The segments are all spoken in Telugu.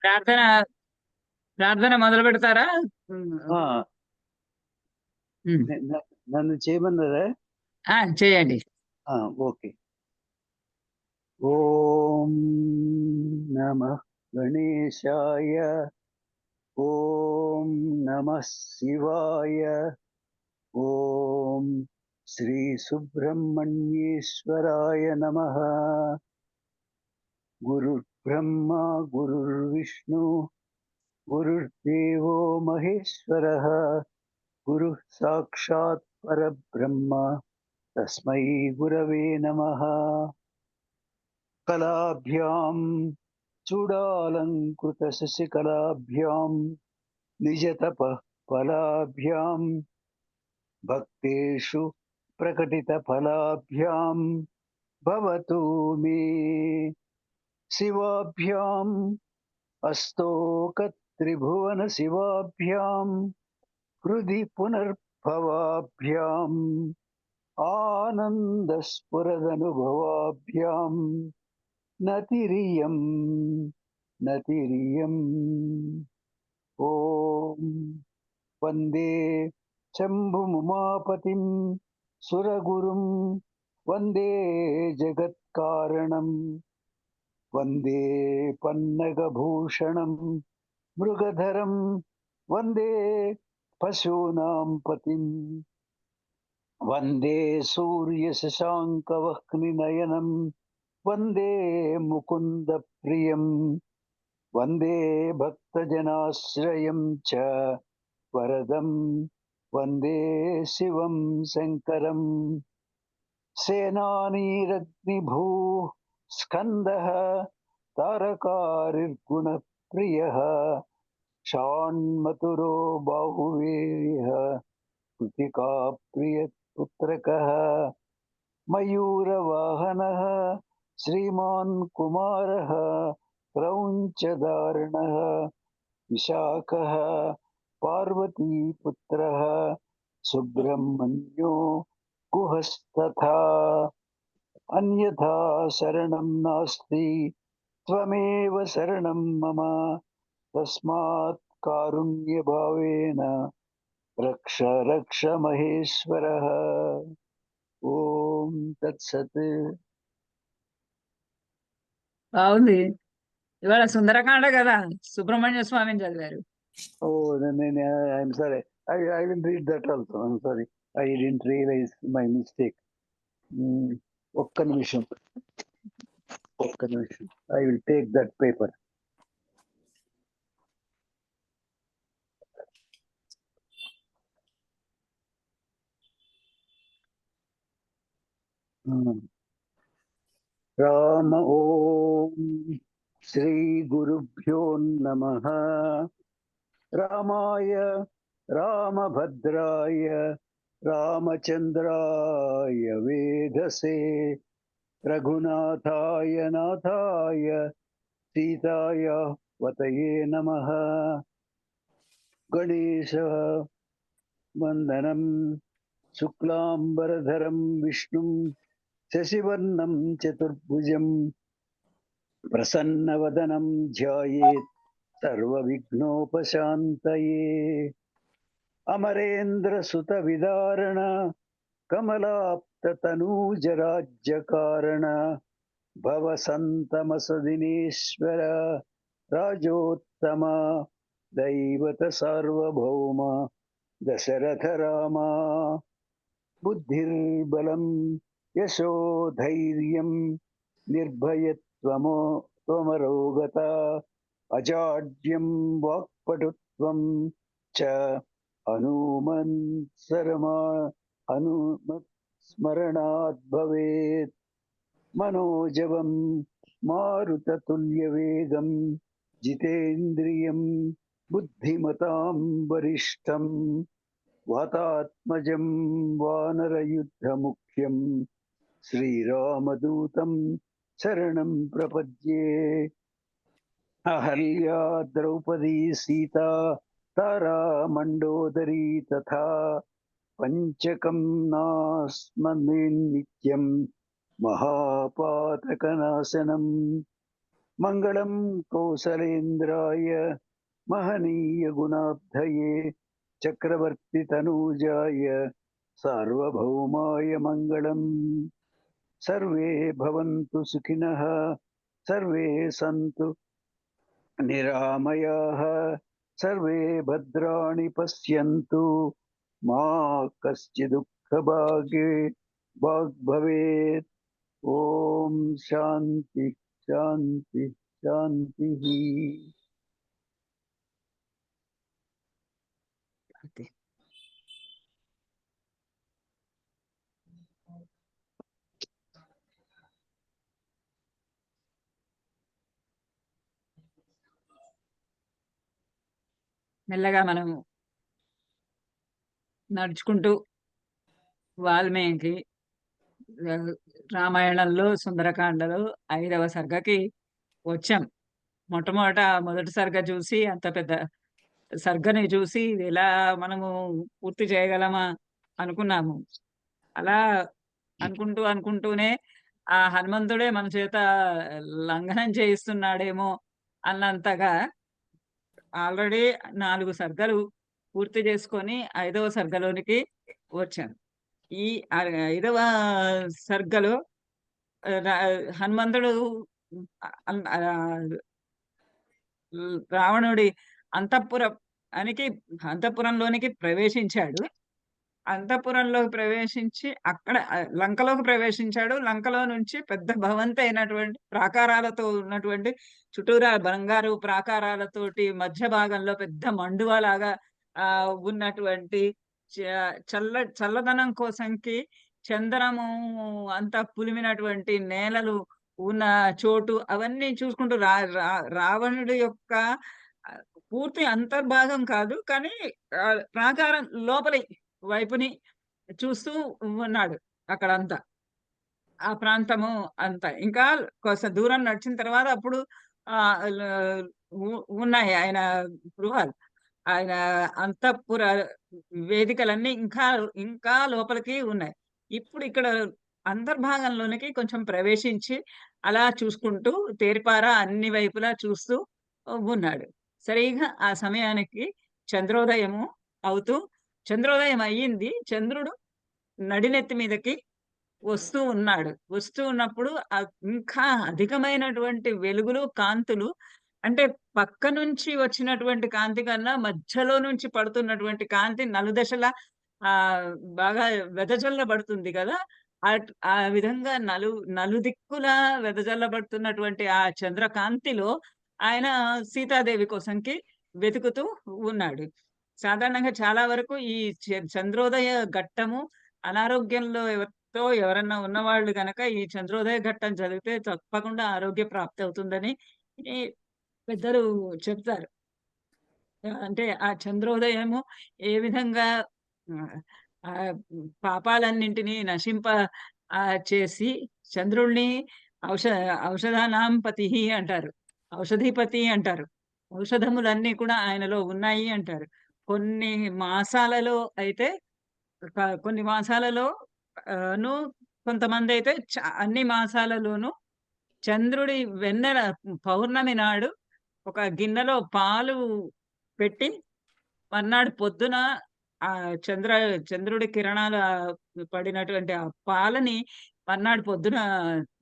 ప్రార్థన ప్రార్థన మొదలు పెడతారా? ఆ, ఉమ్. నన్ను చేయమన్నారా? చేయండి. ఓకే. ఓం నమః గణేశాయ. ఓం నమః శివాయ. ఓం శ్రీ సుబ్రహ్మణ్యేశ్వరాయ నమః. గురుర్బ్రహ్మ గురుర్విష్ణు గురుర్దేవో మహేశ్వరః. గురు సాక్షాత్ పరబ్రహ్మ తస్మై గురవే నమః. కళాభ్యాం చూడాలంకృత శశికళాభ్యాం నిజతపః ఫలాభ్యాం భక్తేషు ప్రకటిత ఫలాభ్యాం భవతు మే. శివాభ్యాం అస్తోక త్రిభువన శివాభ్యాం హృది పునర్భవాభ్యాం ఆనందస్ఫురదనుభవాభ్యాం నతిరియం నతిరియం. ఓం వందే శంభుముమాపతిం సురగురుం వందే జగత్కారణం వందే పన్నగభూషణం మృగధరం వందే పశూనాం పతిం వందే సూర్యశశాంకవహ్నినయనం వందే ముకుంద ప్రియం వందే భక్తజనాశ్రయం చ వరదం వందే శివం శంకరం. సేనానీరగ్నిభూ స్కందః తారకారిర్గుణప్రియః షాణ్మతురో బాహువేయః కృతికా ప్రియపుత్రకः మయూరవాహనः శ్రీమాన్ కుమారः క్రౌంచదారుణः విశాఖः పార్వతీపుత్రः సుబ్రహ్మణ్యో గుహస్తథా. అన్యథా శరణం నాస్తి త్వమేవ శరణం మమ తస్మాత్ కారుణ్యభావేన రక్ష రక్ష మహేశ్వరః. ఓం తత్సత్. బాగుంది. ఇవాళ సుందరకాండ కదా, సుబ్రహ్మణ్య స్వామిని చదివారు. I'm sorry. I will read that also. I'm sorry. I didn't realize my mistake. ఒక్క నిమిషం. I will take that paper. Rama ఓం శ్రీ గురుభ్యో నమః. రామాయ రామభద్రాయ రామచంద్రాయ వేధసే రఘునాథాయ నాథాయ సీతాయ వతయే నమః. గణేశ వందనం శుక్లాంబరధరం విష్ణుం శశివర్ణం చతుర్భుజం ప్రసన్నవదనం ధ్యాయేత్ సర్వవిఘ్నోపశాంతయే. అమరేంద్రసుత విదారణ కమలాప్త తనూజరాజ్యకారణ భవసంతమసదినేశ్వర రాజోత్తమ దైవత సార్వభౌమ దశరథ రామ. బుద్ధిర్బలం యశోధైర్యం నిర్భయత్వమో త్వమరోగత అజాడ్యం వాక్పటుత్వం చ హనుమత్స్మరణాత్ భవేత్. మనోజవం మారుతతుల్యవేగం జితేంద్రియం బుద్ధిమతాం వరిష్టం వాతాత్మజం వానరయుద్ధముఖ్యం శ్రీరామదూతం శరణం ప్రపద్యే. అహల్యా ద్రౌపదీ సీతా తారా మండోదరీ తథా పంచకం నాస్మన్నిత్యం మహాపాతకనాశనం. మంగళం కౌసలేంద్రాయ మహనీయ గుణాబ్ధయే చక్రవర్తి తనూజాయ సార్వభౌమాయ మంగళం. సర్వే భవంతు సుఖినః, సర్వే సంతు నిరామయాః, సర్వే భద్రాణి పశ్యంతు, మా కశ్చిద్ దుఃఖభాగ్ భవేత్. ఓం శాంతి శాంతి శాంతి. అంతే. మెల్లగా మనం నడుచుకుంటూ వాల్మీకి ఆ, రామాయణంలో సుందరకాండలో 5వ సర్గకి వచ్చాం. మొదటి సర్గ చూసి అంత పెద్ద సర్గని చూసి ఇది ఎలా మనము పూర్తి చేయగలమా అనుకున్నాము. అలా అనుకుంటూనే ఆ హనుమంతుడే మన చేత లంఘనం చేయిస్తున్నాడేమో అన్నంతగా ఆల్రెడీ 4 సర్గలు పూర్తి చేసుకొని 5వ సర్గలోనికి వచ్చాను. ఈ 5వ సర్గలో హనుమంతుడు ఆ, రావణుడి అంతఃపురానికి అంతఃపురంలోనికి ప్రవేశించాడు. అంతఃపురంలోకి ప్రవేశించి అక్కడ లంకలోకి ప్రవేశించాడు. లంకలో నుంచి పెద్ద భవంతి అయినటువంటి ప్రాకారాలతో ఉన్నటువంటి చుట్టూరా బంగారు ప్రాకారాలతోటి మధ్య భాగంలో పెద్ద మండువా లాగా ఉన్నటువంటి చల్లదనం కోసంకి చందనము అంతా పులిమినటువంటి నేలలు ఉన్న చోటు అవన్నీ చూసుకుంటూ రావణుడి యొక్క ఆ, పూర్తి అంతర్భాగం కాదు కానీ ప్రాకారం లోపలి వైపుని చూస్తూ ఉన్నాడు. అక్కడంతా ఆ ప్రాంతము అంతా ఇంకా కొంత దూరం నడిచిన తర్వాత అప్పుడు ఆ ఉన్నాయి ఆయన గృహాలు, ఆయన అంతఃపుర వేదికలన్నీ ఇంకా ఇంకా లోపలికి ఉన్నాయి. ఇప్పుడు ఇక్కడ అంతర్భాగంలోనికి కొంచెం ప్రవేశించి అలా చూసుకుంటూ తేరిపారా అన్ని వైపులా చూస్తూ ఉన్నాడు. సరిగా ఆ సమయానికి చంద్రోదయము అవుతూ చంద్రోదయం అయ్యింది. చంద్రుడు నడినెత్తి మీదకి వస్తూ ఉన్నాడు. వస్తూ ఉన్నప్పుడు ఇంకా అధికమైనటువంటి వెలుగులు, కాంతులు అంటే పక్క నుంచి వచ్చినటువంటి కాంతి కన్నా మధ్యలో నుంచి పడుతున్నటువంటి కాంతి నలుదశలా బాగా వెదజల్లబడుతుంది కదా! ఆ విధంగా నలుదిక్కులా వెదజల్లబడుతున్నటువంటి ఆ చంద్రకాంతిలో ఆయన సీతాదేవి కోసంకి వెతుకుతూ ఉన్నాడు. సాధారణంగా చాలా వరకు ఈ చంద్రోదయ ఘట్టము అనారోగ్యంలో ఎవరన్నా ఉన్నవాళ్ళు గనక ఈ చంద్రోదయ ఘట్టం చదివితే తప్పకుండా ఆరోగ్య ప్రాప్తి అవుతుందని ఈ పెద్దలు చెప్తారు. అంటే ఆ చంద్రోదయము ఏ విధంగా పాపాలన్నింటినీ నశింప చేసి చంద్రుణ్ణి ఔష ఔషధానాం పతి అంటారు, ఔషధిపతి అంటారు. ఔషధములన్నీ కూడా ఆయనలో ఉన్నాయి అంటారు. కొన్ని మాసాలలో అయితే కొన్ని మాసాలలో ను కొంతమంది అయితే అన్ని మాసాలలోనూ చంద్రుడి వెన్నెల పౌర్ణమి నాడు ఒక గిన్నెలో పాలు పెట్టి మర్నాడు పొద్దున ఆ చంద్రుడి కిరణాలు పడినటువంటి ఆ పాలని మర్నాడు పొద్దున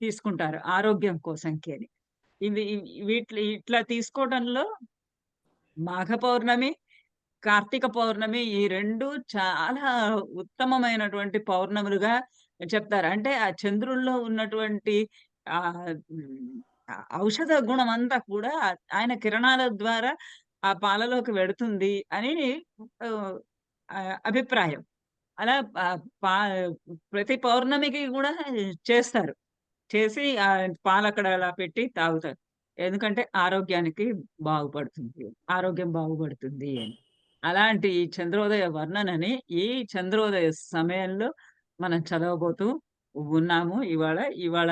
తీసుకుంటారు ఆరోగ్యం కోసంకి అని. ఇవి ఇట్లా తీసుకోవడంలో మాఘ పౌర్ణమి, కార్తీక పౌర్ణమి ఈ 2 చాలా ఉత్తమమైనటువంటి పౌర్ణములుగా చెప్తారు. అంటే ఆ చంద్రుల్లో ఉన్నటువంటి హ్మ్, ఔషధ గుణమంతా కూడా ఆయన కిరణాల ద్వారా ఆ పాలలోకి వెడుతుంది అని ఆహ్, అభిప్రాయం. అలా పా ప్రతి పౌర్ణమికి గూడా చేస్తారు. చేసి పాలక్కడ అలా పెట్టి తాగుతారు. ఎందుకంటే ఆరోగ్యానికి బాగుపడుతుంది. ఆరోగ్యం బాగుపడుతుంది అని. అలాంటి ఈ చంద్రోదయ వర్ణనని ఈ చంద్రోదయ సమయంలో మనం చదవబోతూ ఉన్నాము ఇవాళ. ఇవాళ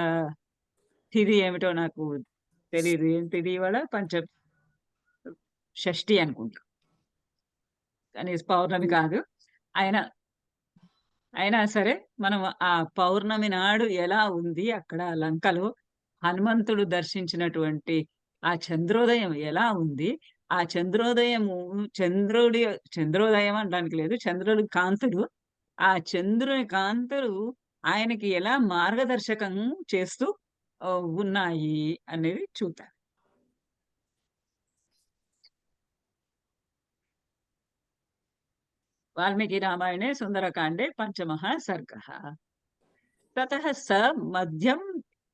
తిథి ఏమిటో నాకు తెలీదు. ఏం తిథి ఇవాళ? షష్ఠి అనుకుంటా. కానీ పౌర్ణమి కాదు. అయినా అయినా సరే మనం ఆ పౌర్ణమి నాడు ఎలా ఉంది అక్కడ లంకలో హనుమంతుడు దర్శించినటువంటి ఆ చంద్రోదయం ఎలా ఉంది? ఆ చంద్రోదయము చంద్రుడి చంద్రోదయం అనడానికి లేదు. చంద్రుడి కాంతులు, ఆ చంద్రుని కాంతులు ఆయనకి ఎలా మార్గదర్శకం చేస్తూ ఉన్నాయి అనేది చూద్దాం. వాల్మీకి రామాయణే సుందరకాండే పంచమः सर्गः। ततः स मध्यं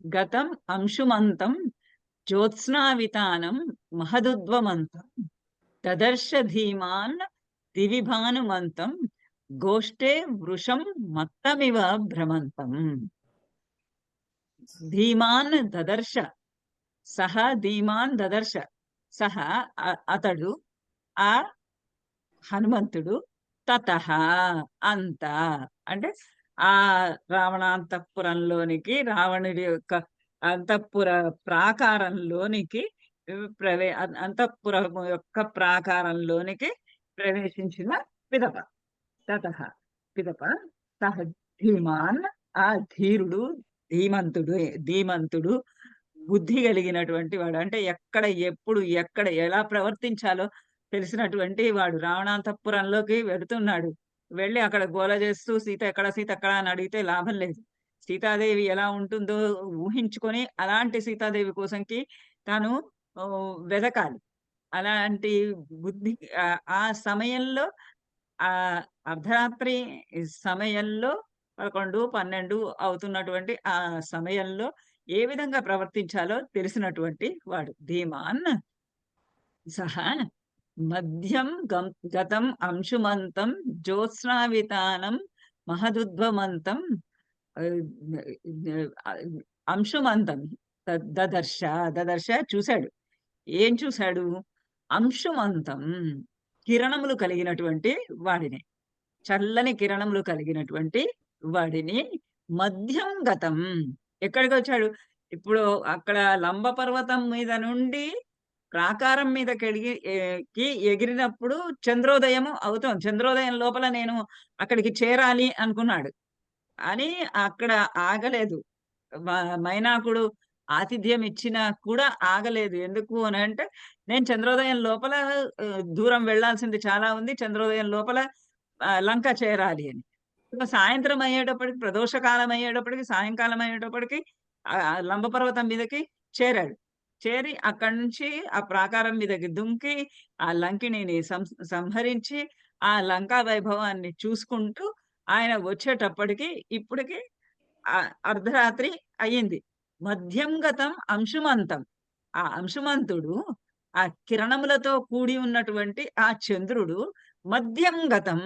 गतम् अंशुमन्तं ज्योत्स्नावितानं महदुद्वमन्तं ददर्श धीमान् दिवि भानुमन्तं गोष्ठे वृषं मत्तमिव भ्रमन्तम्। धीमान् ददर्श सः धीमान् ददर्श सः अतడు ఆ హనుమంతుడు తతః అంత అంటే ఆ రావణాంతఃపురంలోనికి రావణుడి యొక్క అంతఃపుర ప్రాకారంలోనికి అంతఃపురము యొక్క ప్రాకారంలోనికి ప్రవేశించిన పిదప తతః పిదప సహ ధీమాన్ ఆ ధీరుడు ధీమంతుడు ధీమంతుడు బుద్ధి కలిగినటువంటి వాడు అంటే ఎక్కడ ఎప్పుడు ఎక్కడ ఎలా ప్రవర్తించాలో తెలిసినటువంటి వాడు రావణాంతఃపురంలోకి వెళుతున్నాడు. వెళ్ళి అక్కడ గోల చేస్తూ సీత ఎక్కడ సీత ఎక్కడ అని అడిగితే లాభం లేదు. సీతాదేవి ఎలా ఉంటుందో ఊహించుకొని అలాంటి సీతాదేవి కోసంకి తాను వెదకాలి. అలాంటి బుద్ధి ఆ సమయంలో ఆ అర్ధరాత్రి సమయంలో 11, 12 అవుతున్నటువంటి ఆ సమయంలో ఏ విధంగా ప్రవర్తించాలో తెలిసినటువంటి వాడు. ధీమాన్ సహ మధ్యం గతం అంశుమంతం జ్యోత్స్నావితానం మహదుద్వమంతం అంశుమంతం దదర్శ దదర్శ చూశాడు. ఏం చూశాడు? అంశుమంతం కిరణములు కలిగినటువంటి వాడిని, చల్లని కిరణములు కలిగినటువంటి వాడిని మధ్యం గతం ఎక్కడికి వచ్చాడు? ఇప్పుడు అక్కడ లంబ పర్వతం మీద నుండి ప్రాకారం కి ఎగిరినప్పుడు చంద్రోదయం అవుతోంది. చంద్రోదయం లోపల నేను అక్కడికి చేరాలి అనుకున్నాడు. అని అక్కడ ఆగలేదు. మైనాకుడు ఆతిథ్యం ఇచ్చినా కూడా ఆగలేదు. ఎందుకు అనంటే నేను చంద్రోదయం లోపల దూరం వెళ్ళాల్సింది చాలా ఉంది. చంద్రోదయం లోపల లంక చేరాలి అని. సాయంత్రం అయ్యేటప్పటికి ప్రదోషకాలం అయ్యేటప్పటికి సాయంకాలం అయ్యేటప్పటికి లంబ పర్వతం మీదకి చేరాడు. చేరి అక్కడి నుంచి ఆ ప్రాకారం మీదకి దుంకి ఆ లంకిణిని సంహరించి ఆ లంకా వైభవాన్ని చూసుకుంటూ ఆయన వచ్చేటప్పటికి ఇప్పటికి అర్ధరాత్రి అయ్యింది. మధ్యం గతం అంశుమంతం. ఆ అంశుమంతుడు ఆ కిరణములతో కూడి ఉన్నటువంటి ఆ చంద్రుడు మధ్యం గతం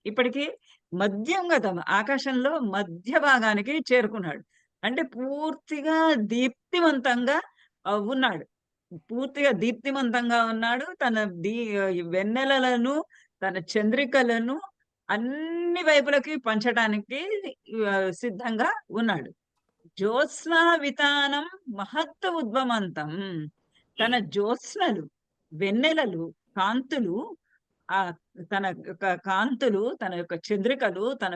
ఇప్పటికి మధ్యం గతం ఆకాశంలో మధ్య భాగానికి చేరుకున్నాడు. అంటే పూర్తిగా దీప్తివంతంగా ఉన్నాడు. పూర్తిగా దీప్తిమంతంగా ఉన్నాడు. తన వెన్నెలలను, తన చంద్రికలను అన్ని వైపులకి పంచటానికి సిద్ధంగా ఉన్నాడు. జ్యోత్స్నా వితానం మహత్త ఉద్వమంతం. తన జ్యోత్స్నలు, వెన్నెలలు, కాంతులు తన యొక్క కాంతులు, తన యొక్క చంద్రికలు, తన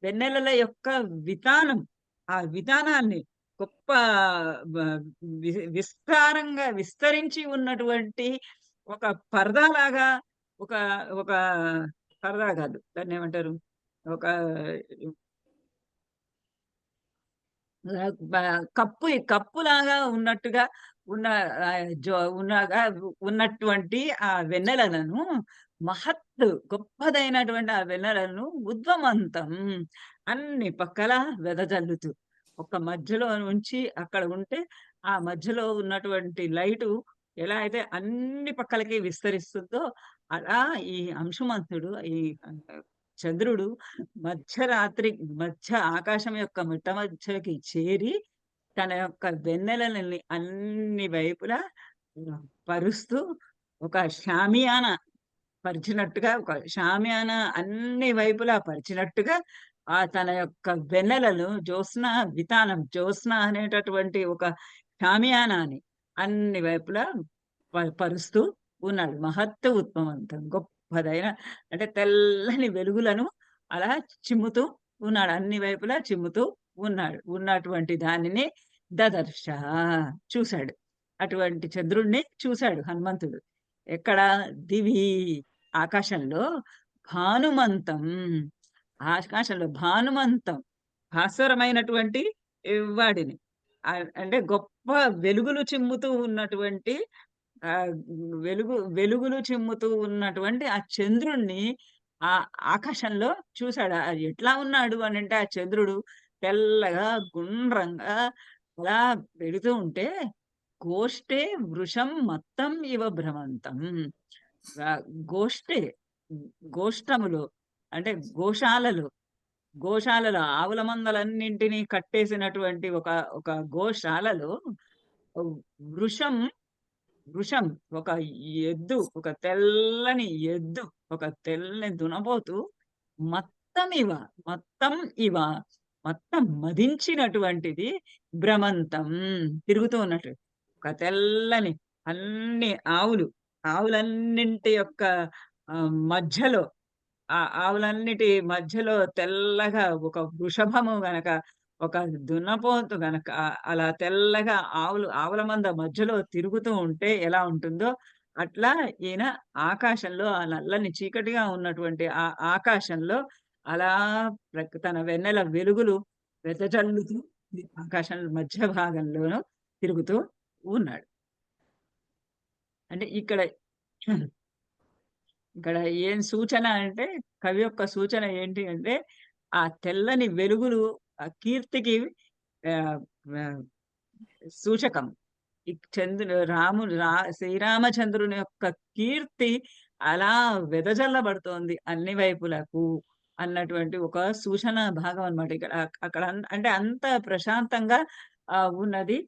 వెన్నెలల యొక్క వితానం, ఆ వితానాన్ని గొప్ప విస్తారంగా విస్తరించి ఉన్నటువంటి ఒక పరదాలాగా ఒక ఒక పరదా కాదు. దాన్నేమంటారు? ఒక కప్పులాగా ఉన్నట్టుగా ఉన్న ఉన్నటువంటి ఆ వెన్నెలలను గొప్పదైనటువంటి ఆ వెన్నెలను ఉద్వమంతం అన్ని పక్కల వెదజల్లుతూ ఒక మధ్యలో నుంచి అక్కడ ఉంటే ఆ మధ్యలో ఉన్నటువంటి లైటు ఎలా అయితే అన్ని పక్కలకి విస్తరిస్తుందో అలా ఈ అంశుమంతుడు ఈ చంద్రుడు మధ్య ఆకాశం యొక్క మిట్ట మధ్యకి చేరి తన యొక్క వెన్నెలని అన్ని వైపులా పరుస్తూ ఒక షామియానా పరిచినట్టుగా ఒక షామియానా అన్ని వైపులా పరిచినట్టుగా తన యొక్క వెన్నెలను జ్యోత్స్న అనేటటువంటి ఒక షామియానాని అన్ని వైపులా పరుస్తూ ఉన్నాడు. మహత్త ఉత్పమంతం గొప్పదైన అంటే తెల్లని వెలుగులను అలా చిమ్ముతూ ఉన్నాడు. అన్ని వైపులా చిమ్ముతూ ఉన్నటువంటి దానిని దదర్శ చూశాడు. అటువంటి చంద్రుడిని చూశాడు హనుమంతుడు. ఎక్కడ? దివి ఆకాశంలో భానుమంతం. ఆకాశంలో భానుమంతం. భాస్వరమైనటువంటి వాడిని. అంటే గొప్ప వెలుగులు చిమ్ముతూ ఉన్నటువంటి వెలుగులు చిమ్ముతూ ఉన్నటువంటి ఆ చంద్రుడిని ఆ ఆకాశంలో చూసాడు. ఎట్లా ఉన్నాడు అనంటే ఆ చంద్రుడు తెల్లగా, గుండ్రంగా అలా వెళుతూ ఉంటే గోష్ఠే వృషం మత్తం ఇవ భ్రమంతం. గోష్ఠే గోష్ఠములు అంటే గోశాలలు, గోశాలలో ఆవుల మందలన్నింటినీ కట్టేసినటువంటి ఒక ఒక గోశాలలో వృషం వృషం ఒక ఎద్దు, ఒక తెల్లని ఎద్దు, ఒక తెల్లని దునపోతు మొత్తం ఇవ, మొత్తం ఇవ, మొత్తం మదించినటువంటిది భ్రమంతం తిరుగుతూ ఉన్నట్టు. ఒక తెల్లని అన్ని ఆవులు, ఆవులన్నింటి యొక్క మధ్యలో ఆ ఆవులన్నిటి మధ్యలో తెల్లగా ఒక వృషభము గనక, ఒక దున్నపోతు గనక అలా తెల్లగా ఆవుల మంద మధ్యలో తిరుగుతూ ఉంటే ఎలా ఉంటుందో, అట్లా ఈయన ఆకాశంలో ఆ నల్లని చీకటిగా ఉన్నటువంటి ఆ ఆకాశంలో అలా తన వెన్నెల వెలుగులు వెదజల్లుతూ ఆకాశం మధ్య భాగంలోను తిరుగుతూ ఉన్నాడు. అంటే ఇక్కడ ఏం సూచన అంటే, కవి యొక్క సూచన ఏంటి అంటే, ఆ తెల్లని వెలుగులు ఆ కీర్తికి ఆహ్, ఆహ్, సూచకం. ఈ శ్రీరామచంద్రుని యొక్క కీర్తి అలా వెదజల్లబడుతోంది అన్ని వైపులకు అన్నటువంటి ఒక సూచన భాగం అన్నమాట. ఇక్కడ అక్కడ అంటే అంత ప్రశాంతంగా ఉన్నది.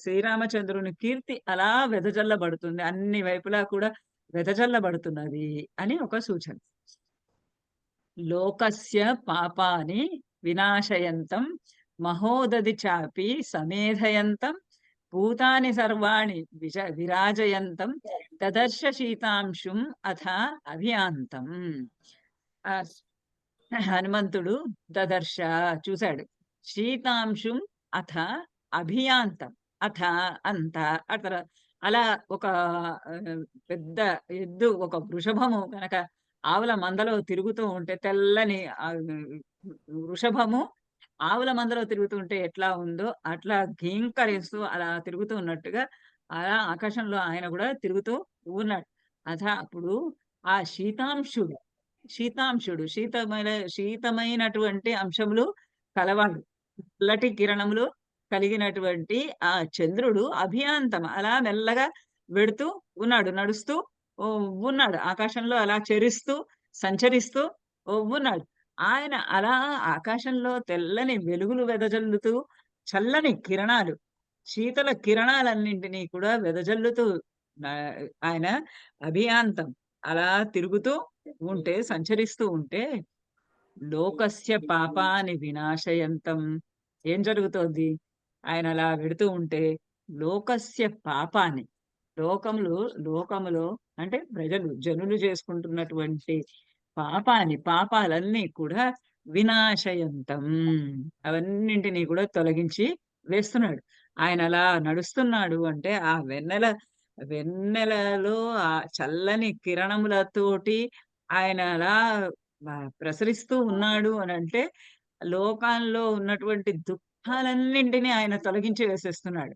శ్రీరామచంద్రుని కీర్తి అలా వెదజల్లబడుతుంది. అన్ని వైపులా కూడా వెదజల్లబడుతున్నది అని ఒక సూచన. లోకస్య పాపాని వినాశయంతం మహోదధి చాపి సమేధయంతం భూతాని సర్వాణి విరాజయంతం దదర్శ శీతాంశుం అథ అభియాంతం. హనుమంతుడు దదర్శ చూశాడు. శీతాంశుం అథ అభియాంతం. అథ అంత అతర అలా ఒక పెద్ద ఎద్దు, ఒక వృషభము గనక ఆవుల మందలో తిరుగుతూ ఉంటే తెల్లని వృషభము ఆవుల మందలో తిరుగుతూ ఉంటే ఎట్లా ఉందో అట్లా ఘీంకరిస్తూ అలా తిరుగుతూ ఉన్నట్టుగా అలా ఆకాశంలో ఆయన కూడా తిరుగుతూ ఉన్నాడు. అప్పుడు ఆ శీతాంశుడు శీతమైనటువంటి అంశములు కలవాడు. చల్లటి కిరణములు కలిగినటువంటి ఆ చంద్రుడు అభియాంతం అలా మెల్లగా వెడుతూ ఉన్నాడు. నడుస్తూ ఉన్నాడు. ఆకాశంలో అలా సంచరిస్తూ ఉన్నాడు. ఆయన అలా ఆకాశంలో తెల్లని వెలుగులు వెదజల్లుతూ చల్లని కిరణాలు, శీతల కిరణాలన్నింటినీ కూడా వెదజల్లుతూ ఆయన అభియాంతం అలా తిరుగుతూ ఉంటే, సంచరిస్తూ ఉంటే లోకస్య పాపాని వినాశయంతం. ఏం జరుగుతోంది? ఆయన అలా వెడుతూ ఉంటే లోకస్య పాపాన్ని, లోకములో అంటే జనులు చేసుకుంటున్నటువంటి పాపాలన్నీ కూడా వినాశయంతం అవన్నింటినీ కూడా తొలగించి వేస్తున్నాడు. ఆయన అలా నడుస్తున్నాడు అంటే ఆ వెన్నెలలో ఆ చల్లని కిరణములతోటి ఆయన అలా ప్రసరిస్తూ ఉన్నాడు అనంటే లోకాల్లో ఉన్నటువంటి దుఃఖాలన్నింటినీ ఆయన తొలగించి వేసేస్తున్నాడు.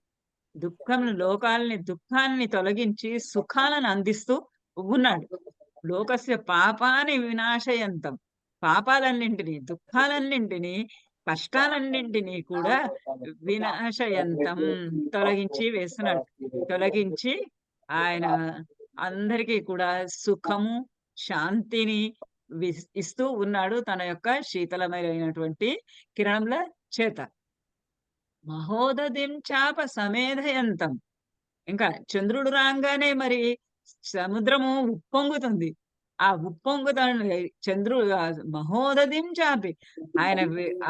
దుఃఖాన్ని తొలగించి సుఖాలను అందిస్తూ ఉన్నాడు. లోకస్య పాపాని వినాశయంతం. పాపాలన్నింటినీ, దుఃఖాలన్నింటినీ, కష్టాలన్నింటినీ కూడా వినాశయంతం తొలగించి వేస్తున్నాడు. తొలగించి ఆయన అందరికీ కూడా సుఖము, శాంతిని ఇస్తూ ఉన్నాడు తన యొక్క శీతలమైనటువంటి కిరణముల చేత. మహోదధిం చాప సమేధయంతం. ఇంకా చంద్రుడు రాంగానే మరి సముద్రము ఉప్పొంగుతుంది. ఆ ఉప్పొంగుతాన్ని మహోదధిం చాపి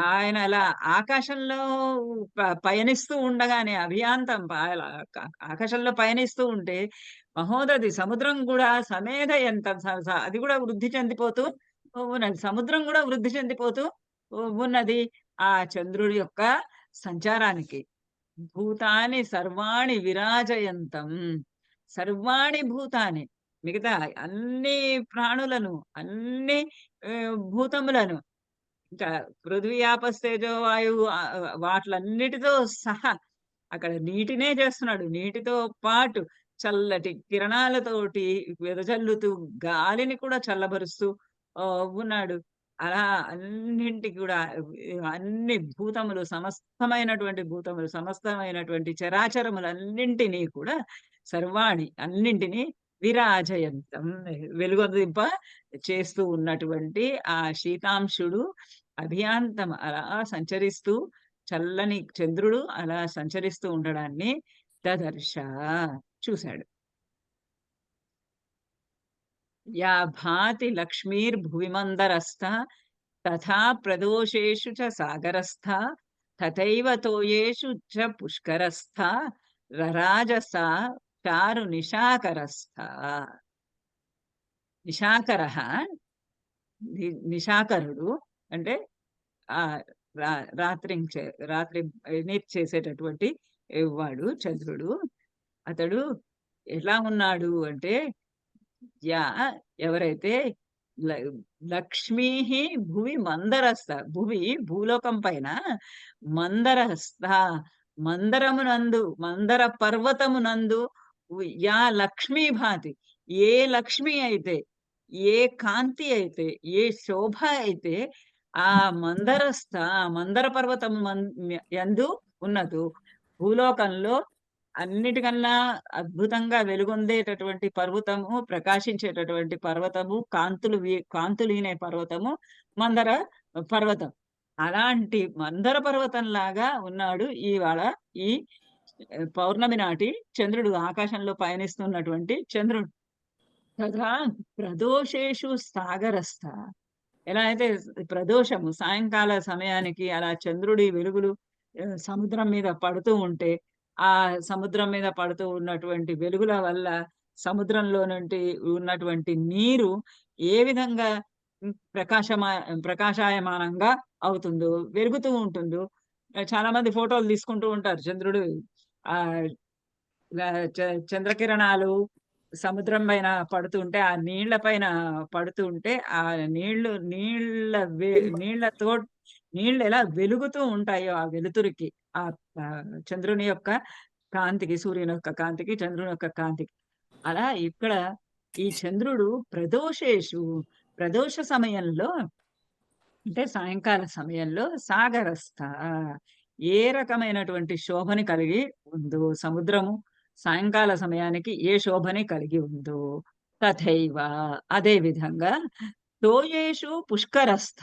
ఆయన అలా ఆకాశంలో పయనిస్తూ ఉండగానే అభియాంతం ఆకాశంలో పయనిస్తూ ఉంటే మహోదధి సముద్రం కూడా సమేధయంతం అది కూడా వృద్ధి చెందిపోతూ ఉన్నది. సముద్రం కూడా వృద్ధి చెందిపోతూ ఉన్నది ఆ చంద్రుడి యొక్క సంచారానికి. భూతాని సర్వాణి విరాజయంతం. సర్వాణి భూతాని, మిగతా అన్ని ప్రాణులను, అన్ని భూతములను, ఇంకా పృథివీ, ఆపస్తేజో, వాయువు, వాటిలన్నిటితో సహా అక్కడ నీటినే చేస్తున్నాడు. నీటితో పాటు చల్లటి కిరణాలతోటి వెదజల్లుతూ గాలిని కూడా చల్లబరుస్తూ ఉన్నాడు. అలా అన్నింటికి కూడా అన్ని భూతములు, సమస్తమైనటువంటి భూతములు, సమస్తమైనటువంటి చరాచరములన్నింటినీ కూడా సర్వాణి అన్నింటినీ విరాజయంతం వెలుగొందింప చేస్తూ ఉన్నటువంటి ఆ శీతాంశుడు అభియాంతం అలా సంచరిస్తూ, చల్లని చంద్రుడు అలా సంచరిస్తూ ఉండడాన్ని దదర్శ చూశాడు. యా భాతి లక్ష్మీర్భువిమందరస్థ తథా ప్రదోషేషు చ సాగరస్థ తథైవ తోయేషు చ పుష్కరస్థ రరాజస చారు నిశాకరస్థ. నిశాకరః, నిశాకరుడు అంటే ఆ రాత్రి చేసేటటువంటి వాడు చంద్రుడు. అతడు ఎలా ఉన్నాడు అంటే, ఎవరైతే లక్ష్మీ భువి మందరస్థ, భువి భూలోకం పైన మందరస్థ, మందరమునందు, మందర పర్వతమునందు యా లక్ష్మీ భాతి, ఏ లక్ష్మి అయితే, ఏ కాంతి అయితే, ఏ శోభ అయితే ఆ మందరస్థ, మందర పర్వతం యందు ఉన్నదో, భూలోకంలో అన్నిటికన్నా అద్భుతంగా వెలుగొందేటటువంటి పర్వతము, ప్రకాశించేటటువంటి పర్వతము, కాంతులీనే పర్వతము మందర పర్వతం. అలాంటి మందర పర్వతంలాగా ఉన్నాడు ఇవాళ ఈ పౌర్ణమి నాటి చంద్రుడు, ఆకాశంలో పయనిస్తున్నటువంటి చంద్రుడు. తథా ప్రదోషేషు సాగరస్థ, ఎలా అయితే ప్రదోషము సాయంకాల సమయానికి అలా చంద్రుడి వెలుగులు సముద్రం మీద పడుతూ ఉంటే, ఆ సముద్రం మీద పడుతూ ఉన్నటువంటి వెలుగుల వల్ల సముద్రంలో నుండి ఉన్నటువంటి నీరు ఏ విధంగా ప్రకాశాయమానంగా అవుతుందో, వెలుగుతూ ఉంటుందో. చాలా మంది ఫోటోలు తీసుకుంటూ ఉంటారు. చంద్రుడు ఆ చంద్రకిరణాలు సముద్రం పైన పడుతుంటే, ఆ నీళ్ల పైన పడుతుంటే, ఆ నీళ్లతో నీళ్లు ఎలా వెలుగుతూ ఉంటాయో ఆ వెలుతురికి, ఆ చంద్రుని యొక్క కాంతికి, సూర్యుని యొక్క కాంతికి, చంద్రుని యొక్క కాంతికి. అలా ఇక్కడ ఈ చంద్రుడు ప్రదోష సమయంలో, అంటే సాయంకాల సమయంలో సాగరస్థ, ఏ రకమైనటువంటి శోభని కలిగి ఉందో, సముద్రము సాయంకాల సమయానికి ఏ శోభని కలిగి ఉందో, తథైవ అదే విధంగా తోయేషు పుష్కరస్థ,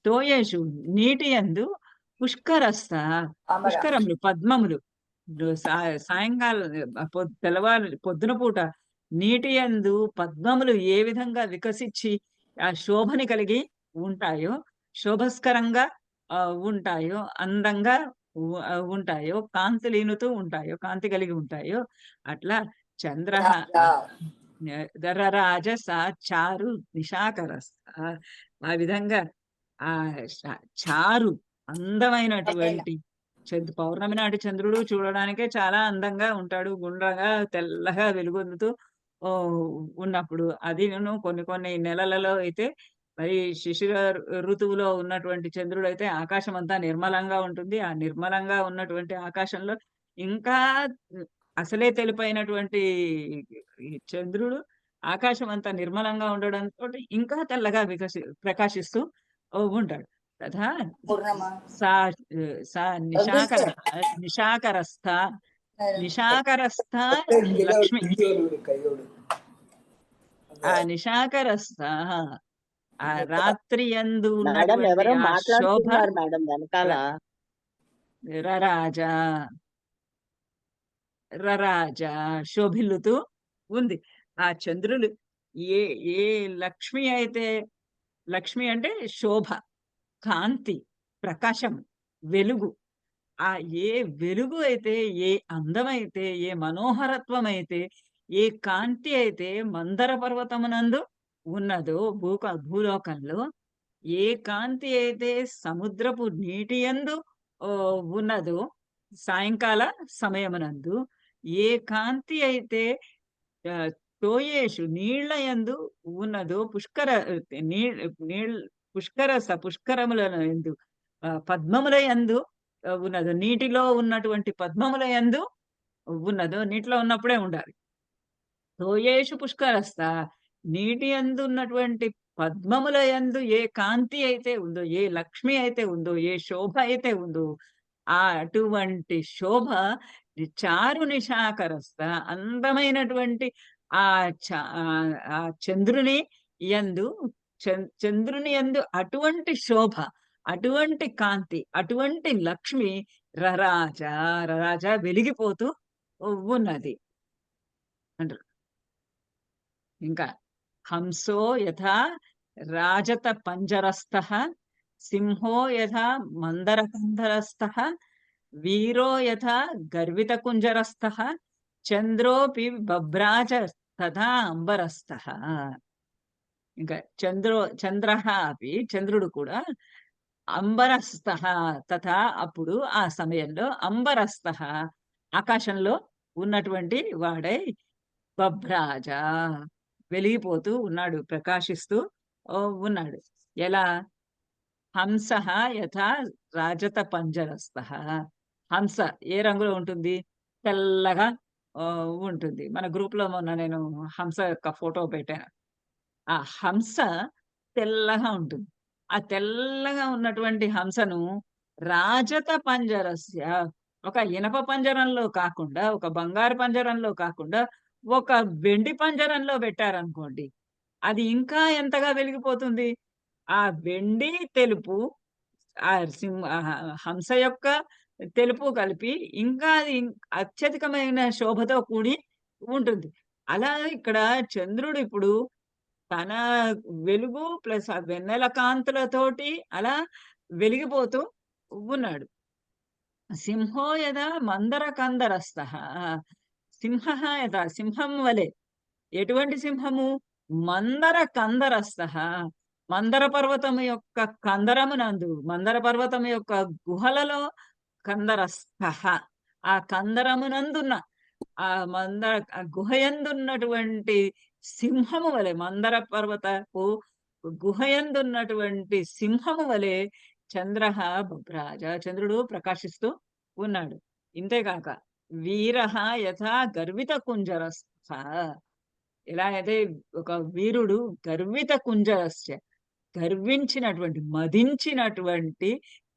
తోయేషు నీటి యందు, పుష్కరస్థ పుష్కరములు, పద్మములు, సాయంకాలం పొద్దున పూట నీటి యందు పద్మములు ఏ విధంగా వికసించి ఆ శోభని కలిగి ఉంటాయో, శోభస్కరంగా ఉంటాయో, అందంగా ఉంటాయో, కాంతి కలిగి ఉంటాయో, అట్లా చంద్ర దరరాజస చారు నిశాకరస్థ, ఆ విధంగా ఆ చారు అందమైనటువంటి పౌర్ణమి నాటి చంద్రుడు చూడడానికే చాలా అందంగా ఉంటాడు. గుండ్రగా తెల్లగా వెలుగొందుతూ ఉన్నప్పుడు, అది కొన్ని నెలలలో అయితే, మరి శిశిర ఋతువులో ఉన్నటువంటి చంద్రుడైతే ఆకాశం అంతా నిర్మలంగా ఉంటుంది. ఆ నిర్మలంగా ఉన్నటువంటి ఆకాశంలో ఇంకా అసలే తెలుపైనటువంటి ఈ చంద్రుడు ఆకాశం అంతా నిర్మలంగా ఉండడంతోటి ఇంకా తెల్లగా ప్రకాశిస్తూ ఉంటాడు. తథా సా సా నిశాకరస్థ లక్ష్మి, ఆ నిశాకరస్థ, ఆ రాత్రి యందు ఉన్నటువంటి ఆ శోభ, రరాజా రరాజా శోభిల్లుతూ ఉంది. ఆ చంద్రులు ఏ ఏ లక్ష్మి అయితే, లక్ష్మి అంటే శోభ, కాంతి, ప్రకాశం, వెలుగు, ఆ ఏ వెలుగు అయితే, ఏ అందమైతే, ఏ మనోహరత్వమైతే, ఏ కాంతి అయితే మందర పర్వతమునందు ఉన్నదో, భూలోకంలో ఏ కాంతి అయితే సముద్రపు నీటి యందు ఉన్నదో, సాయంకాల సమయమునందు ఏ కాంతి అయితే తోయేషు నీళ్ల యందు ఉన్నదో నీళ్ నీళ్ పుష్కరముల యందు పద్మముల యందు ఉన్నదో నీటిలో ఉన్నటువంటి పద్మముల యందు ఉన్నదో నీటిలో ఉన్నప్పుడే ఉండాలి. తోయేషు పుష్కరస్త నీటి యందు ఉన్నటువంటి పద్మముల యందు ఏ కాంతి అయితే ఉందో, ఏ లక్ష్మి అయితే ఉందో, ఏ శోభ అయితే ఉందో, అటువంటి శోభ చారు నిశాకరస్త అందమైనటువంటి ఆ చంద్రుని యందు చంద్రుని యందు అటువంటి శోభ, అటువంటి కాంతి, అటువంటి లక్ష్మి రరాజ, రరాజ వెలిగిపోతూ ఉన్నది అంటారు. ఇంకా హంసో యథా రాజత పంజరస్థః సింహో యథా మందరకంధరస్థః వీరో యథా గర్విత కుంజరస్థః చంద్రోపి బభ్రాజ తథా అంబరస్థః. ఇంకా చంద్రః అపి చంద్రుడు కూడా అంబరస్థః తథా అప్పుడు ఆ సమయంలో అంబరస్థః ఆకాశంలో ఉన్నటువంటి వాడై బభ్రాజ వెలిగిపోతూ ఉన్నాడు, ప్రకాశిస్తూ ఉన్నాడు. ఎలా? హంసః యథా రాజత పంజరస్థః. హంస ఏ రంగులో ఉంటుంది? తెల్లగా ఉంటుంది. మన గ్రూప్‌లో మొన్న నేను హంస యొక్క ఫోటో పెట్టాను. ఆ హంస తెల్లగా ఉంటుంది. ఆ తెల్లగా ఉన్నటువంటి హంసను రాజత పంజరస్య, ఒక ఇనప పంజరంలో కాకుండా, ఒక బంగారు పంజరంలో కాకుండా, ఒక వెండి పంజరంలో పెట్టారనుకోండి, అది ఇంకా ఎంతగా వెలిగిపోతుంది. ఆ వెండి, తెలుపు, ఆ హంస యొక్క తెలుపు కలిపి ఇంకా అది అత్యధికమైన శోభతో కూడి ఉంటుంది. అలా ఇక్కడ చంద్రుడు ఇప్పుడు తన వెలుగు ప్లస్ ఆ వెన్నెల కాంతులతోటి అలా వెలిగిపోతూ ఉన్నాడు. సింహో యదా మందర కందరస్థః. సింహః యదా సింహం వలె. ఎటువంటి సింహము? మందర కందరస్థః. మందర పర్వతము యొక్క కందరమునందు, మందర పర్వతము యొక్క గుహలలో కందరస్థః. ఆ కందరమునందున్న ఆ గుహయందున్నటువంటి సింహము వలె, మందర పర్వతపు గుహయందున్నటువంటి సింహము వలె చంద్రః బభ్రాజ చంద్రుడు ప్రకాశిస్తూ ఉన్నాడు. ఇంతేగాక వీరః యథా గర్విత కుంజరస్థః. ఎలా అయితే ఒక వీరుడు గర్విత కుంజరస్య, గర్వించినటువంటి, మదించినటువంటి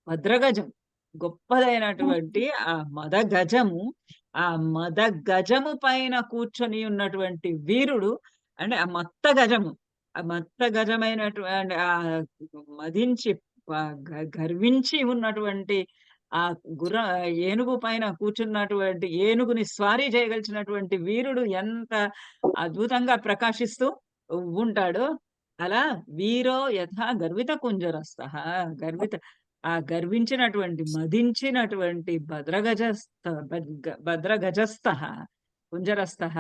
భద్రగజం, గొప్పదైనటువంటి ఆ మదగజము, ఆ మదగజము పైన కూర్చొని ఉన్నటువంటి వీరుడు అంటే ఆ మత్త గజము, ఆ మత్త గజమైనటువంటి మదించి గర్వించి ఉన్నటువంటి ఆ ఏనుగు పైన కూర్చున్నటువంటి, ఏనుగుని స్వారీ చేయగలిగినటువంటి వీరుడు ఎంత అద్భుతంగా ప్రకాశిస్తూ ఉంటాడో, అలా వీరో యథా గర్విత కుంజరస్థః. గర్వించినటువంటి, మదించినటువంటి భద్రగజస్థః కుంజరస్థః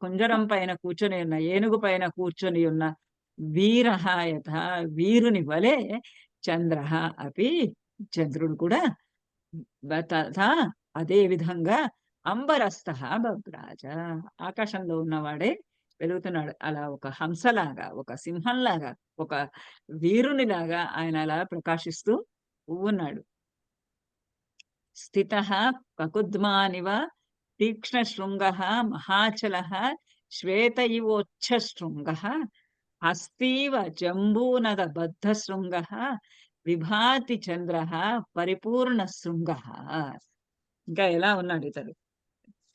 కుంజరం పైన కూర్చొని ఉన్న, ఏనుగు పైన కూర్చొని ఉన్న వీరః యథా వీరుని వలె చంద్రః అపి చంద్రుడు కూడా తథా అదే విధంగా అంబరస్థః బభ్రాజ ఆకాశంలో ఉన్నవాడే వెలుగుతున్నాడు. అలా ఒక హంసలాగా, ఒక సింహంలాగా, ఒక వీరునిలాగా ఆయన అలా ప్రకాశిస్తూ ఉన్నాడు. స్థితః కకుద్మానివ తీక్ష్ణ శృంగః మహాచలః శ్వేత ఇవోచ్ఛశృంగః హస్తీవ జంబూనద బద్ధ శృంగః విభాతి చంద్రః పరిపూర్ణ శృంగః. ఇంకా ఎలా ఉన్నాడు ఇతడు?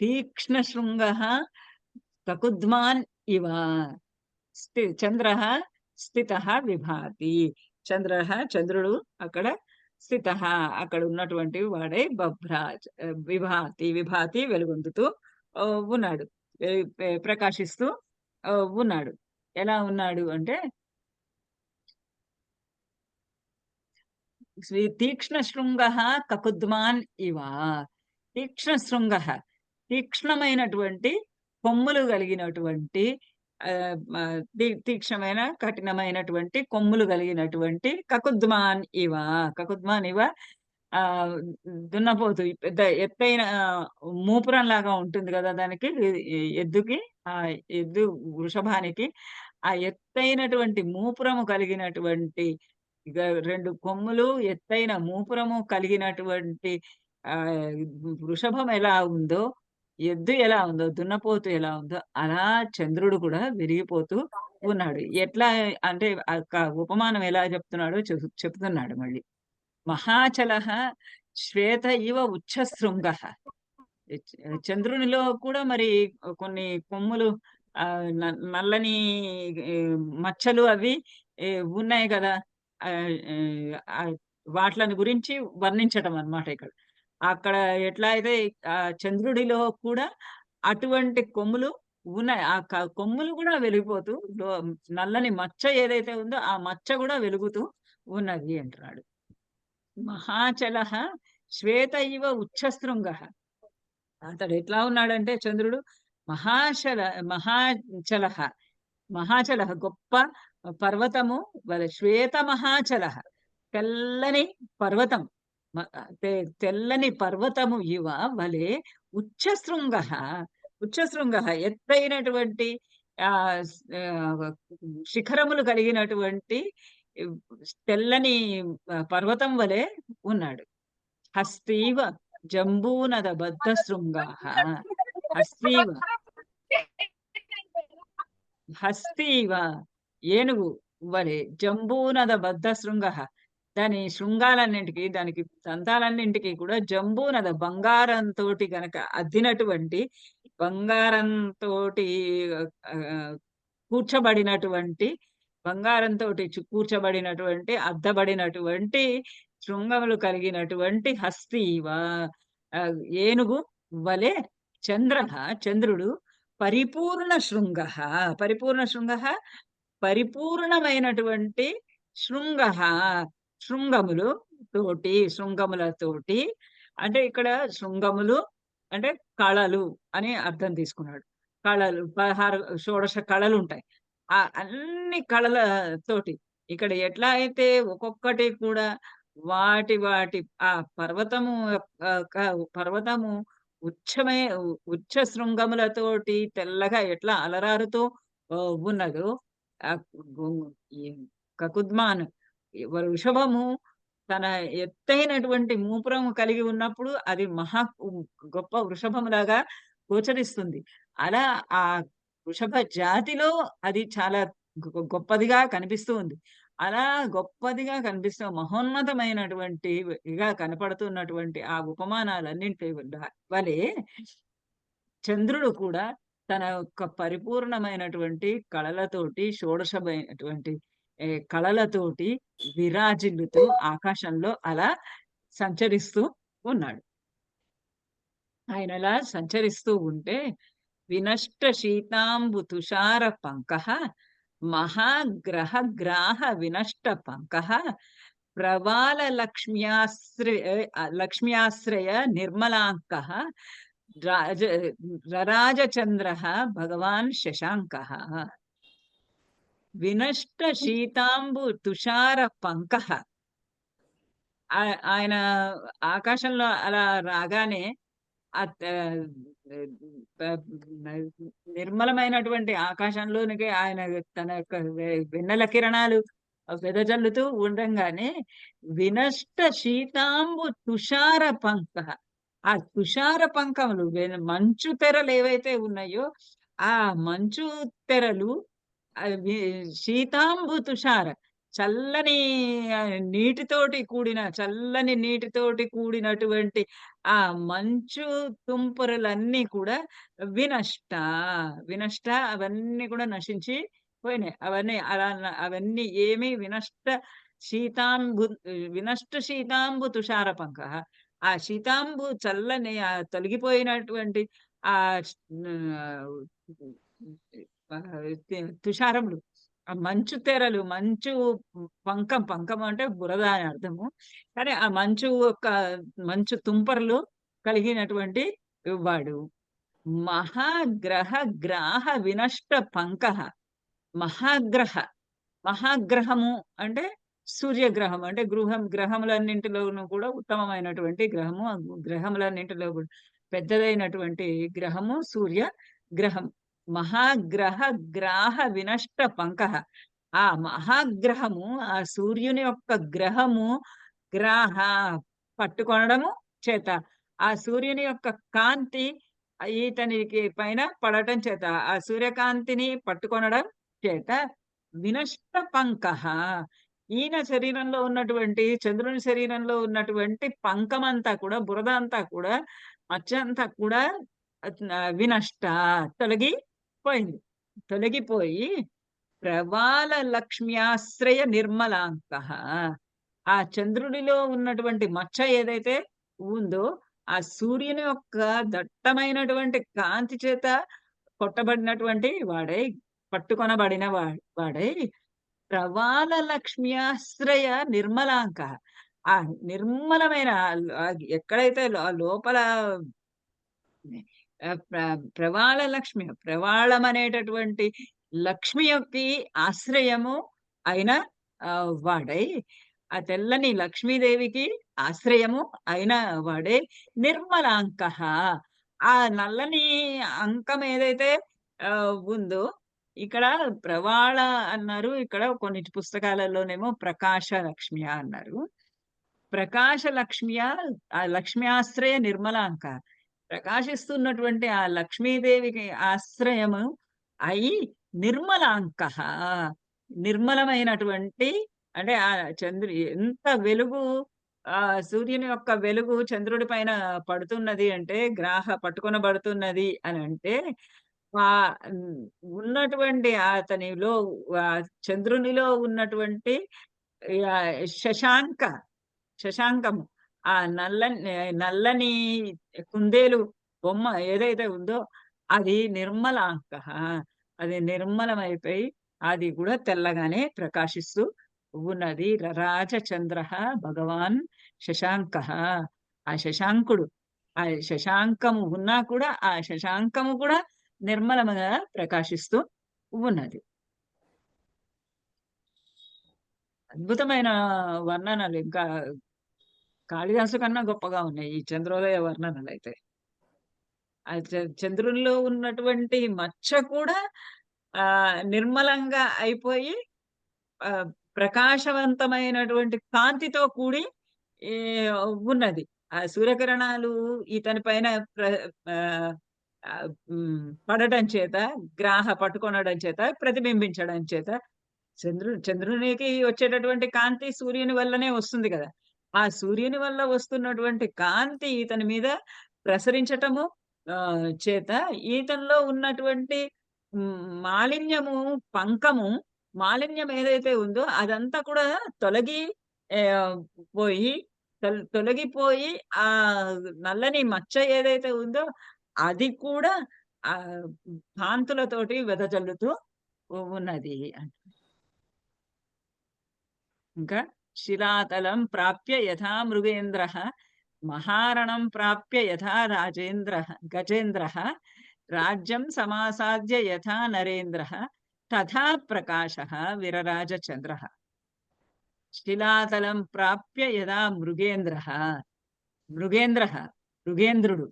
తీక్ష్ణ శృంగః కకుద్మాన్ ఇవ చంద్రః స్థితః విభాతి. చంద్రుడు అక్కడ స్థితః అక్కడ ఉన్నటువంటి వాడే బభ్రాజ్ విభాతి వెలుగొందుతూ ఉన్నాడు, ప్రకాశిస్తూ ఉన్నాడు. ఎలా ఉన్నాడు అంటే తీక్ష్ణ శృంగః కకుద్మాన్ ఇవ. తీక్ష్ణ శృంగః తీక్ష్ణమైనటువంటి కొమ్ములు కలిగినటువంటి తీక్ష్ణమైన కఠినమైనటువంటి కొమ్ములు కలిగినటువంటి కకుద్మాన్ ఇవ ఆహ్, దున్నపోతు పెద్ద ఎత్తైన మూపురంలాగా ఉంటుంది గదా! దానికి ఎద్దుకి ఎద్దు వృషభానికి ఆ ఎత్తైనటువంటి మూపురము కలిగినటువంటి ఇగ 2 కొమ్ములు, ఎత్తైన మూపురము కలిగినటువంటి ఆహ్, వృషభం ఎలా ఉందో, ఎద్దు ఎలా ఉందో, దున్నపోతు ఎలా ఉందో, అలా చంద్రుడు కూడా వెలిగిపోతూ ఉన్నాడు. ఎట్లా అంటే ఉపమానం ఎలా చెప్తున్నాడో చెప్తున్నాడు మళ్ళీ. మహాచలః శ్వేత ఇవ ఉచ్ఛశృంగః. చంద్రునిలో కూడా మరి కొన్ని కొమ్ములు న నల్లని ఈ మచ్చలు అవి ఉన్నాయి గదా! ఆహ్, ఆహ్, వాట్లని గురించి వర్ణించటం అన్నమాట ఇక్కడ. అక్కడ ఎట్లా అయితే చంద్రుడిలో కూడా అటువంటి కొమ్ములు ఉన్నాయి. ఆ కొమ్ములు గూడా వెలిగిపోతూ నల్లని మచ్చ ఏదైతే ఉందో ఆ మచ్చ గూడా వెలుగుతూ ఉన్నది అంటున్నాడు. మహాచలః శ్వేత ఇవ ఉచ్ఛశృంగః. అతడెట్లా ఉన్నాడంటే చంద్రుడు మహాశల మహాచలః, మహాచలః గొప్ప పర్వతము వలె శ్వేత మహాచలః తెల్లని పర్వతం. మ తె తెల్లని పర్వతము వలె ఉచ్ఛశృంగః, ఉచ్ఛశృంగః ఎత్తైనటువంటి శిఖరములు కలిగినటువంటి ఇవ్ తెల్లని పర్వతం వలె ఉన్నాడు. హస్తీవ జంబూనద బద్ధ శృంగాః. హస్తీవ, హస్తీవ ఏనుగు వలె జంబూనద బద్ధ శృంగః. దాని శృంగాలన్నింటికి, దానికి దంతాలన్నింటికి కూడా జంబూనద బంగారంతోటి గనక అద్దినటువంటి, బంగారంతోటి ఆహ్, కూర్చబడినటువంటి, బంగారంతోటి కూర్చబడినటువంటి, అద్దబడినటువంటి శృంగములు కలిగినటువంటి హస్తీవ ఏనుగు వలె చంద్రః చంద్రుడు పరిపూర్ణ శృంగః, పరిపూర్ణ శృంగః పరిపూర్ణమైనటువంటి శృంగః శృంగములు శృంగములతోటి అంటే ఇక్కడ శృంగములు అంటే కళలు అని అర్థం తీసుకున్నాడు. కళలు 16 షోడశ కళలుంటాయి. ఆ అన్ని కళల తోటి ఇక్కడ ఎట్లా అయితే ఒక్కొక్కటి కూడా వాటి ఆ పర్వతము పర్వతము ఉచ్చమై ఉచ్చ శృంగములతోటి తెల్లగా ఎట్లా అలరారుతూ ఉన్నదో ఆహ్, గు ఈ కకుద్మాన్ వృషభము తన ఎత్తైనటువంటి మూపురము కలిగి ఉన్నప్పుడు అది గొప్ప వృషభములాగా గోచరిస్తుంది. అలా ఆ వృషభ జాతిలో అది చాలా గొప్పదిగా కనిపిస్తూ ఉంది. అలా గొప్పదిగా కనిపిస్తూ మహోన్నతమైనటువంటివిగా కనపడుతున్నటువంటి ఆ ఉపమానాలన్నింటి వలె చంద్రుడు కూడా తన యొక్క పరిపూర్ణమైనటువంటి కళలతోటి షోడశమైనటువంటి కళలతోటి విరాజిల్లుతూ ఆకాశంలో అలా సంచరిస్తూ ఉన్నాడు. ఆయనలా సంచరిస్తూ ఉంటే వినష్ట శీతాంబు తుషార పంకః మహాగ్రహ గ్రాహ వినష్ట పంకః ప్రవాల లక్ష్మ్యాశ్రయ నిర్మలాంకః రరాజచంద్రః భగవాన్ శశాంకః. వినష్ట శీతాంబు తుషార పంకః. ఆయన ఆకాశంలో అలా రాగానే నిర్మలమైనటువంటి ఆకాశంలోనికి ఆయన తన యొక్క వెన్నెల కిరణాలు వెదజల్లుతూ ఉండంగానే వినష్ట శీతాంబు తుషార పంకః. ఆ తుషార పంకములు మంచు తెరలు ఏవైతే ఉన్నాయో ఆ మంచు తెరలు అవి శీతాంబు తుషార చల్లని చల్లని నీటితోటి కూడినటువంటి ఆ మంచు తుంపరులన్నీ కూడా వినష్ట, వినష్ట అవన్నీ కూడా నశించి పోయినాయి. అవన్నీ ఏమి శీతాంబు వినష్ట శీతాంబు తుషార పంకః. ఆ శీతాంబు చల్లని తొలగిపోయినటువంటి ఆహ్, తుషారములు ఆ మంచు తెరలు, పంకం అంటే బురద అని అర్థము. కానీ ఆ మంచు తుంపర్లు కలిగినటువంటి వాడు. మహాగ్రహ గ్రాహ వినష్ట పంకః. మహాగ్రహ, మహాగ్రహము అంటే సూర్యగ్రహం అంటే గ్రహములన్నింటిలోనూ కూడా ఉత్తమమైనటువంటి గ్రహము. ఆ గ్రహములన్నింటిలో కూడా పెద్దదైనటువంటి గ్రహము సూర్య గ్రహం. మహాగ్రహ గ్రాహ వినష్ట పంకః. ఆ మహాగ్రహము, ఆ సూర్యుని యొక్క గ్రహము గ్రాహ పట్టుకొనడము చేత, ఆ సూర్యుని యొక్క కాంతి ఈతనికి పైన పడటం చేత, ఆ సూర్యకాంతిని పట్టుకొనడం చేత వినష్ట పంకః. ఈయన శరీరంలో ఉన్నటువంటి, చంద్రుని శరీరంలో ఉన్నటువంటి పంకమంతా కూడా, బురద అంతా కూడా, మచ్చ అంతా కూడా వినష్ట తొలగిపోయింది. తొలగిపోయి ప్రవాల లక్ష్మ్యాశ్రయ నిర్మలాంకః. ఆ చంద్రుడిలో ఉన్నటువంటి మచ్చ ఏదైతే ఉందో, ఆ సూర్యుని యొక్క దట్టమైనటువంటి కాంతి చేత కొట్టబడినటువంటి వాడై, పట్టుకొనబడిన వాడై, ప్రవాల లక్ష్మ్యాశ్రయ నిర్మలాంకః. ఆ నిర్మలమైన ఎక్కడైతే లోపల ప్రవాళ లక్ష్మి, ప్రవాళమనేటటువంటి లక్ష్మి యొక్కి ఆశ్రయము అయిన వాడై, ఆ తెల్లని లక్ష్మీదేవికి ఆశ్రయము అయిన వాడే నిర్మలాంకః. ఆ నల్లని అంకం ఏదైతే ఉందో, ఇక్కడ ప్రవాళ అన్నారు. ఇక్కడ కొన్ని పుస్తకాలలోనేమో ప్రకాశ లక్ష్మియ అన్నారు. ప్రకాశ లక్ష్మియ, ఆ లక్ష్మ్యాశ్రయ నిర్మలాంక. ప్రకాశిస్తున్నటువంటి ఆ లక్ష్మీదేవికి ఆశ్రయము అయి నిర్మలాంకః. నిర్మలమైనటువంటి, అంటే ఆ ఎంత వెలుగు, సూర్యుని యొక్క వెలుగు చంద్రుడి పైన పడుతున్నది అంటే, పట్టుకొనబడుతున్నది అనంటే, హ్మ్, ఉన్నటువంటి అతనిలో, చంద్రునిలో ఉన్నటువంటి శశాంక శశాంకము, ఆ నల్లని కుందేలు బొమ్మ ఏదైతే ఉందో అది నిర్మలాంకః. అది నిర్మలమైపోయి అది కూడా తెల్లగానే ప్రకాశిస్తూ ఉన్నది. రరాజ చంద్రః భగవాన్ శశాంకః. ఆ శశాంకుడు, ఆ శశాంకము ఉన్నా కూడా ఆ శశాంకము కూడా నిర్మలముగా ప్రకాశిస్తూ ఉన్నది. అద్భుతమైన వర్ణనలు, ఇంకా కాళిదాసు కన్నా గొప్పగా ఉన్నాయి ఈ చంద్రోదయ వర్ణనలైతే. ఆ చంద్రునిలో ఉన్నటువంటి మచ్చ కూడా నిర్మలంగా అయిపోయి, ఆహ్, ప్రకాశవంతమైనటువంటి కాంతితో కూడి ఈ ఉన్నది. ఆ సూర్యకిరణాలు ఇతని పైన ప్ర ఆహ్, పడటం చేత, పట్టుకొనడం చేత, ప్రతిబింబించడం చేత, చంద్రునికి వచ్చేటటువంటి కాంతి సూర్యుని వల్లనే వస్తుంది గదా! ఆ సూర్యుని వల్ల వస్తున్నటువంటి కాంతి ఇతని మీద ప్రసరించటము చేత, ఈతనిలో ఉన్నటువంటి మాలిన్యము, పంకము, మాలిన్యం ఏదైతే ఉందో అదంతా కూడా తొలగి ఆహ్, పోయి తొలగిపోయి, నల్లని మచ్చ ఏదైతే ఉందో అది కూడా ఆహ్, కాంతులతోటి వెదజల్లుతూ ఉన్నది. ఇంకా శిలాతలం ప్రాప్య యథా మృగేంద్రః, మహారణం ప్రాప్య యథా గజేంద్రః, రాజ్యం సమాసాద్య యథా నరేంద్రః, తథా ప్రకాశః విరరాజ చంద్రః. శిలాతలం ప్రాప్య యథా మృగేంద్రః. మృగేంద్రః, మృగేంద్రుడు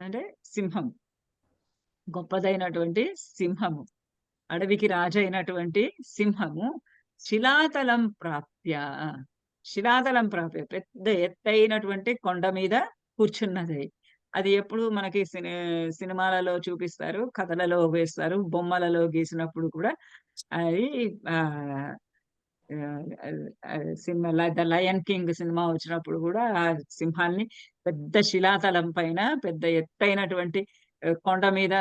అంటే సింహం. గొప్పదైనటువంటి సింహము. అడవికి రాజైనటువంటి సింహము శిలాతలం ప్రాప్య, శిలాతలం ప్రాప్య పెద్ద ఎత్తైనటువంటి కొండ మీద కూర్చున్నది. అది ఎప్పుడు మనకి సినిమాలలో చూపిస్తారు, కథలలో వేస్తారు, బొమ్మలలో గీసినప్పుడు కూడా అది ఆహ్, cinema 'the lion king' cinema వచ్చినప్పుడు కూడా ఆ సింహాన్ని పెద్ద శిలాతలం పైన పెద్ద ఎత్తైనటువంటి కొండ మీద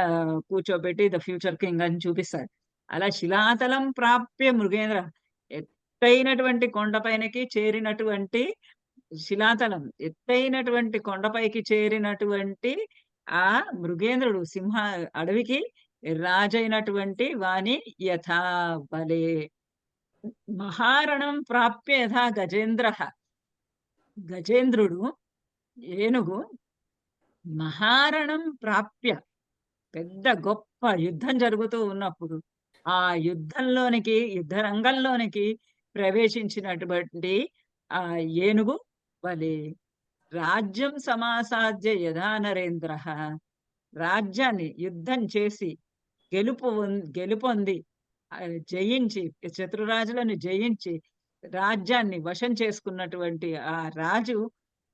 కూర్చోబెట్టి 'ద ఫ్యూచర్ కింగ్' అని చూపిస్తారు. అలా శిలాతలం ప్రాప్య మృగేంద్ర, ఎత్తైనటువంటి కొండపైనకి చేరినటువంటి శిలాతలం, ఎత్తైనటువంటి కొండపైకి చేరినటువంటి ఆ మృగేంద్రుడు, అడవికి రాజైనటువంటి వాని యథా బలే మహారణం ప్రాప్య యథా గజేంద్రః. గజేంద్రుడు, ఏనుగు మహారణం ప్రాప్య, పెద్ద గొప్ప యుద్ధం జరుగుతూ ఉన్నప్పుడు, ఆ యుద్ధ రంగంలోనికి ప్రవేశించినటువంటి ఆ ఏనుగు వలె రాజ్యం సమాసాద్య యథా నరేంద్రః, రాజ్యాన్ని యుద్ధం చేసి గెలుపొంది జయించి, శత్రురాజులను జయించి రాజ్యాన్ని వశం చేసుకున్నటువంటి ఆ రాజు,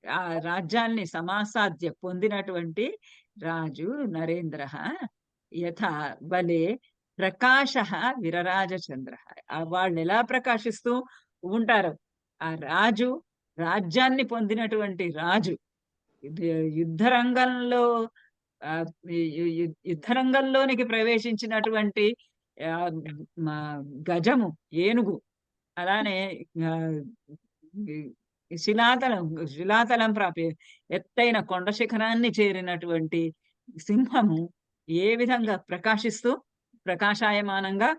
ఆ రాజ్యాన్ని సమాసాద్య పొందినటువంటి రాజు నరేంద్రః యథా వలె ప్రకాశః విరరాజచంద్రః. వాళ్ళెలా ప్రకాశిస్తూ ఉంటారో, ఆ రాజు, రాజ్యాన్ని పొందినటువంటి రాజు ఇది యుద్ధ రంగంలో ఆహ్, యు యు యు యుద్ధ రంగంలోనికి ప్రవేశించినటువంటి ఆహ్, మా గజము, ఏనుగు, అలానే ఆహ్, ఈ శిలాతలం ప్రాపి ఎత్తైన కొండ శిఖరాన్ని చేరినటువంటి సింహము ఏ విధంగా ప్రకాశిస్తూ, ప్రకాశాయమానంగా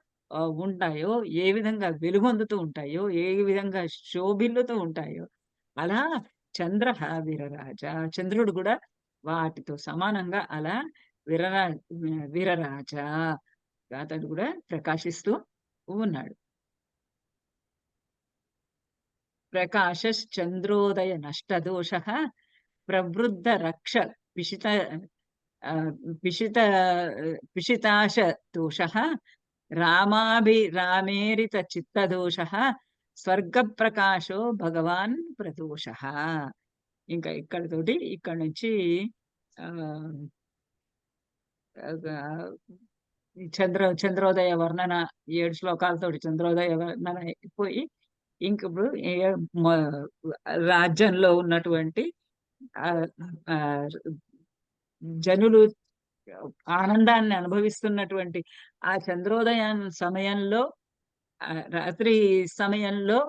ఉంటాయో, ఏ విధంగా వెలుగొందుతూ ఉంటాయో, ఏ విధంగా శోభిల్లుతూ ఉంటాయో, అలా చంద్రః విరరాజ, చంద్రుడు కూడా వాటితో సమానంగా అలా విరరా విరరాజ, అతడు కూడా ప్రకాశిస్తూ ఉన్నాడు. ప్రకాశశ్చంద్రోదయ నష్టదోషః ప్రవృద్ధ రక్ష పిశిత ఆహ్, పిశిత పిశితాశ దోషః రామాభిరామేరిత చిత్తదోషః స్వర్గప్రకాశో భగవాన్ ప్రదోషః. ఇంకా ఇక్కడితోటి ఇక్కడి నుంచి ఆహ్, ఆహ్, ఈ చంద్రోదయ వర్ణన 7 శ్లోకాలతోటి చంద్రోదయ వర్ణన అయిపోయి, ఇంకిప్పుడు మొ రాజ్యంలో ఉన్నటువంటి ఆహ్, ఆహ్, జనులు ఆనందాన్ని అనుభవిస్తున్నటువంటి ఆ చంద్రోదయం సమయంలో, రాత్రి సమయంలో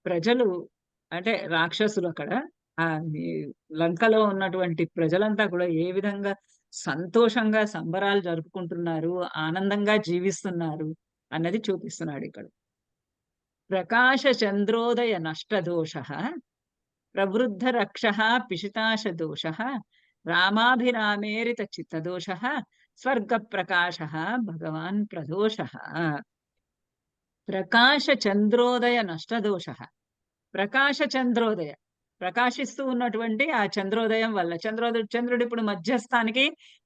ప్రజలు, అంటే రాక్షసులు అక్కడ ఈ లంకలో ఉన్నటువంటి ప్రజలంతా కూడా ఏ విధంగా సంతోషంగా సంబరాలు జరుపుకుంటున్నారు, ఆనందంగా జీవిస్తున్నారు అన్నది చూపిస్తున్నాడు ఇక్కడ. ప్రకాశ చంద్రోదయ నష్టదోషః ప్రవృద్ధ రక్షః పిశితాశ దోషః రామాభిరామేరిత చిత్తదోషః స్వర్గ ప్రకాశః భగవాన్ ప్రదోషః. ప్రకాశ చంద్రోదయ నష్టదోషః. ప్రకాశ చంద్రోదయ, ప్రకాశిస్తూ ఉన్నటువంటి ఆ చంద్రోదయం వల్ల, చంద్రుడు ఇప్పుడు మధ్యస్థానికి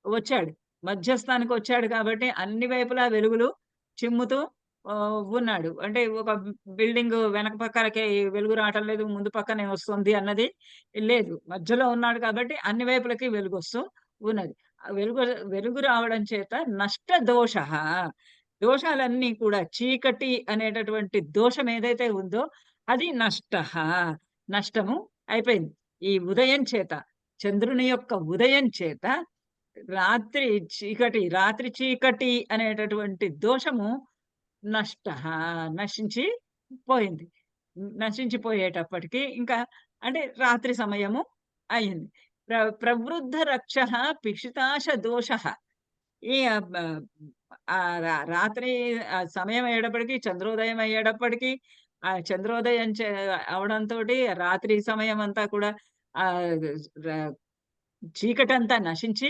వచ్చాడు. మధ్యస్థానికి వచ్చాడు కాబట్టి అన్ని వైపులా వెలుగులు చిమ్ముతూ ఉన్నాడు. అంటే ఒక బిల్డింగ్ వెనక పక్కలకి వెలుగు రావటం లేదు, ముందు పక్కనే వస్తుంది అన్నది లేదు. మధ్యలో ఉన్నాడు కాబట్టి అన్ని వైపులకి వెలుగొస్తూ ఉన్నది. ఆ వెలుగు రావడం చేత నష్ట దోషః, దోషాలన్నీ కూడా, చీకటి అనేటటువంటి దోషం ఏదైతే ఉందో అది నష్టః, నష్టము అయిపోయింది. ఈ ఉదయం చేత, చంద్రుని యొక్క ఉదయం చేత రాత్రి చీకటి అనేటటువంటి దోషము నష్టః, నశించి పోయింది. నశించిపోయేటప్పటికి ఇంకా, అంటే రాత్రి సమయము అయింది. ప్రవృద్ధ రక్షః పిశితాశ దోషః. ఈ ఆహ్, బ రాత్రి సమయం అయ్యేటప్పటికి, చంద్రోదయం అయ్యేటప్పటికి, ఆ చంద్రోదయం అవడంతోటి రాత్రి సమయం అంతా కూడా ఆహ్, ర చీకటంతా నశించి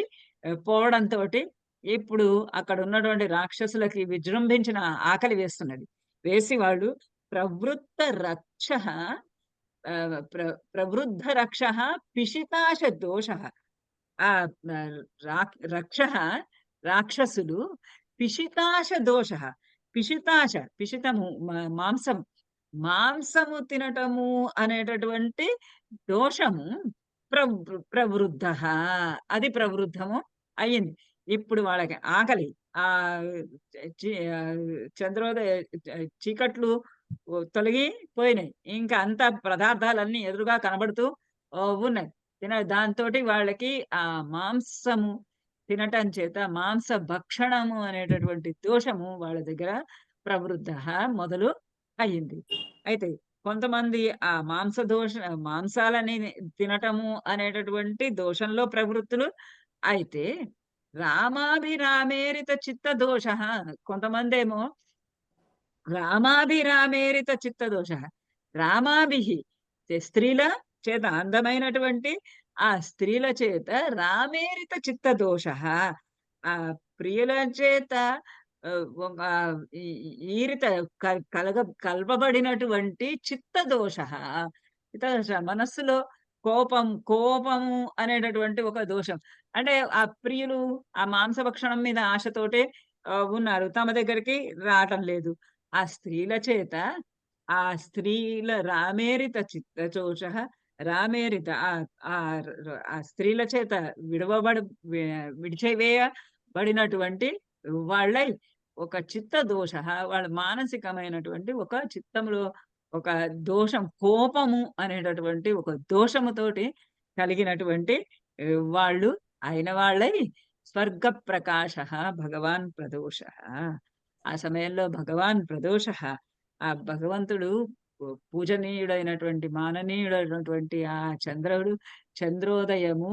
పోవడంతోటి ఇప్పుడు అక్కడ ఉన్నటువంటి రాక్షసులకి విజృంభించిన ఆకలి వేస్తున్నది. వేసి వాళ్ళు ప్రవృత్త రక్షః ఆహ్, ప్ర ప్రవృద్ధ రక్షః పిశితాశ దోషః. ఆ రక్షః, రాక్షసులు, పిశితాశ దోషః, పిశితము మాంసం, మాంసము తినటము అనేటటువంటి దోషము ప్రవృద్ధః, అది ప్రవృద్ధము అయింది. ఇప్పుడు వాళ్ళకి ఆకలి, ఆహ్, చి చంద్రోదయ చీకట్లు తొలగిపోయినాయి. ఇంకా అంతా పదార్థాలన్నీ ఎదురుగా కనబడుతూ ఉన్నాయి. దాంతోటి వాళ్ళకి ఆ మాంసము తినటం చేత మాంస భక్షణము అనేటటువంటి దోషము వాళ్ళ దగ్గర ప్రవృద్ధః మొదలు అయింది. అయితే కొంతమంది ఆ మాంసాలని తినటము అనేటటువంటి దోషంలో ప్రవృత్తులు అయితే, రామాభిరామేరిత చిత్త దోషః, కొంతమందేమో రామాభిరామేరిత చిత్త దోషః, రామాభిః, స్త్రీల చేత, అందమైనటువంటి ఆ స్త్రీల చేత రామేరిత చిత్త దోషః, ఆ ప్రియుల చేత ఒక ఈ ఈరిత కలపబడినటువంటి చిత్తదోషః. చిత్తదోష మనస్సులో కోపము అనేటటువంటి ఒక దోషం. అంటే ఆ ప్రియులు ఆ మాంసభక్షణం మీద ఆశతోటే ఉన్నారు. తమ దగ్గరికి రావటం లేదు. ఆ స్త్రీల చేత ఆ స్త్రీల రామేరిత చిత్తదోషః రామేరిత ఆ స్త్రీల చేత విడవబడి వి విడిచివేయబడినటువంటి వాళ్ళై ఒక చిత్త దోషః వాళ్ళ మానసికమైనటువంటి ఒక చిత్తంలో ఒక దోషం కోపము అనేటటువంటి ఒక దోషముతోటి కలిగినటువంటి వాళ్ళు అయిన వాళ్ళై స్వర్గ ప్రకాశః భగవాన్ ప్రదోషః. ఆ సమయంలో భగవాన్ ప్రదోషః ఆ భగవంతుడు పూజనీయుడైనటువంటి, మాననీయుడైనటువంటి ఆ చంద్రోదయము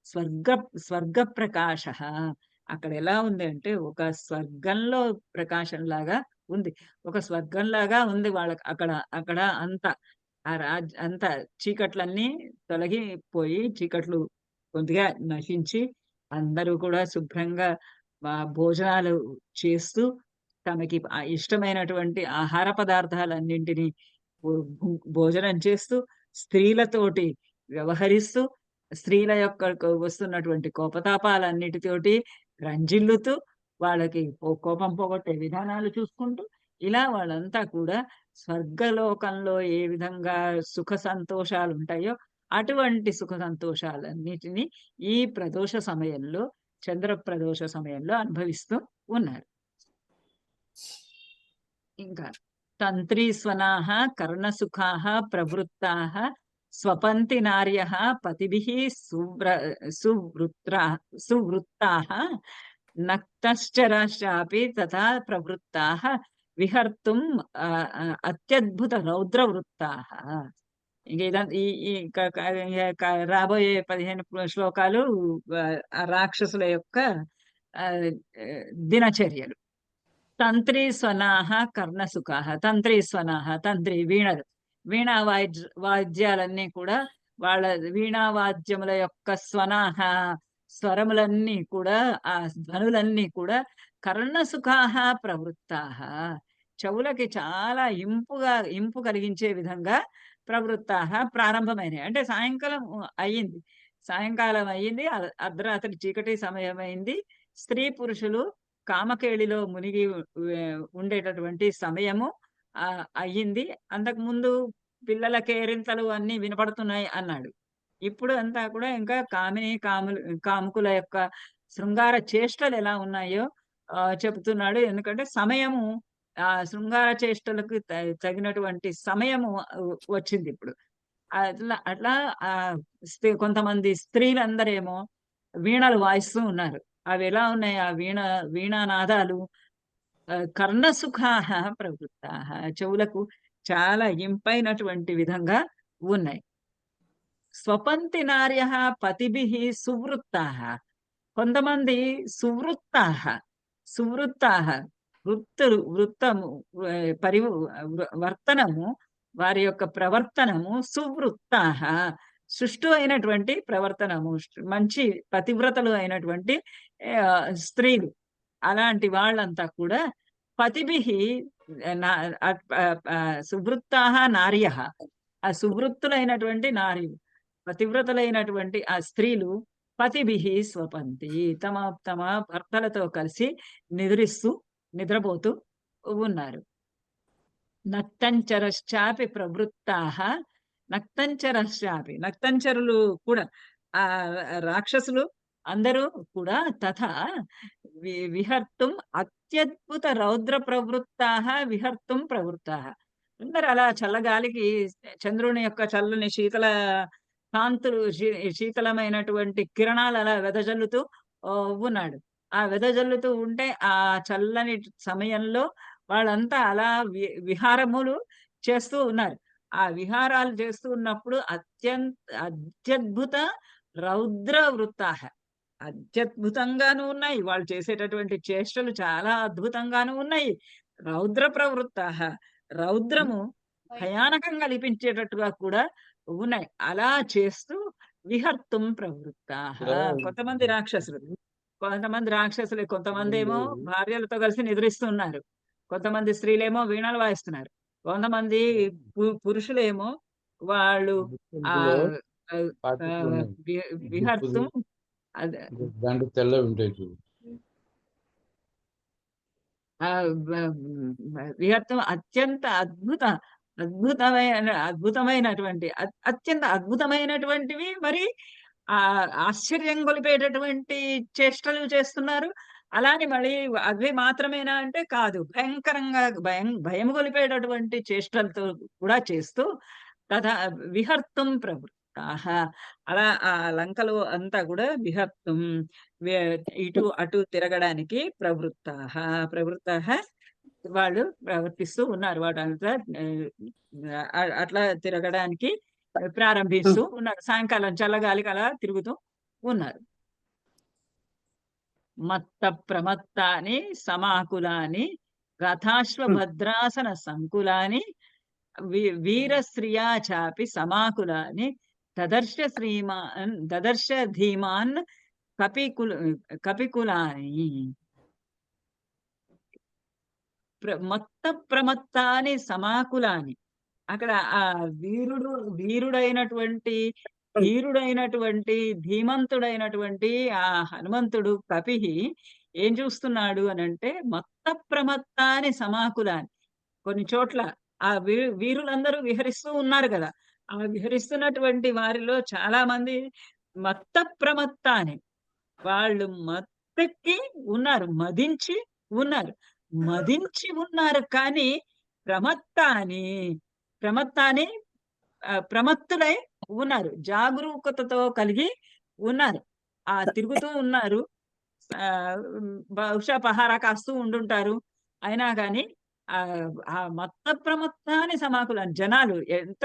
స్వర్గ స్వర్గ ప్రకాశః. అక్కడ ఎలా ఉంది అంటే ఒక స్వర్గంలో ప్రకాశంలాగా ఉంది. ఒక స్వర్గంలాగా ఉంది వాళ్ళకి అక్కడ. అక్కడ అంతా అంతా చీకట్లన్నీ తొలగిపోయి, చీకట్లు కొద్దిగా నశించి, అందరూ కూడా శుభ్రంగా భోజనాలు చేస్తూ, తమకి ఇష్టమైనటువంటి ఆహార పదార్థాలన్నింటినీ భో భు భోజనం చేస్తూ, స్త్రీలతోటి వ్యవహరిస్తూ, స్త్రీల యొక్క వస్తున్నటువంటి కోపతాపాలన్నిటితోటి రంజిల్లుతూ, వాళ్ళకి కోపం పోగొట్టే విధానాలు చూసుకుంటూ, ఇలా వాళ్ళంతా కూడా స్వర్గలోకంలో ఏ విధంగా సుఖ సంతోషాలుంటాయో, అటువంటి సుఖ సంతోషాలన్నిటిని ఈ ప్రదోష సమయంలో, చంద్ర ప్రదోష సమయంలో అనుభవిస్తూ ఉన్నారు. ఇంకా తంత్రీస్వనాః కర్ణసుఖాః ప్రవృత్తాః స్వపంతి నార్యః పతిభిః సువృత్రా సువృత్తాః నక్తశ్చరాశ్చాపి తథా ప్రవృత్తాః విహర్తుం అత్యద్భుత రౌద్రవృత్తాః. ఇంక ఈ ఈ క క రాబోయే 15 శ్లోకాలు ఆ రాక్షసుల యొక్క దినచర్యలు. తంత్రీస్వనాః కర్ణసుఖాః. తంత్రీస్వనాః తంత్రి వీణలు. వీణా వాద్యాలన్నీ కూడా వాళ్ళ వీణా వాద్యముల యొక్క స్వనాః స్వరములన్నీ కూడా ఆ ధ్వనులన్నీ కూడా కర్ణసుఖాః ప్రవృత్తాః. చెవులకి చాలా ఇంపు కలిగించే విధంగా ప్రవృత్తాః ప్రారంభమైనాయి. అంటే అయ్యింది. సాయంకాలం అయ్యింది. అర్ధరాత్రి చీకటి సమయమైంది. స్త్రీ పురుషులు కామకేళిలో మునిగి ఉండేటటువంటి సమయము అయ్యింది. అంతకుముందు పిల్లల కేరింతలు అన్నీ వినపడుతున్నాయి అన్నాడు. ఇప్పుడు అంతా కూడా ఇంకా కాముకుల యొక్క శృంగార చేష్టలు ఎలా ఉన్నాయో చెప్తున్నాడు. ఎందుకంటే సమయము శృంగార చేష్టలకు తగినటువంటి సమయము వచ్చిందిప్పుడు. అట్లా అట్లా కొంతమంది స్త్రీలందరేమో వీణలు వాయిస్తూ ఉన్నారు. అవెలా ఉన్నాయి ఆ వీణానాదాలు కర్ణసుఖాః ప్రవృత్తాః. చెవులకు చాలా ఇంపైనటువంటి విధంగా ఉన్నాయి. స్వపంతి నార్యః పతిభిః సువృత్తాః. కొంతమంది సువృత్తాః. సువృత్తాః వృత్తము వర్తనము వారి యొక్క ప్రవర్తనము సువృత్తాః. సుష్టు అయినటువంటి ప్రవర్తనము, మంచి పతివ్రతలు అయినటువంటి స్త్రీలు. అలాంటి వాళ్ళంతా కూడా పతిభిః సువృత్తాః నార్యః. ఆ సువృత్తులైనటువంటి నార్యులు, పతివ్రతలైనటువంటి ఆ స్త్రీలు పతిభిః స్వపంతి. తమ తమ భర్తలతో కలిసి నిద్రపోతూ ఉన్నారు. నక్తంచరశ్చాపి ప్రవృత్తాః. నక్తంచరులు కూడా ఆ రాక్షసులు అందరూ కూడా తథా విహర్తుం అత్యద్భుత రౌద్ర ప్రవృత్తాః విహర్తుం ప్రవృత్తాః. అందరూ అలా చల్లగాలికి చంద్రుని యొక్క చల్లని కాంతులు శీతలమైనటువంటి కిరణాలు అలా వెదజల్లుతూ ఉన్నాడు. ఆ వెదజల్లుతూ ఉంటే ఆ చల్లని సమయంలో వాళ్ళంతా అలా విహారములు చేస్తూ ఉన్నారు. ఆ విహారాలు చేస్తూ ఉన్నప్పుడు అత్యద్భుత రౌద్ర వృత్తాః. అత్యద్భుతంగాను ఉన్నాయి. వాళ్ళు చేసేటటువంటి చేష్టలు చాలా అద్భుతంగాను ఉన్నాయి. రౌద్ర ప్రవృత్తాః. రౌద్రము భయానకంగా అనిపించేటట్టుగా కూడా ఉన్నాయి. అలా చేస్తూ విహర్తుం ప్రవృత్తాః. కొంతమంది రాక్షసులు కొంతమంది రాక్షసులే. కొంతమందేమో ఉండేది. భార్యలతో కలిసి నిద్రిస్తున్నారు. కొంతమంది స్త్రీలేమో వీణలు వాయిస్తున్నారు. కొంతమంది పురుషులేమో వాళ్ళు ఇందులో ఆహ్, ఆహ్, ఆహ్, పార్టికులున్నాయి. వి దుప్పులు, విహర్తుం అదే దాంట్లో తెల్లవుంటాయి చూడు. బ విహర్తం అత్యంత అద్భుతమైనటువంటి అత్యంత అద్భుతమైనటువంటివి మరి ఆశ్చర్యం గొలిపేటటువంటి చేష్టలు చేస్తున్నారు. అలానే మళ్ళీ అవి మాత్రమేనా అంటే కాదు. భయంకరంగా భయం గొలిపేటటువంటి చేష్టలతో కూడా చేస్తూ తథా విహర్తుం ప్రవృత్తాః. అలా ఆ లంకలో అంతా కూడా విహర్తుం వే ఇటు అటు తిరగడానికి ప్రవృత్తాః వాళ్ళు ప్రవర్తిస్తూ ఉన్నారు. వాటంతా అట్లా తిరగడానికి ప్రారంభిస్తూ ఉన్నారు. సాయంకాలం చల్లగాలికి అలా తిరుగుతూ ఉన్నారు. మత్త ప్రమత్తాని సమాకులాని రథాశ్వభద్రాసన సంకులాని వీరశ్రియా చాపి సమాకులాని దదర్శ ధీమాన్ కపికుల కపికులాని మత్త ప్రమత్తాని సమాకులాని. అక్కడ ఆ వీరుడు వీరుడైనటువంటి ధీరుడైనటువంటి ధీమంతుడైనటువంటి ఆ హనుమంతుడు కపిహి ఏం చూస్తున్నాడు అనంటే మత్త ప్రమత్తాని సమాకులాని. కొన్ని చోట్ల ఆ వీరులందరూ విహరిస్తూ ఉన్నారు గదా! ఆ విహరిస్తున్నటువంటి వారిలో చాలా మంది మత్త ప్రమత్తాని. వాళ్ళు మత్తెక్కి ఉన్నారు. మదించి ఉన్నారు. మదించి ఉన్నారు కానీ ప్రమత్త అని, ప్రమత్త అని ప్రమత్తులై ఉన్నారు. జాగరూకతతో కలిగి ఉన్నారు. తిరుగుతూ ఉన్నారు. బహుశా పహారా కాస్తూ ఉండుంటారు. అయినా గాని ఆ మత్త ప్రమత్తాని సమాకులం జనాలు ఎంత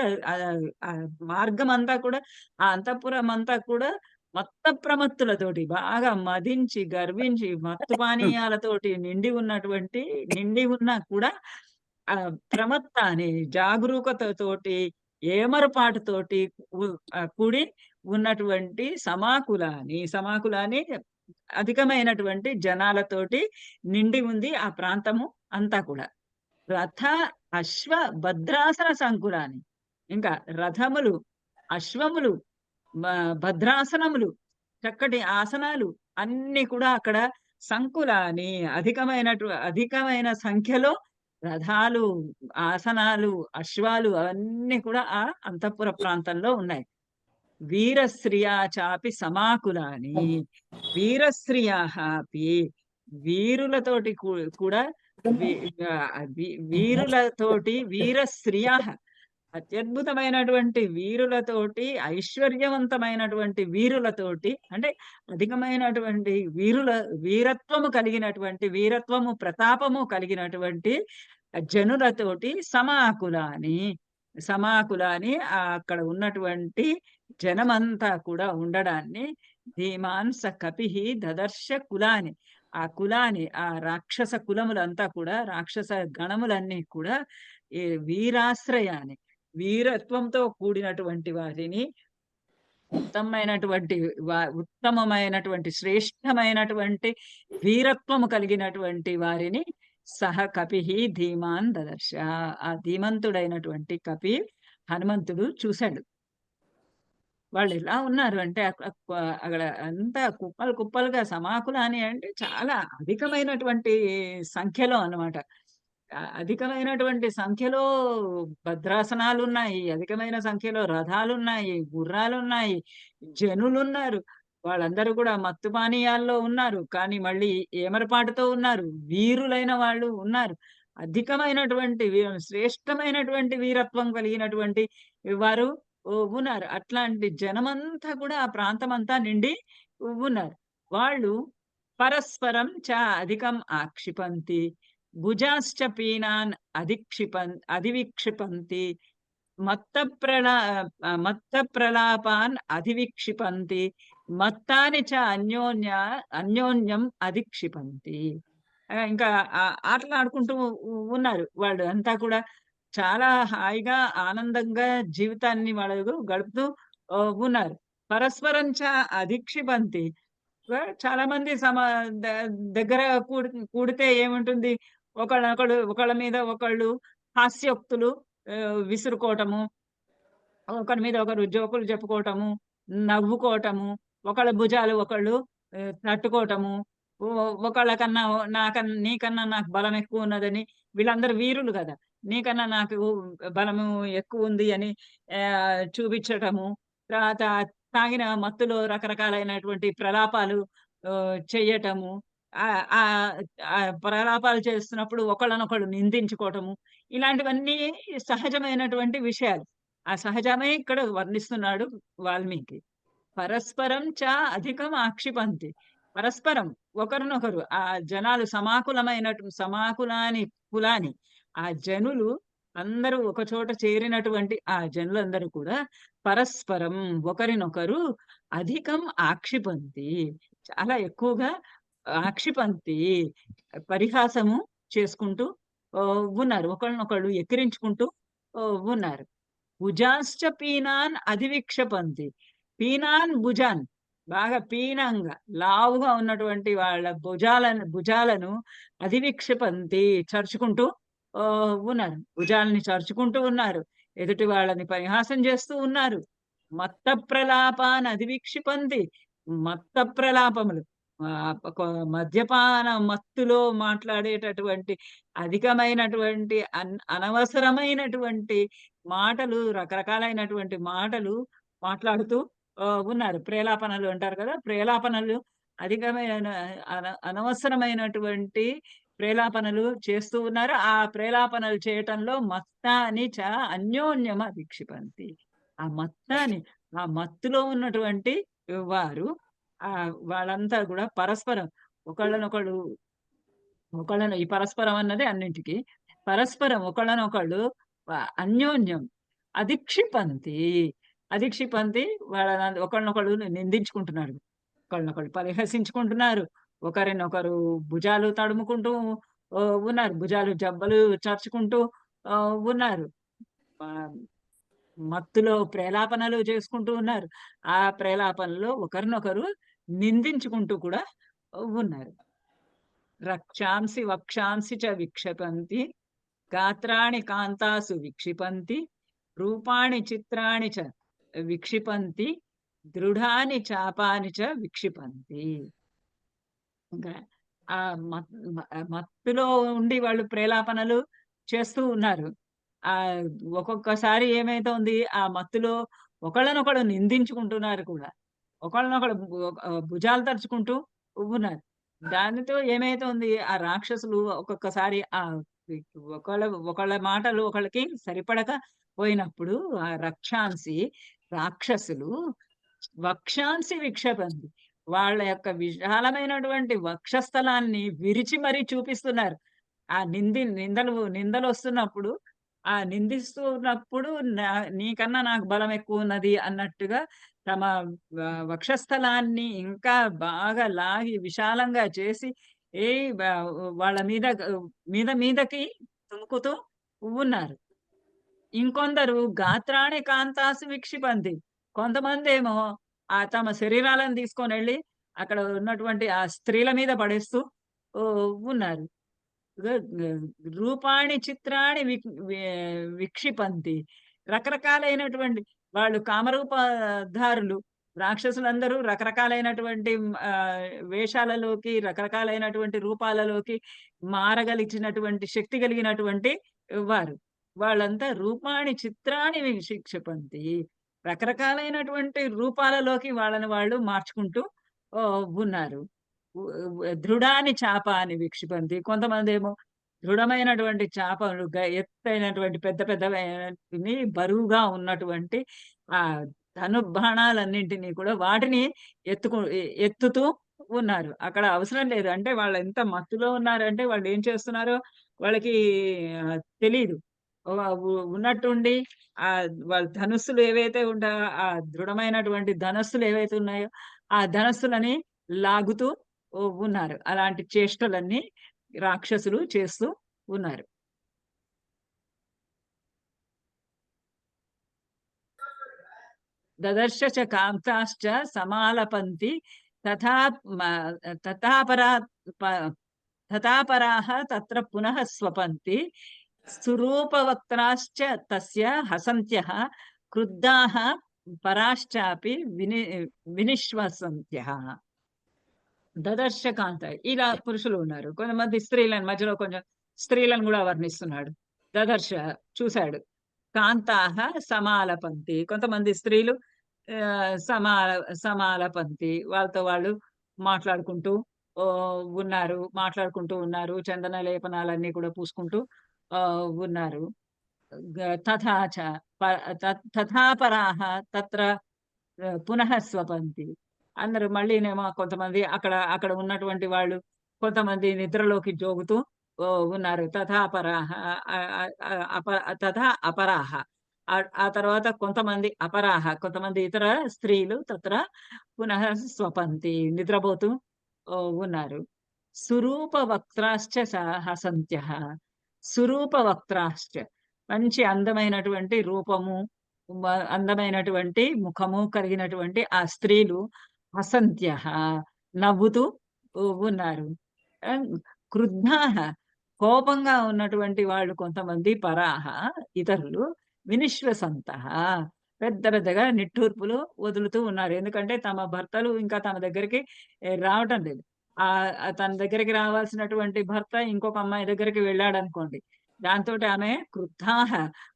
మార్గమంతా కూడా ఆ అంతఃపురం అంతా కూడా మత్త ప్రమత్తులతోటి బాగా మదించి, గర్వించి, మత్తు పానీయాలతోటి నిండి ఉన్నా కూడా ప్రమత్త అని జాగరూకతతోటి, ఏమరుపాటుతోటి కూడి ఉన్నటువంటి సమాకులాని అధికమైనటువంటి జనాలతోటి నిండి ఉంది ఆ ప్రాంతము అంతా కూడా. రథ, అశ్వ, భద్రాసన సంకులాని. ఇంకా రథములు, అశ్వములు, మ భద్రాసనములు, చక్కటి ఆసనాలు అన్నీ కూడా అక్కడ సంకులాని అధికమైన సంఖ్యలో రథాలు, ఆసనాలు, అశ్వాలు అవన్నీ కూడా ఆ అంతఃపుర ప్రాంతంలో ఉన్నాయి. వీరశ్రియా చాపి సమాకులాని. వీరశ్రియాః అపి వీరులతోటి కూడా వి వీరులతోటి వీరశ్రియాః అత్యద్భుతమైనటువంటి వీరులతోటి, ఐశ్వర్యవంతమైనటువంటి వీరులతోటి అంటే అధికమైనటువంటి వీరత్వము కలిగినటువంటి, వీరత్వము, ప్రతాపము కలిగినటువంటి జనులతోటి సమాకులాని అక్కడ ఉన్నటువంటి జనమంతా కూడా ఉండడాన్ని ధీమాన్ స కపిః దదర్శ కులాని. ఆ రాక్షస కులములంతా కూడా రాక్షస గణములన్నీ కూడా ఈ వీరాశ్రయాన్ని వీరత్వంతో కూడినటువంటి వారిని ఉత్తమమైనటువంటి శ్రేష్టమైనటువంటి వీరత్వము కలిగినటువంటి వారిని సహ కపిః ధీమాన్ దదర్శ. ఆ ధీమంతుడైనటువంటి కపి హనుమంతుడు చూశాడు. వాళ్ళెలా ఉన్నారు అంటే అక్కడ అంతా కుప్పలు కుప్పలుగా సమాకులాని అంటే చాలా అధికమైనటువంటి సంఖ్యలో అన్నమాట. అధికమైనటువంటి సంఖ్యలో భద్రాసనాలున్నాయి. అధికమైన సంఖ్యలో రథాలున్నాయి, గుర్రాలున్నాయి, జనులున్నారు. వాళ్ళందరూ కూడా మత్తు పానీయాల్లో ఉన్నారు. కానీ మళ్ళీ ఏమరపాటుతో ఉన్నారు. వీరులైన వాళ్ళు ఉన్నారు. అధికమైనటువంటి శ్రేష్టమైనటువంటి వీరత్వం కలిగినటువంటి వారు ఉన్నారు. అట్లాంటి జనమంతా కూడా ఆ ప్రాంతమంతా నిండి ఉన్నారు. వాళ్ళు పరస్పరం అధికం ఆక్షిపంతి. భుజాశ్చ పీనాన్ అధివిక్షిపంతి. మత్త ప్రలాపాన్ అధివిక్షిపంతి. మత్తాని చ అన్యోన్యం అధిక్షిపంతి. ఇంకా ఆటలాడుకుంటూ ఉన్నారు. వాళ్ళు అంతా కూడా చాలా హాయిగా, ఆనందంగా జీవితాన్ని వాళ్ళు గడుపుతూ ఉన్నారు. పరస్పరం చ అధిక్షిపంతి. చాలా మంది ద దగ్గర కూడితే ఏముంటుంది? ఒకళ్ళ మీద ఒకళ్ళు హాస్యోక్తులు విసురుకోవటము, ఒకరి మీద ఒకరు జోకులు చెప్పుకోవటము, నవ్వుకోవటము, ఒకళ్ళ భుజాలు ఒకళ్ళు తట్టుకోవటము, ఒ ఒకళ్ళకన్నా నీకన్నా నాకు బలం ఎక్కువున్నదని, వీళ్ళందరూ వీరులు గదా! నీకన్నా నాకు బలము ఎక్కువుంది అని చూపించటము. తర్వాత తాగిన మత్తులో రకరకాలైనటువంటి ప్రలాపాలు చెయ్యటము. ఆహ్, ఆహ్, ప్రలాపాలు చేస్తున్నప్పుడు ఒకళ్ళనొకళ్ళు నిందించుకోవటము. ఇలాంటివన్నీ సహజమైనటువంటి విషయాలు. ఆ సహజమే ఇక్కడ వర్ణిస్తున్నాడు వాల్మీకి. పరస్పరం అధికం ఆక్షిపంతి. పరస్పరం ఒకరినొకరు ఆ జనాలు సమాకులాని కులాని ఆ జనులు అందరూ ఒకచోట చేరినటువంటి ఆ జనులందరూ కూడా పరస్పరం ఒకరినొకరు అధికం ఆక్షిపంతి. చాలా ఎక్కువగా ఆక్షిపంతి పరిహాసము చేసుకుంటూ ఉన్నారు. ఒకళ్ళనొకళ్ళు ఎక్కిరించుకుంటూ ఉన్నారు. భుజాశ్చ పీనాన్ అధివిక్షపంతి. పీనాన్ భుజాన్ బాగా పీనంగా, లావుగా ఉన్నటువంటి వాళ్ళ భుజాలను అధివిక్షపంతి చరుచుకుంటూ ఉన్నారు. భుజాలని చరుచుకుంటూ ఉన్నారు. ఎదుటి వాళ్ళని పరిహాసం చేస్తూ ఉన్నారు. మత్త ప్రలాపాన్ అధివిక్షిపంతి. మత్త ప్రలాపములు మద్యపాన మత్తులో మాట్లాడేటటువంటి అధికమైనటువంటి అనవసరమైనటువంటి మాటలు, రకరకాలైనటువంటి మాటలు మాట్లాడుతూ ఉన్నారు. ప్రేలాపనలు అంటారు కదా! ప్రేలాపనలు అధికమైన అనవసరమైనటువంటి ప్రేలాపనలు చేస్తూ ఉన్నారు. ఆ ప్రేలాపనలు చేయటంలో మత్తాని అన్యోన్యమ విక్షిపంతి. ఆ మత్తాని ఆ మత్తులో ఉన్నటువంటి వారు వాళ్ళంతా గూడా పరస్పరం ఒకళ్ళనొకళ్ళు ఈ పరస్పరం అన్నది అన్నింటికి. పరస్పరం ఒకళ్ళనొకళ్ళు అన్యోన్యం అధిక్షిపంతి. అధిక్షిపంతి ఒకళ్ళనొకళ్ళు నిందించుకుంటున్నారు. ఒకళ్ళనొకళ్ళు పరిహసించుకుంటున్నారు. ఒకరినొకరు భుజాలు తడుముకుంటూ ఉన్నారు. భుజాలు జబ్బలు చరుచుకుంటూ ఉన్నారు. ఆహ్, మత్తులో ప్రేలాపనలు చేసుకుంటూ ఉన్నారు. ఆ ప్రేలాపనలో ఒకరినొకరు నిందించుకుంటూ కూడా ఉన్నారు. రక్షాంసి వక్షాంసి చ విక్షిపంతి. గాత్రాణి కాంతాసు విక్షిపంతి. రూపాణి చిత్రాణి చ విక్షిపంతి. దృఢాని చాపాని చ విక్షిపంతి. ఇంకా ఆ మత్తులో ఉండి వాళ్ళు ప్రేలాపనలు చేస్తూ ఉన్నారు. ఆహ్, ఒక్కొక్కసారి ఏమైతోంది ఆ మత్తులో ఒకళ్ళనొకళ్ళు నిందించుకుంటున్నారు కూడా. ఒకళ్ళనొకళ్ళు భుజాలు తడుచుకుంటూ ఉన్నారు. దానితో ఏమైతోంది ఆ రాక్షసులు ఒక్కొక్కసారి ఒకళ్ళ ఒకళ్ళ మాటలు ఒకళ్ళకి సరిపడక పోయినప్పుడు ఆ రక్షాంసి రాక్షసులు వక్షాంసి విక్షేపంతి. వాళ్ళ యొక్క విశాలమైనటువంటి వక్షస్థలాన్ని విరిచి మరీ చూపిస్తున్నారు. ఆ నిందలొస్తున్నప్పుడు, ఆ నిందిస్తున్నప్పుడు నీకన్నా నాకు బలం ఎక్కువున్నది అన్నట్టుగా తమ వక్షస్థలాన్ని ఇంకా బాగా లాగి విశాలంగా చేసి ఏ బ వాళ్ళ మీదకి దుముకుతూ ఉన్నారు. ఇంకొందరు గాత్రాణి కాంతాసు విక్షిపంతి. కొంతమందేమో తమ శరీరాలను తీసుకొనెళ్ళి అక్కడ ఉన్నటువంటి ఆ స్త్రీల మీద పడేస్తూ ఉన్నారు. గ గ రూపాణి చిత్రాణి విక్షిపంతి. రకరకాలైనటువంటి వాళ్ళు కామరూపధారులు. రాక్షసులందరూ రకరకాలైనటువంటి వేషాలలోకి, రకరకాలైనటువంటి రూపాలలోకి మారగలిగినటువంటి శక్తి కలిగినటువంటి వారు. వాళ్ళంతా రూపాణి చిత్రాణి విక్షిపంతి. రకరకాలైనటువంటి రూపాలలోకి వాళ్ళని వాళ్ళు మార్చుకుంటూ ఉన్నారు. ఉ దృఢాని చాపాని విక్షిపంతి. కొంతమందేమో దృఢమైనటువంటి చాపలు ఎత్తైనటువంటి పెద్ద పెద్దవైనటివి బరువుగా ఉన్నటువంటి ధనుర్బాణాలన్నింటినీ కూడా వాటిని ఎత్తుతూ ఉన్నారు. అక్కడ అవసరం లేదు. అంటే వాళ్ళెంత మత్తులో ఉన్నారంటే వాళ్ళేం చేస్తున్నారో వాళ్ళకి తెలీదు. ఉన్నట్టుండి వాళ్ళ ధనుస్సులు ఏవైతే ఉంటాయో ఆ దృఢమైనటువంటి ధనస్సులు ఏవైతే ఉన్నాయో ఆ ధనస్సులని లాగుతూ ఉన్నారు. అలాంటి చేష్టలన్నీ రాక్షసులు చేస్తూ ఉన్నారు. దదర్శ చ కాంతాశ్చ సమాలపంతి తథా మ తథాపరా ప తథాపరాः తత్ర పునః స్వపంతి సురూపవక్త్రాశ్చ తస్య హసంత్యః క్రుద్ధాः పరాశ్చాపి వినిశ్వసంత్యః. దదర్శ కాంత ఇలా పురుషులు ఉన్నారు. కొంతమంది స్త్రీలను మధ్యలో కొంచెం స్త్రీలను కూడా వర్ణిస్తున్నాడు. దదర్శ చూశాడు. కాంతాః సమాలపంతి కొంతమంది స్త్రీలు సమాలపంతి వాళ్ళతో వాళ్ళు మాట్లాడుకుంటూ ఉన్నారు. చందన లేపనాలన్నీ కూడా పూసుకుంటూ ఉన్నారు. తథా చ తథా పరాః తత్ర పునః స్వపంతి. అందరూ మళ్ళీనేమో కొంతమంది అక్కడ ఉన్నటువంటి వాళ్ళు కొంతమంది నిద్రలోకి జోగుతూ ఉన్నారు. తథా పరాః తథా అపరాః. ఆ తర్వాత కొంతమంది అపరాః కొంతమంది ఇతర స్త్రీలు తత్ర పునః స్వపంతి నిద్రపోతూ ఉన్నారు. సురూప వక్త్రాశ్చ హసంత్యః. సురూప వక్త్రాశ్చ మంచి అందమైనటువంటి రూపము అందమైనటువంటి ముఖము కలిగినటువంటి ఆ స్త్రీలు హసంత్యః నవ్వుతూ ఉన్నారు. క్రుద్ధాః కోపంగా ఉన్నటువంటి వాళ్ళు కొంతమంది పరాః ఇతరులు వినిశ్వసంతః పెద్ద పెద్దగా నిట్టూర్పులు వదులుతూ ఉన్నారు. ఎందుకంటే తమ భర్తలు ఇంకా తమ దగ్గరికి రావటం లేదు. తన దగ్గరికి రావాల్సినటువంటి భర్త ఇంకొక అమ్మాయి దగ్గరికి వెళ్ళాడనుకోండి. దాంతోటి ఆమె క్రుద్ధాః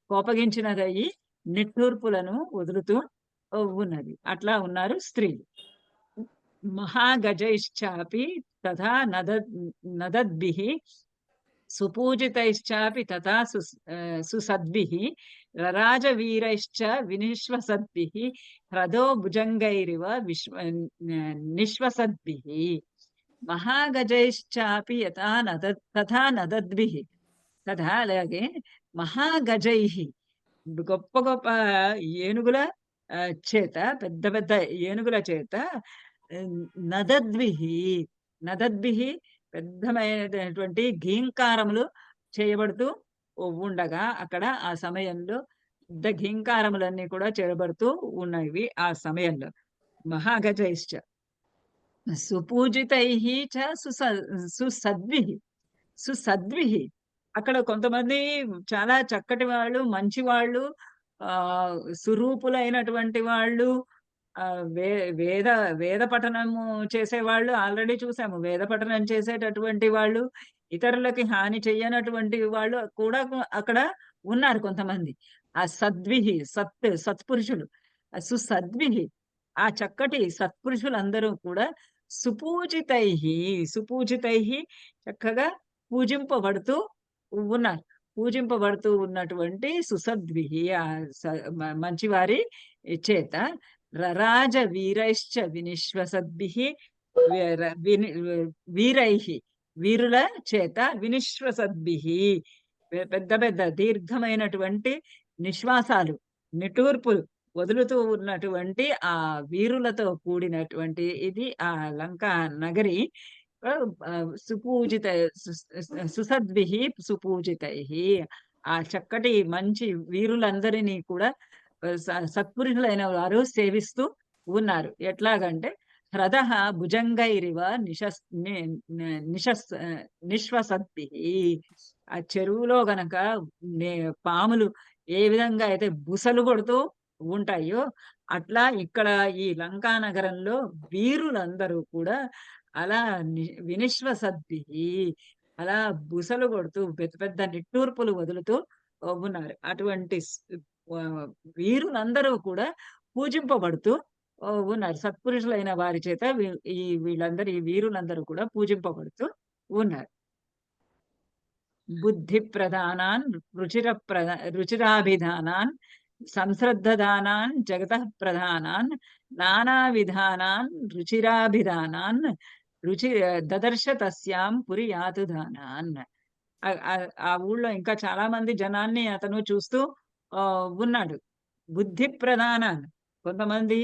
కోపగించినదయ్యి నిట్టూర్పులను వదులుతూ ఉన్నది. అట్లా ఉన్నారు స్త్రీలు. మహాగజైశ్చాపి తథా నదద్భిః సుపూజితైశ్చాపి తథా సుసద్భిః రరాజవీరైశ్చ వినిశ్వసద్భిః హ్రదో భుజంగైరివ నిశ్వసద్భిః. మహాగజైశ్చాపి తథా నదద్భిః తథా అలాగే మహాగజైః గొప్ప గొప్ప ఏనుగుల చేత పెద్ద పెద్ద ఏనుగుల చేత నదద్భిః పెద్దమైనటువంటి ఘీంకారములు చేయబడుతూ ఉండగా అక్కడ ఆ సమయంలో పెద్ద ఘీంకారములన్నీ కూడా చేయబడుతూ ఉన్నవి ఆ సమయంలో. మహాగజైశ్చ సుపూజితైః చ సుసద్భిః అక్కడ కొంతమంది చాలా చక్కటి వాళ్ళు మంచి వాళ్ళు సురూపులైనటువంటి వాళ్ళు వేద వేద పఠనము చేసేవాళ్ళు ఆల్రెడీ చూసాము. వేద పఠనం చేసేటటువంటి వాళ్ళు ఇతరులకి హాని చెయ్యనటువంటి వాళ్ళు కూడా అక్కడ ఉన్నారు కొంతమంది. ఆ సత్పురుషులు సుసద్భిః ఆ చక్కటి సత్పురుషులందరూ కూడా సుపూజితైః చక్కగా పూజింపబడుతూ ఉన్నారు. పూజింపబడుతూ ఉన్నటువంటి సుసద్భిః మంచివారి చేత రరాజ వీరైశ్చ వినిశ్వసద్భిః వీరైః వీరుల చేత వినిశ్వసద్భిః పెద్ద పెద్ద దీర్ఘమైనటువంటి నిశ్వాసాలు నిట్టూర్పులు వదులుతూ ఉన్నటువంటి ఆ వీరులతో కూడినటువంటి ఇది ఆ లంకా నగరి సుసద్భిః సుపూజితైః ఆ చక్కటి మంచి వీరులందరినీ కూడా సత్పురుషులైన వారు సేవిస్తూ ఉన్నారు. ఎట్లాగంటే హ్రదః భుజంగైరివ నిశ్వసద్భిః ఆ చెరువులో గనక పాములు ఏ విధంగా అయితే బుసలు కొడుతూ ఉంటాయో అట్లా ఇక్కడ ఈ లంకా నగరంలో వీరులందరూ కూడా అలా వినిశ్వసద్భిః అలా బుసలు కొడుతూ పెద్ద పెద్ద నిట్టూర్పులు వదులుతూ ఉన్నారు. అటువంటి వీరులందరూ కూడా పూజింపబడుతూ ఉన్నారు. సత్పురుషులైన వారి చేత ఈ వీరులందరూ కూడా పూజింపబడుతూ ఉన్నారు. బుద్ధి ప్రధానాన్ రుచిరాభిధానాన్ సంశ్రద్ధదానాన్ జగతః ప్రధానాన్ నానా విధానాన్ రుచిరాభిధానాన్ దదర్శ తస్యాం పురి యాతుధానాన్. ఆ ఊళ్ళో ఇంకా చాలా మంది జనాన్ని అతను చూస్తూ ఉన్నాడు. బుద్ధి ప్రధానాన్ కొంతమంది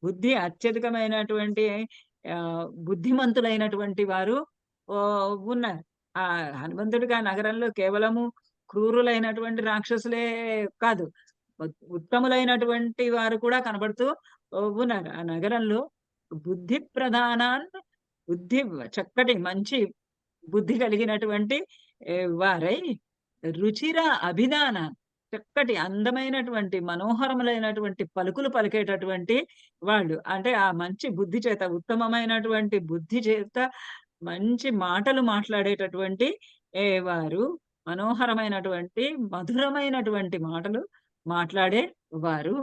బుద్ధి అత్యధికమైనటువంటి బుద్ధిమంతులైనటువంటి వారు ఉన్నారు. ఆ హనుమంతుడిగా నగరంలో కేవలము క్రూరులైనటువంటి రాక్షసులే కాదు ఉత్తములైనటువంటి వారు కూడా కనబడుతూ ఉన్నారు. ఆ నగరంలో బుద్ధి ప్రధానాన్ బుద్ధి చక్కటి మంచి బుద్ధి కలిగినటువంటి వారై రుచిర అభిదాన చక్కటి అందమైనటువంటి మనోహరములైనటువంటి పలుకులు పలికేటటువంటి వాళ్ళు. అంటే ఆ మంచి బుద్ధి చేత ఉత్తమమైనటువంటి బుద్ధి చేత మంచి మాటలు మాట్లాడేటటువంటి వారు మనోహరమైనటువంటి, మధురమైనటువంటి మాటలు మాట్లాడే వారు.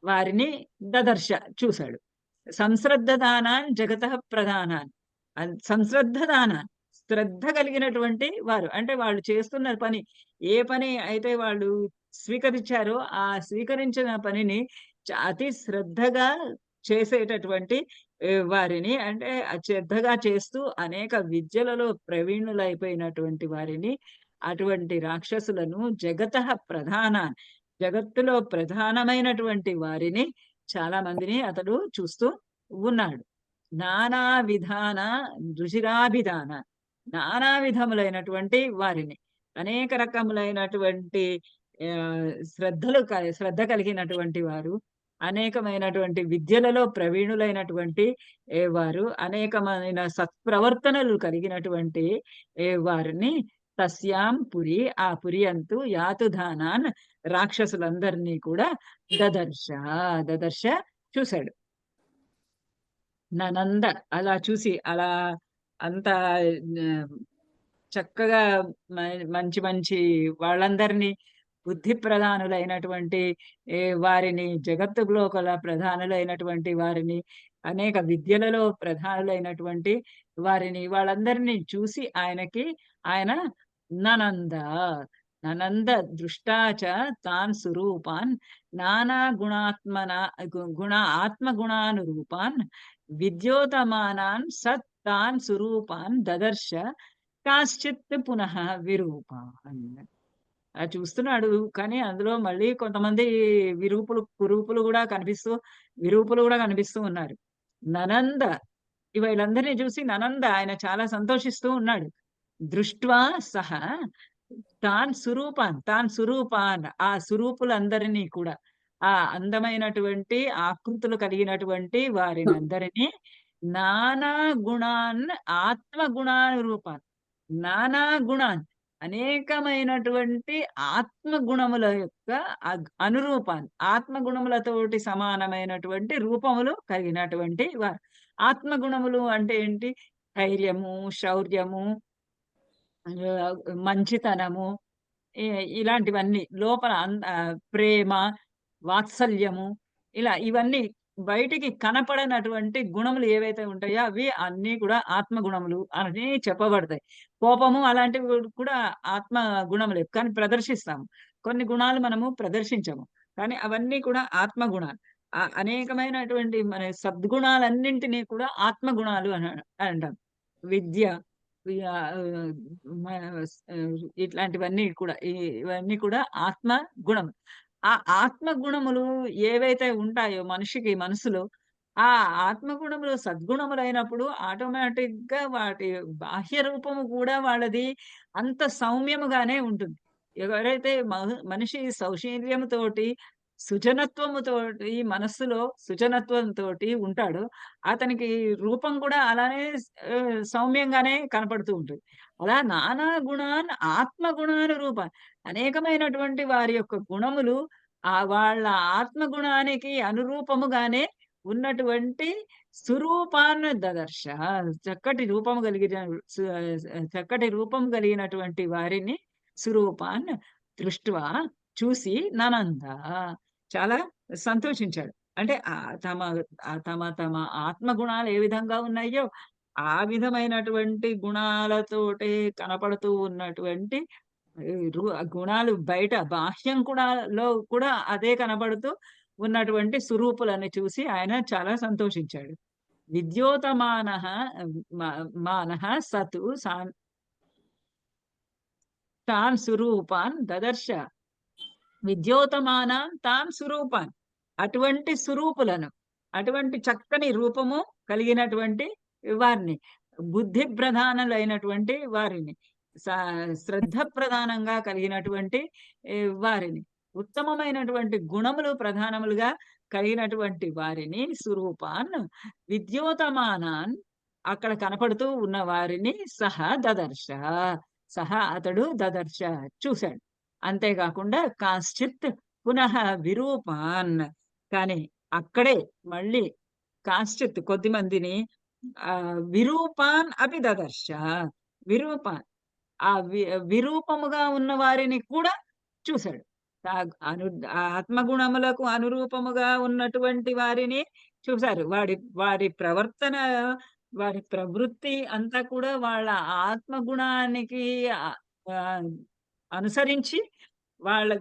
వారిని దదర్శ చూసాడు. సంశ్రద్ధ దానాన్ జగతః ప్రధానాన్. సంశ్రద్ధ దానాన్ శ్రద్ధ కలిగినటువంటి వారు. అంటే వాళ్ళు చేస్తున్న పని, ఏ పని అయితే వాళ్ళు స్వీకరించారో, ఆ స్వీకరించిన పనిని అతి శ్రద్ధగా చేసేటటువంటి వారిని అంటే శ్రద్ధగా చేస్తూ అనేక విద్యలలో ప్రవీణులైపోయినటువంటి వారిని, అటువంటి రాక్షసులను జగతః ప్రధానాన్ జగత్తులో ప్రధానమైనటువంటి వారిని చాలా మందిని అతడు చూస్తూ ఉన్నాడు. నానా విధాన రుచిరాభిధాన నానా విధములైనటువంటి వారిని, అనేక రకములైనటువంటి శ్రద్ధ కలిగినటువంటి వారు, అనేకమైనటువంటి విద్యలలో ప్రవీణులైనటువంటి వారు, అనేకమైన సత్ప్రవర్తనలు కలిగినటువంటి వారిని తస్యాం పురి ఆ పురి అంతు యాతుధానాన్ రాక్షసులందరినీ కూడా దదర్శ దదర్శ చూశాడు. ననంద అలా చూసి అలా అంత చక్కగా మంచి మంచి వాళ్ళందరినీ బుద్ధి ప్రధానులైనటువంటి వారిని, జగత్తులో కల ప్రధానులైనటువంటి వారిని, అనేక విద్యలలో ప్రధానులైనటువంటి వారిని, వాళ్ళందరినీ చూసి ఆయన ననంద ననంద దృష్టాచ తాన్ స్వరూపాన్ నానా ఆత్మగుణానురూపాన్ విద్యోతమానాన్ సత్ తాన్ స్వరూపాన్ దదర్శ కాశ్చిత్ పునః విరూపాన్. చూస్తున్నాడు. కానీ అందులో మళ్ళీ కొంతమంది కురూపులు కూడా కనిపిస్తూ ఉన్నారు. ననంద వీళ్ళందరినీ చూసి ననంద ఆయన చాలా సంతోషిస్తూ ఉన్నాడు. దృష్ట్వా సహ తాన్ సురూపాన్ ఆ స్వరూపులందరినీ కూడా, ఆ అందమైనటువంటి ఆకృతులు కలిగినటువంటి వారినందరినీ నానా గుణాన్ ఆత్మగుణానురూపాన్ నానా గుణాన్ అనేకమైనటువంటి ఆత్మగుణముల యొక్క అనురూపాన్ని, ఆత్మగుణములతోటి సమానమైనటువంటి రూపములు కలిగినటువంటి వారు. ఆత్మగుణములు అంటే ఏంటి? ధైర్యము, శౌర్యము, మంచితనము, ఇలాంటివన్నీ లోపల ప్రేమ, వాత్సల్యము, ఇవన్నీ బయటికి కనపడనటువంటి గుణములు ఏవైతే ఉంటాయో అవి అన్నీ కూడా ఆత్మ గుణములు అని చెప్పబడతాయి. కోపము అలాంటివి కూడా ఆత్మ గుణములే. కానీ ప్రదర్శిస్తాము. కొన్ని గుణాలు మనము ప్రదర్శించము. కానీ అవన్నీ కూడా ఆత్మ గుణాలు. అనేకమైనటువంటి మన సద్గుణాలన్నింటినీ కూడా ఆత్మ గుణాలు అని అంటాం. విద్య, ఇట్లాంటివన్నీ కూడా ఇవన్నీ కూడా ఆత్మ గుణం. ఆ ఆత్మ గుణములు ఏవైతే ఉంటాయో మనిషికి మనసులో, ఆ ఆత్మ గుణములు సద్గుణములైనప్పుడు ఆటోమేటిక్‌గా వాటి బాహ్య రూపము కూడా వాళ్ళది అంత సౌమ్యముగానే ఉంటుంది. ఎవరైతే మనిషి సౌశీల్యముతోటి, సుజనత్వముతోటి, మనస్సులో సుజనత్వంతోటి ఉంటాడో అతనికి రూపం కూడా అలానే సౌమ్యంగానే కనపడుతూ ఉంటుంది. అలా నానా గుణాన్ ఆత్మ గుణానురూపాన్ అనేకమైనటువంటి వారి యొక్క గుణములు వాళ్ళ ఆత్మ గుణానికి అనురూపముగానే ఉన్నటువంటి సురూపాన్ దదర్శ. చక్కటి రూపము కలిగిన చక్కటి రూపం కలిగినటువంటి వారిని సురూపాన్ దృష్ట్వా చూసి ననంద చాలా సంతోషించాడు. అంటే తమ తమ ఆత్మ గుణాలు ఏ విధంగా ఉన్నాయో ఆ విధమైనటువంటి గుణాలతోటే కనపడుతూ ఉన్నటువంటి గుణాలు బయట బాహ్యం కూడా కూడా అదే కనబడుతూ ఉన్నటువంటి స్వరూపులని చూసి ఆయన చాలా సంతోషించాడు. విద్యోతమానః మానః సతు తాన్ స్వరూపాన్ దదర్శ. విద్యోతమానాన్ తాన్ స్వరూపాన్ అటువంటి స్వరూపులను, అటువంటి చక్కని రూపము కలిగినటువంటి వారిని, బుద్ధి ప్రధానులైనటువంటి వారిని, శ్రద్ధ ప్రధానంగా కలిగినటువంటి వారిని, ఉత్తమమైనటువంటి గుణములు ప్రధానములుగా కలిగినటువంటి వారిని సురూపాన్ విద్యోతమానాన్ అక్కడ కనపడుతూ ఉన్న వారిని దదర్శ. అతడు దదర్శ చూశాడు. అంతేకాకుండా కాశ్చిత్ పునః విరూపాన్, కానీ అక్కడే మళ్ళీ కాశ్చిత్ కొద్దిమందిని విరూపాన్ అపి దదర్శ. విరూపాన్ విరూపముగా ఉన్న వారిని కూడా చూశాడు. ఆత్మగుణములకు అనురూపముగా ఉన్నటువంటి వారిని చూశారు. వారి ప్రవర్తన, వారి ప్రవృత్తి అంతా కూడా వాళ్ళ ఆత్మగుణానికి అనుసరించి వాళ్ళ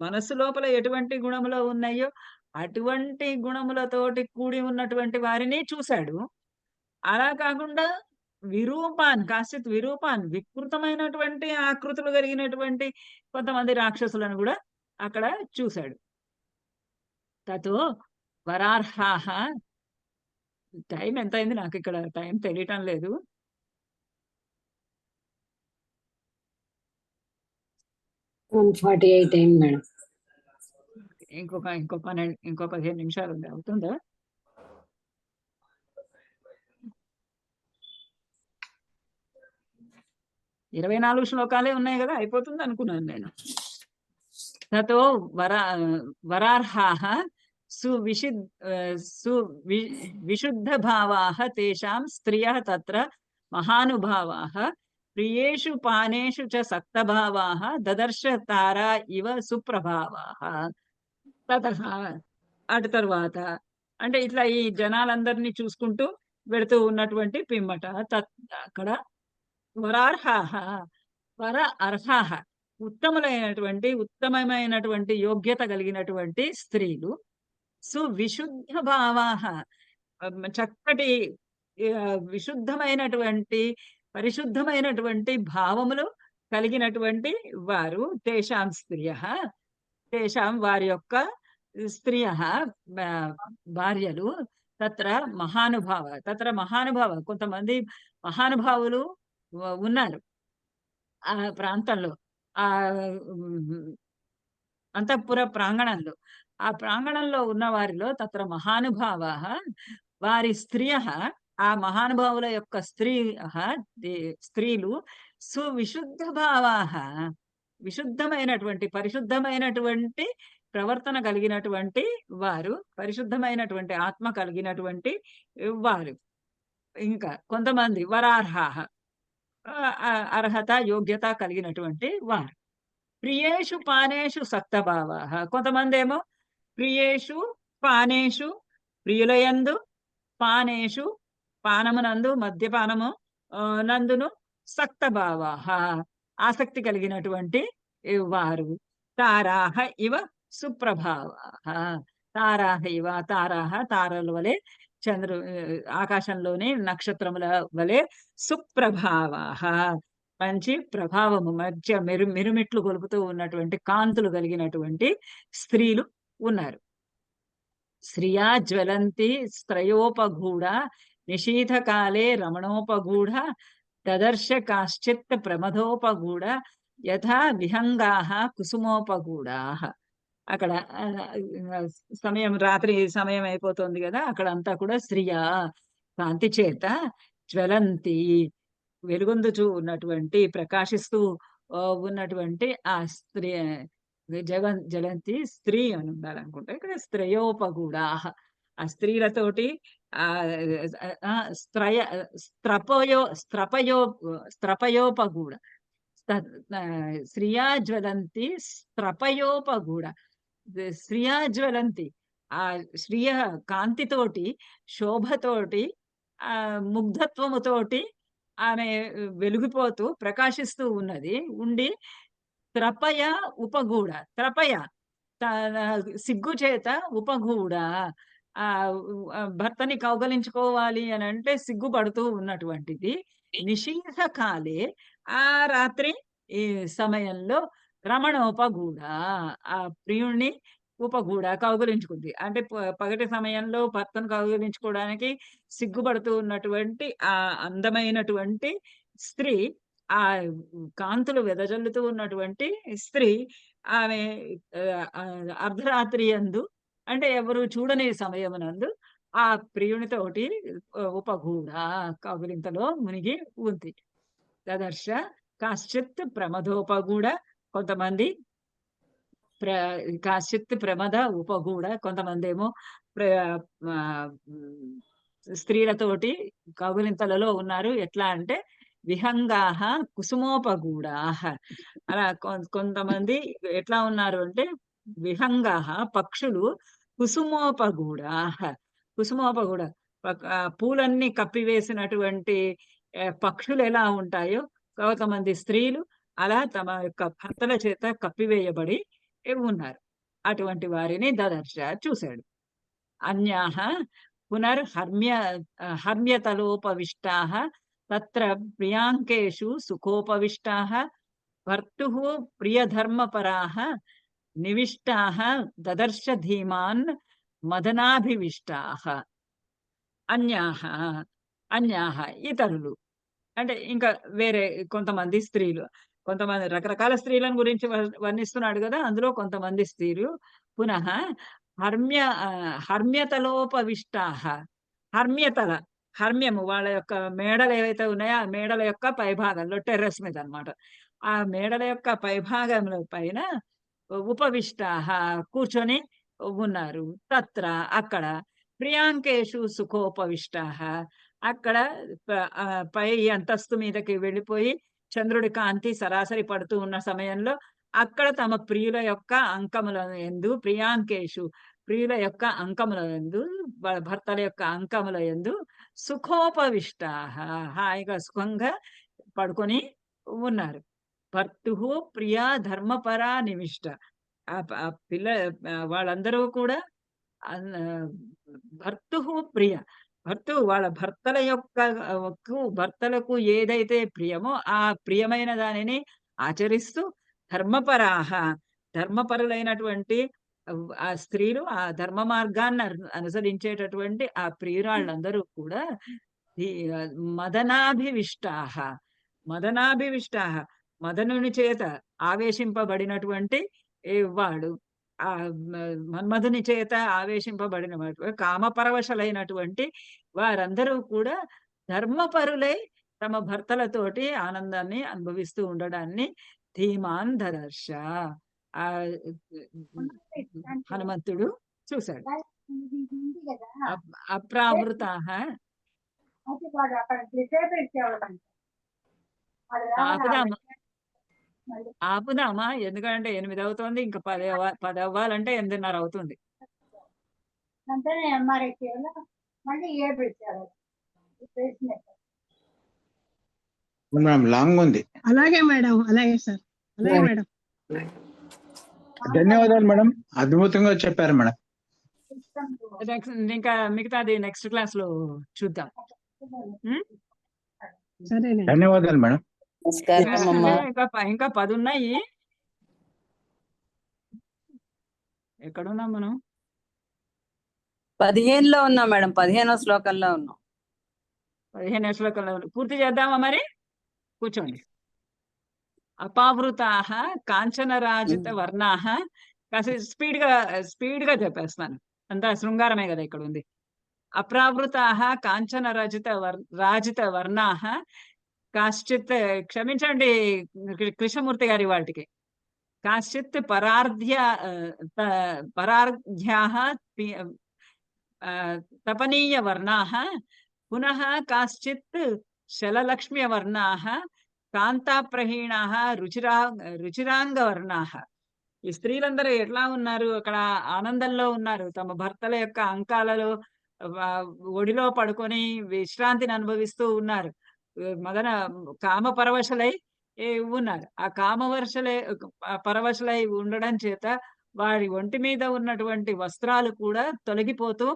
మనస్సు లోపల ఎటువంటి గుణములు ఉన్నాయో అటువంటి గుణములతోటి కూడి ఉన్నటువంటి వారిని చూశాడు. అలా కాకుండా కాశ్చిత్ విరూపాన్ వికృతమైనటువంటి ఆకృతులు కలిగినటువంటి కొంతమంది రాక్షసులను కూడా అక్కడ చూశాడు. తతో వరార్హాః, టైం ఎంత అయింది నాకు ఇక్కడ టైం తెలియటం లేదు. మేడం. ఇంకో 15 నిమిషాలు ఉంది. అవుతుందా? ఇరవై 24 శ్లోకాలే ఉన్నాయి కదా, అయిపోతుంది అనుకున్నాను నేను. తతో వరార్హాః విశుద్ధ భావాః తేషాం స్త్రియః తత్ర మహానుభావాః ప్రియేషు పానేషు చ సక్తభావాః దదర్శ తారా ఇవ సుప్రభావాః. తతః అటు తర్వాత అంటే ఇట్లా ఈ జనాలందరినీ చూసుకుంటూ వెళుతూ ఉన్నటువంటి పిమ్మట అక్కడ వరార్హాః వర అర్హాః ఉత్తమమైనటువంటి యోగ్యత కలిగినటువంటి స్త్రీలు, సువిశుద్ధ భావాః చక్కటి విశుద్ధమైనటువంటి పరిశుద్ధమైనటువంటి భావములు కలిగినటువంటి వారు, తేషాం వారి యొక్క స్త్రియః భార్యలు, తత్ర మహానుభావ కొంతమంది మహానుభావులు ఉన్నారు ఆ ప్రాంతంలో, ఆ అంతఃపుర ప్రాంగణంలో. ఆ ప్రాంగణంలో ఉన్న వారిలో తత్ర మహానుభావాః వారి స్త్రియః, ఆ మహానుభావుల యొక్క స్త్రీలు సువిశుద్ధ భావాః విశుద్ధమైనటువంటి పరిశుద్ధమైనటువంటి ప్రవర్తన కలిగినటువంటి వారు, పరిశుద్ధమైనటువంటి ఆత్మ కలిగినటువంటి వారు. ఇంకా కొంతమంది వరార్హాః అర్హత యోగ్యత కలిగినటువంటి వారు. ప్రియేషు పానేషు సక్తభావాః కొంతమంది ఏమో ప్రియేషు పానేషు ప్రియులయందు, పానేషు పానమునందు మద్యపానము నందును సక్తభావాః ఆసక్తి కలిగినటువంటి వారు. తారాః ఇవ సుప్రభావాః తారల వలె ఆకాశంలోని నక్షత్రముల వలె సుప్రభావాః మంచి ప్రభావము మధ్య మిరుమిట్లు గొలుపుతూ ఉన్నటువంటి కాంతులు కలిగినటువంటి స్త్రీలు ఉన్నారు. శ్రియా జ్వలంతి స్త్రయోపగూఢ నిశీథకాలే రమణోపగూఢ దదర్శ కాశ్చిత్ ప్రమదోపగూఢ యథా విహంగాః కుసుమోపగూఢాః. అక్కడ రాత్రి సమయం అయిపోతుంది కదా, అక్కడ అంతా కూడా శ్రియా కాంతి చేత జ్వలంతి వెలుగొందుచూ ఉన్నటువంటి ప్రకాశిస్తూ ఉన్నటువంటి ఆ స్త్రీ జలంతి స్త్రీ అని ఉండాలనుకుంటా. ఇక్కడ స్త్రయోపగూఢాః ఆ స్త్రీలతోటి స్త్రపయోపగూఢ శ్రియా జ్వలంతి స్త్రపయోపగూఢ. శ్రియా జ్వలంతి ఆ శ్రియ కాంతితోటి, శోభతోటి, ముగ్ధత్వముతోటి ఆమె వెలిగిపోతూ ప్రకాశిస్తూ ఉన్నది ఉండి, త్రపయ ఉపగూఢ సిగ్గు చేత ఉపగూఢ భర్తని కౌగలించుకోవాలి అని అంటే సిగ్గుపడుతూ ఉన్నటువంటిది. నిశీథ కాలే ఆ రాత్రి ఈ సమయంలో రమణోపగూఢ ఆ ప్రియుణ్ణి ఉపగూఢ కౌగులించుకుంది. అంటే పగటి సమయంలో భర్తను కౌగులించుకోవడానికి సిగ్గుపడుతూ ఉన్నటువంటి ఆ అందమైనటువంటి స్త్రీ, ఆ కాంతులు వెదజల్లుతూ ఉన్నటువంటి స్త్రీ, ఆమె అర్ధరాత్రి యందు అంటే ఎవరు చూడని సమయమునందు ఆ ప్రియునితోటి ఉపగూఢ కౌగిలింతలో మునిగి ఉంది. దదర్శ కాశ్చిత్ ప్రమదోపగూఢ, కొంతమంది ప్ర కాశ్చిత్ ప్రమద ఉపగూఢ, కొంతమందేమో ప్ర ఆహ్, హ్మ్, స్త్రీలతోటి కౌగిలింతలలో ఉన్నారు. ఎట్లా అంటే విహంగాః కుసుమోపగూఢాః. అలా కొంతమంది ఎట్లా ఉన్నారు అంటే విహంగాః పక్షులు కుసుమోపగూఢాః. కుసుమోపగూఢ పూలన్నీ కప్పివేసినటువంటి పక్షులు ఎలా ఉంటాయో కొంతమంది స్త్రీలు అలా తమ యొక్క భర్తల చేత కప్పివేయబడి ఉన్నారు. అటువంటి వారిని దదర్శ చూశాడు. అన్యాః హర్మ్యతలోపవిష్టాః తత్ర ప్రియాంకేషు సుఖోపవిష్టాః భర్తుః ప్రియధర్మపరాః నివిష్టాః దదర్శ ధీమాన్ మదనాభివిష్టాః. అన్యాః అన్యాః ఇతరులు అంటే ఇంకా వేరే కొంతమంది స్త్రీలు. కొంతమంది రకరకాల స్త్రీలను గురించి వర్ణిస్తున్నాడు గదా! అందులో కొంతమంది స్త్రీలు పునః హర్మ్యతలోపవిష్టాః. హర్మ్యతల హర్మ్యము వాళ్ళ యొక్క మేడలు ఏవైతే ఉన్నాయో, ఆ మేడల యొక్క పైభాగంలో టెర్రస్ మీద అన్నమాట. ఆ మేడల యొక్క పైభాగంలో పైన ఉపవిష్టాః కూర్చొని ఉన్నారు. తత్ర అక్కడ ప్రియాంకేషు సుఖోపవిష్టాః. అక్కడ పై అంతస్తు మీదకి వెళ్ళిపోయి చంద్రుడి కాంతి సరాసరి పడుతూ ఉన్న సమయంలో అక్కడ తమ ప్రియుల యొక్క అంకముల యందు ప్రియాంకేషు ప్రియుల యొక్క అంకముల యందు భర్తల యొక్క అంకముల యందు సుఖోపవిష్టాః. హాయిగా సుఖంగా పడుకొని ఉన్నారు. భర్తుః ప్రియా ధర్మపరా నివిష్ట. ఆ పిల్ల వాళ్ళందరూ కూడా అన్ భర్తుః ప్రియ. వాళ్ళ భర్తల యొక్క భర్తలకు ఏదైతే ప్రియమో ఆ ప్రియమైన దానిని ఆచరిస్తూ ధర్మపరాః. ధర్మపరులైనటువంటి ఆ స్త్రీలు ఆ ధర్మ మార్గాన్ని అనుసరించేటటువంటి ఆ ప్రియురాళ్ళందరూ కూడా ఈ మదనాభివిష్టాః. మదనాభివిష్టాః. మదనుని చేత ఆవేశింపబడినటువంటి వాడు. మన్మధుని చేత ఆవేశింపబడిన కామపరవశులైనటువంటి వారందరూ కూడా ధర్మపరులై తమ భర్తలతోటి ఆనందాన్ని అనుభవిస్తూ ఉండడాన్ని ధీమాన్ దదర్శ. ఆహ్, హనుమంతుడు చూసాడు. అప్రావృతాః. ఆపుదామా? ఆపుదామా? ఎందుకంటే 8 అవుతోంది. ఇంకా 10 అవ్వాలంటే 8:30 అవుతుంది. మేడం లాంగ్ ఉంది. అలాగే మేడం, అలాగే సార్, అలాగే మేడం. ధన్యవాదాలు మేడం, అద్భుతంగా చెప్పారు మేడం. ఇంకా మిగతాది నెక్స్ట్ క్లాస్ లో చూద్దాం. సరేనండి. ధన్యవాదాలు మేడం. ఇంకా 10 ఉన్నాయి. ఎక్కడున్నాం మనం? 15లో ఉన్నాం మేడం. 15వ శ్లోకంలో ఉన్నాం. 15వ శ్లోకంలో పూర్తి చేద్దామా మరి? కూర్చోండి. అపావృతాః కాంచనరాజిత వర్ణాః. కాస్త స్పీడ్ గా చెప్పేస్తాను. అంతా శృంగారమే కదా ఇక్కడ ఉంది. అప్రావృతాః రాజిత వర్ణాః కాశ్చిత్, క్షమించండి కృష్ణమూర్తి గారి వాటికి, కాశ్చిత్ పరార్ధ్యాః తపనీయ వర్ణాః పునః కాశ్చిత్ శలలక్ష్మ్య వర్ణాః కాంతాప్రహీణాః రుచిరాంగ వర్ణాః. ఈ స్త్రీలందరూ ఎట్లా ఉన్నారు? అక్కడ ఆనందంలో ఉన్నారు. తమ భర్తల యొక్క అంకాలలో ఒడిలో పడుకొని విశ్రాంతిని అనుభవిస్తూ ఉన్నారు. కామ పరవశులై ఉన్నారు. ఆ పరవశులై ఉండడం చేత వారి ఒంటి మీద ఉన్నటువంటి వస్త్రాలు కూడా తొలగిపోతూ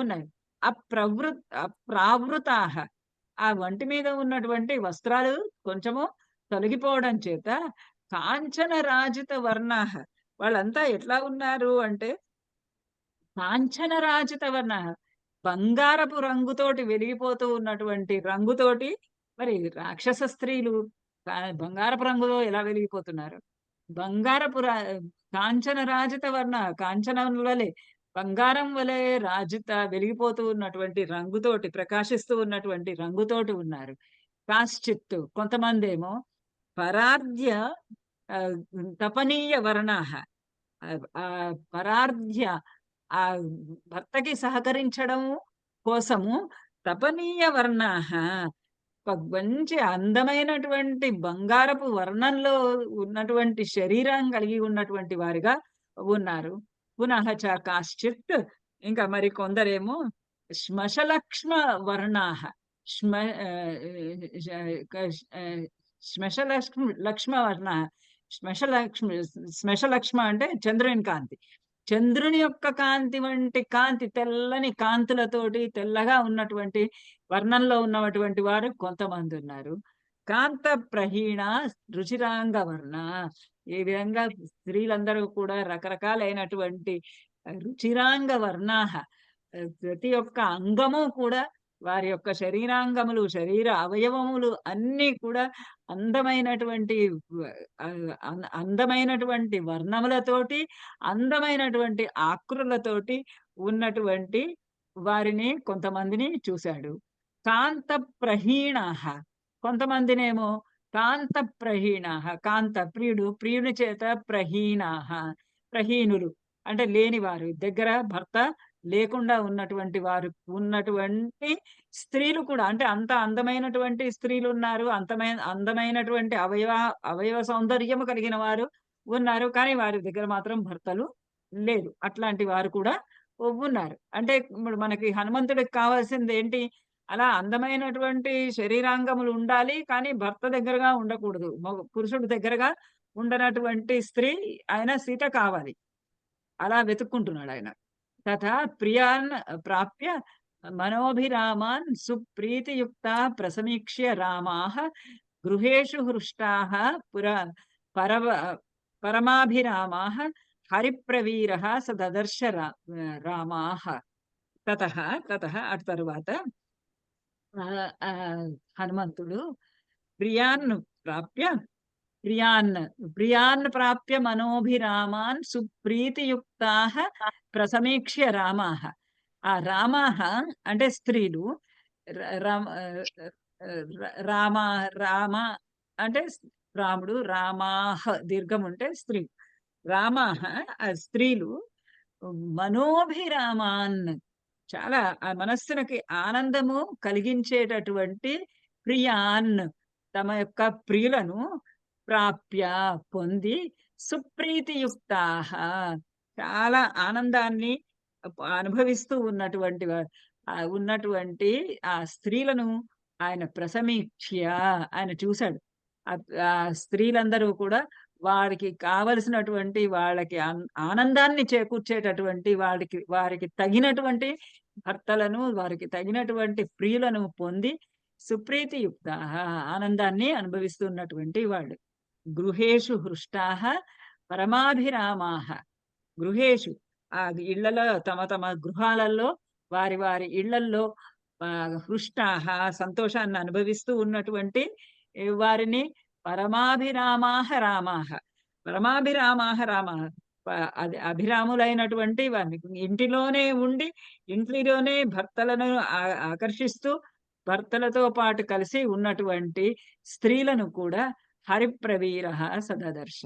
ఉన్నాయి. అప్రావృతాః. ఆ ఒంటి మీద ఉన్నటువంటి వస్త్రాలు కొంచెము తొలగిపోవడం చేత కాంచన రాజిత వర్ణాః. వాళ్ళంతా ఎట్లా ఉన్నారు అంటే కాంచన రాజిత వర్ణాః, బంగారపు రంగుతోటి వెలిగిపోతూ ఉన్నటువంటి రంగుతోటి. మరి రాక్షస స్త్రీలు బంగారపు రంగులో ఎలా వెలిగిపోతున్నారు? కాంచన రాజిత వర్ణ, కాంచనం వలె బంగారం వలె రాజుత వెలిగిపోతూ ఉన్నటువంటి రంగుతోటి, ప్రకాశిస్తూ ఉన్నటువంటి రంగుతోటి ఉన్నారు. కాశ్చిత్తు కొంతమందేమో పరార్ధ్య తపనీయ వర్ణాహ, పరార్ధ్య ఆ భర్తకి సహకరించడం కోసము తపనీయ వర్ణాహ, మంచి అందమైనటువంటి బంగారపు వర్ణంలో ఉన్నటువంటి శరీరం కలిగి ఉన్నటువంటి వారిగా ఉన్నారు. పునః చ కాశ్చిత్, ఇంకా మరి కొందరేమో శ్మశలక్ష్మ వర్ణాహ, శ్మ లక్ష్మ వర్ణ, శ్మశలక్ష్మ అంటే చంద్రుని కాంతి, చంద్రుని యొక్క కాంతి వంటి కాంతి, తెల్లని కాంతులతోటి తెల్లగా ఉన్నటువంటి వర్ణంలో ఉన్నటువంటి వారు కొంతమంది ఉన్నారు. కాంత ప్రహీణ రుచిరాంగ వర్ణ, ఈ విధంగా స్త్రీలందరూ కూడా రకరకాలైనటువంటి రుచిరాంగ వర్ణాహ, ప్రతి ఒక్క అంగము కూడా వారి యొక్క శరీరాంగములు, శరీర అవయవములు అన్నీ కూడా అందమైనటువంటి వర్ణములతోటి, అందమైనటువంటి ఆకృతులతోటి ఉన్నటువంటి వారిని కొంతమందిని చూశాడు. కాంత ప్రహీణాహ, కొంతమందినేమో కాంత ప్రహీణాహ, కాంత ప్రియుని చేత ప్రహీణాహ, ప్రహీనులు అంటే లేనివారు, దగ్గర భర్త లేకుండా ఉన్నటువంటి వారు, ఉన్నటువంటి స్త్రీలు కూడా, అంటే అంత అందమైనటువంటి స్త్రీలు ఉన్నారు, అందమైనటువంటి అవయవ సౌందర్యము కలిగిన వారు ఉన్నారు, కానీ వారి దగ్గర మాత్రం భర్తలు లేదు. అట్లాంటి వారు కూడా ఉన్నారు. అంటే ఇప్పుడు మనకి హనుమంతుడికి కావాల్సింది ఏంటి? అలా అందమైనటువంటి శరీరాంగములు ఉండాలి, కానీ భర్త దగ్గరగా ఉండకూడదు. పురుషుడి దగ్గరగా ఉండనటువంటి స్త్రీ ఆయన సీత కావాలి. అలా వెతుక్కుంటున్నాడు ఆయన. తథా ప్రియాన్ ప్రాప్య మనోభిరామాన్ సుప్రీతియుక్తా ప్రసమీక్ష్య రామాః గృహేషు హృష్టాః పరమాభిరామాః హరిప్రవీరః స దదర్శ రామాః. తతః అటు తరువాత హనుమంతుడు ప్రియాన్ ప్రాప్య మనోభిరామాన్ సుప్రీతియుక్తాః ప్రసమీక్ష్య రామాః. ఆ రామాః అంటే స్త్రీలు, రామ అంటే రాముడు, రామాః దీర్ఘం ఉంటే స్త్రీ, రామాః స్త్రీలు మనోభిరామాన్, చాలా ఆ మనస్సునికి ఆనందము కలిగించేటటువంటి ప్రియాన్, తమ యొక్క ప్రియులను ప్రాప్య పొంది సుప్రీతియుక్తాః, చాలా ఆనందాన్ని అనుభవిస్తూ ఉన్నటువంటి ఆ స్త్రీలను ఆయన ప్రసమీక్ష్య, ఆయన చూశాడు. ఆ స్త్రీలందరూ కూడా వారికి కావలసినటువంటి, వాళ్ళకి ఆనందాన్ని చేకూర్చేటటువంటి, వారికి తగినటువంటి భర్తలను, వారికి తగినటువంటి ప్రియులను పొంది సుప్రీతియుక్త ఆనందాన్ని అనుభవిస్తున్నటువంటి వాళ్ళు. గృహేషు హృష్టాః పరమాభిరామాః, గృహేషు ఆ ఇళ్లలో, తమ గృహాలలో, వారి ఇళ్లల్లో హృష్టాః సంతోషాన్ని అనుభవిస్తూ ఉన్నటువంటి వారిని పరమాభిరామాః రామాః, అది అభిరాములైనటువంటి వారిని, ఇంటిలోనే ఉండి ఇంటిలోనే భర్తలను ఆకర్షిస్తూ భర్తలతో పాటు కలిసి ఉన్నటువంటి స్త్రీలను కూడా హరిప్రవీరః సదదర్శ,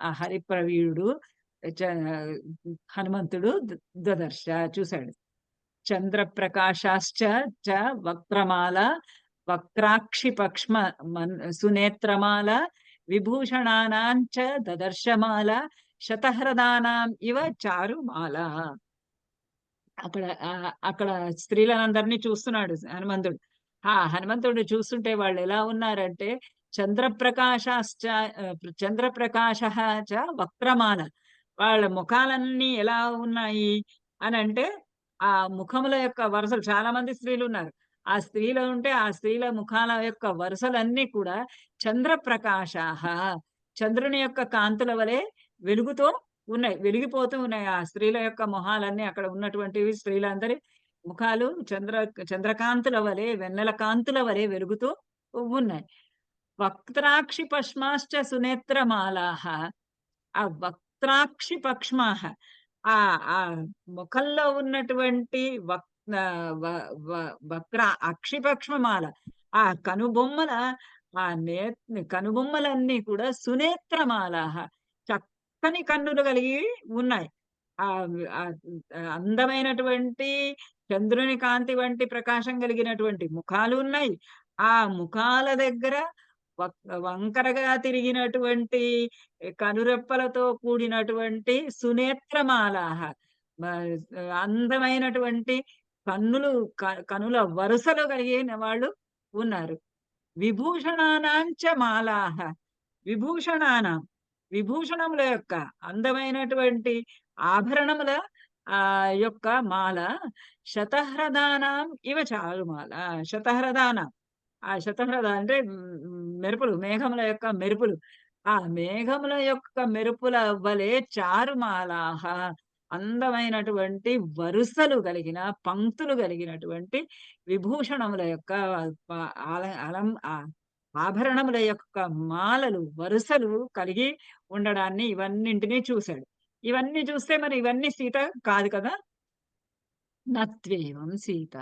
ఆ హరిప్రవీరుడు హనుమంతుడు దదర్శ చూశాడు. చంద్రప్రకాశాశ్చ వక్త్రమాల వక్త్రాక్షి పక్ష్మ సునేత్రమాల విభూషణానాంచ దదర్శమాల శతహృదానాం ఇవ చారుమాల. అక్కడ స్త్రీలందరినీ చూస్తున్నాడు హనుమంతుడు. హనుమంతుడు చూస్తుంటే వాళ్ళు ఎలా ఉన్నారంటే చంద్రప్రకాశ వక్త్రమాల, వాళ్ళ ముఖాలన్నీ ఎలా ఉన్నాయి అని అంటే, ఆ ముఖముల యొక్క వరుసలు, చాలా మంది స్త్రీలు ఉన్నారు, ఆ స్త్రీలు ఉంటే ఆ స్త్రీల ముఖాల యొక్క వరుసలన్నీ కూడా చంద్రప్రకాశ, చంద్రుని యొక్క కాంతుల వలె వెలిగిపోతూ ఉన్నాయి. ఆ స్త్రీల యొక్క మొహాలన్నీ, అక్కడ ఉన్నటువంటివి స్త్రీలందరి ముఖాలు చంద్రకాంతుల వలె, వెన్నెల కాంతుల వలె వెలుగుతూ ఉన్నాయి. వక్త్రాక్షి పక్ష్మాశ్చ సునేత్రమాలాః, ఆ వక్త్రాక్షి పక్ష్మాః, ఆ ఆ ముఖంలో ఉన్నటువంటి వక్ర అక్షిపక్ష్మమాల, ఆ కనుబొమ్మల ఆ నే కనుబొమ్మలన్నీ కూడా సునేత్రమాల, చక్కని కన్నులు కలిగి ఉన్నాయి. ఆ ఆ అందమైనటువంటి చంద్రుని కాంతి వంటి ప్రకాశం కలిగినటువంటి ముఖాలు ఉన్నాయి. ఆ ముఖాల దగ్గర వంకరగా తిరిగినటువంటి కనురెప్పలతో కూడినటువంటి సునేత్రమాలాహ, మ అందమైనటువంటి కన్నులు, కనుల వరుసలు కలిగిన వాళ్ళు ఉన్నారు. విభూషణానాంచ మాలాహ, విభూషణానాం, విభూషణముల యొక్క అందమైనటువంటి ఆభరణముల యొక్క మాల, శతహ్రదానాం ఇవ చారుమాల. శతహ్రదానాం, ఆ శతహ్రద అంటే మెరుపులు, మేఘముల యొక్క మెరుపులు. ఆ మేఘముల యొక్క మెరుపుల వలె చారుమాలాహ, అందమైనటువంటి వరుసలు కలిగిన, పంక్తులు కలిగినటువంటి విభూషణముల యొక్క ఆభరణముల యొక్క మాలలు, వరుసలు కలిగి ఉండడాన్ని ఇవన్నింటినీ చూశాడు. ఇవన్నీ చూస్తే మరి ఇవన్నీ సీత కాదు కదా. నత్వేవం సీత,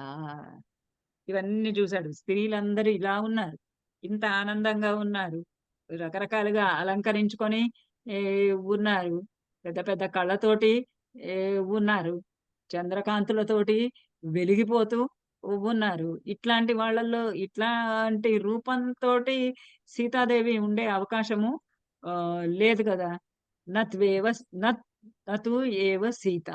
ఇవన్నీ చూశాడు. స్త్రీలందరూ ఇలా ఉన్నారు, ఇంత ఆనందంగా ఉన్నారు, రకరకాలుగా అలంకరించుకొని ఉన్నారు, పెద్ద పెద్ద కళ్ళతోటి ఉన్నారు, చంద్రకాంతులతోటి వెలిగిపోతూ ఉన్నారు. ఇట్లాంటి వాళ్ళల్లో, ఇట్లాంటి రూపంతోటి సీతాదేవి ఉండే అవకాశము లేదు కదా. నత్వేవ నతు ఏవ సీత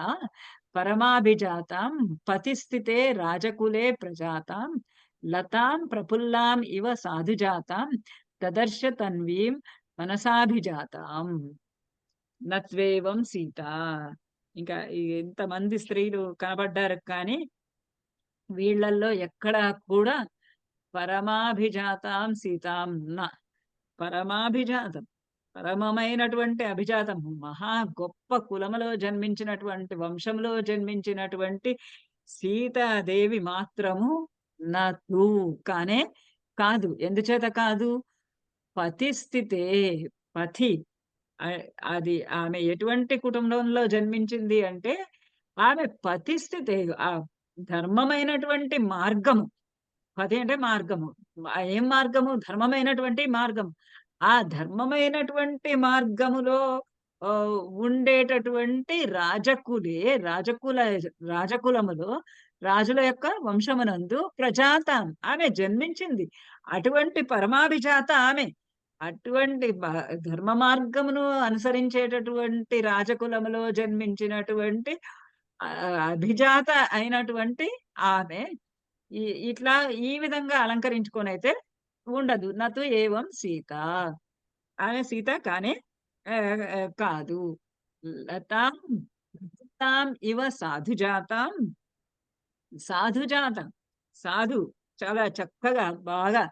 పరమాభిజాతాం పతిస్థితే రాజకులే ప్రజాతాం లతాం ప్రఫుల్లాం ఇవ సాధుజాతాం దదర్శ తన్వీం మనసాభిజాతాం. నత్వేవం సీత. ఇంకా ఎంతమంది స్త్రీలు కనబడ్డారు, కానీ వీళ్ళల్లో ఎక్కడా కూడా పరమాభిజాతాం సీతాం పరమాభిజాతం, పరమమైనటువంటి అభిజాతం, మహా గొప్ప కులములో జన్మించినటువంటి, వంశంలో జన్మించినటువంటి సీతాదేవి మాత్రము నతు కానే కాదు. ఎందుచేత కాదు? పతిస్థితే, పతి అది ఆమె ఎటువంటి కుటుంబంలో జన్మించింది అంటే, ఆమె పతిస్థితే, ఆ ధర్మమైనటువంటి మార్గము. పతి అంటే మార్గము. ఏం మార్గము? ధర్మమైనటువంటి మార్గం. ఆ ధర్మమైనటువంటి మార్గములో ఉండేటటువంటి రాజకులే, రాజకులములో రాజుల యొక్క వంశమునందు ప్రజాత ఆమె జన్మించింది. అటువంటి పరమాభిజాత ఆమె. అటువంటి ధర్మ మార్గమును అనుసరించేటటువంటి రాజకులములో జన్మించినటువంటి అభిజాత అయినటువంటి ఆమె ఇట్లా ఈ విధంగా అలంకరించుకొని అయితే ఉండదు. నతు ఏవం సీత, ఆమె సీత కానే కాదు. లతాం ఇవ సాధుజాతం, సాధుజాతం, సాధు చాలా చక్కగా బాగా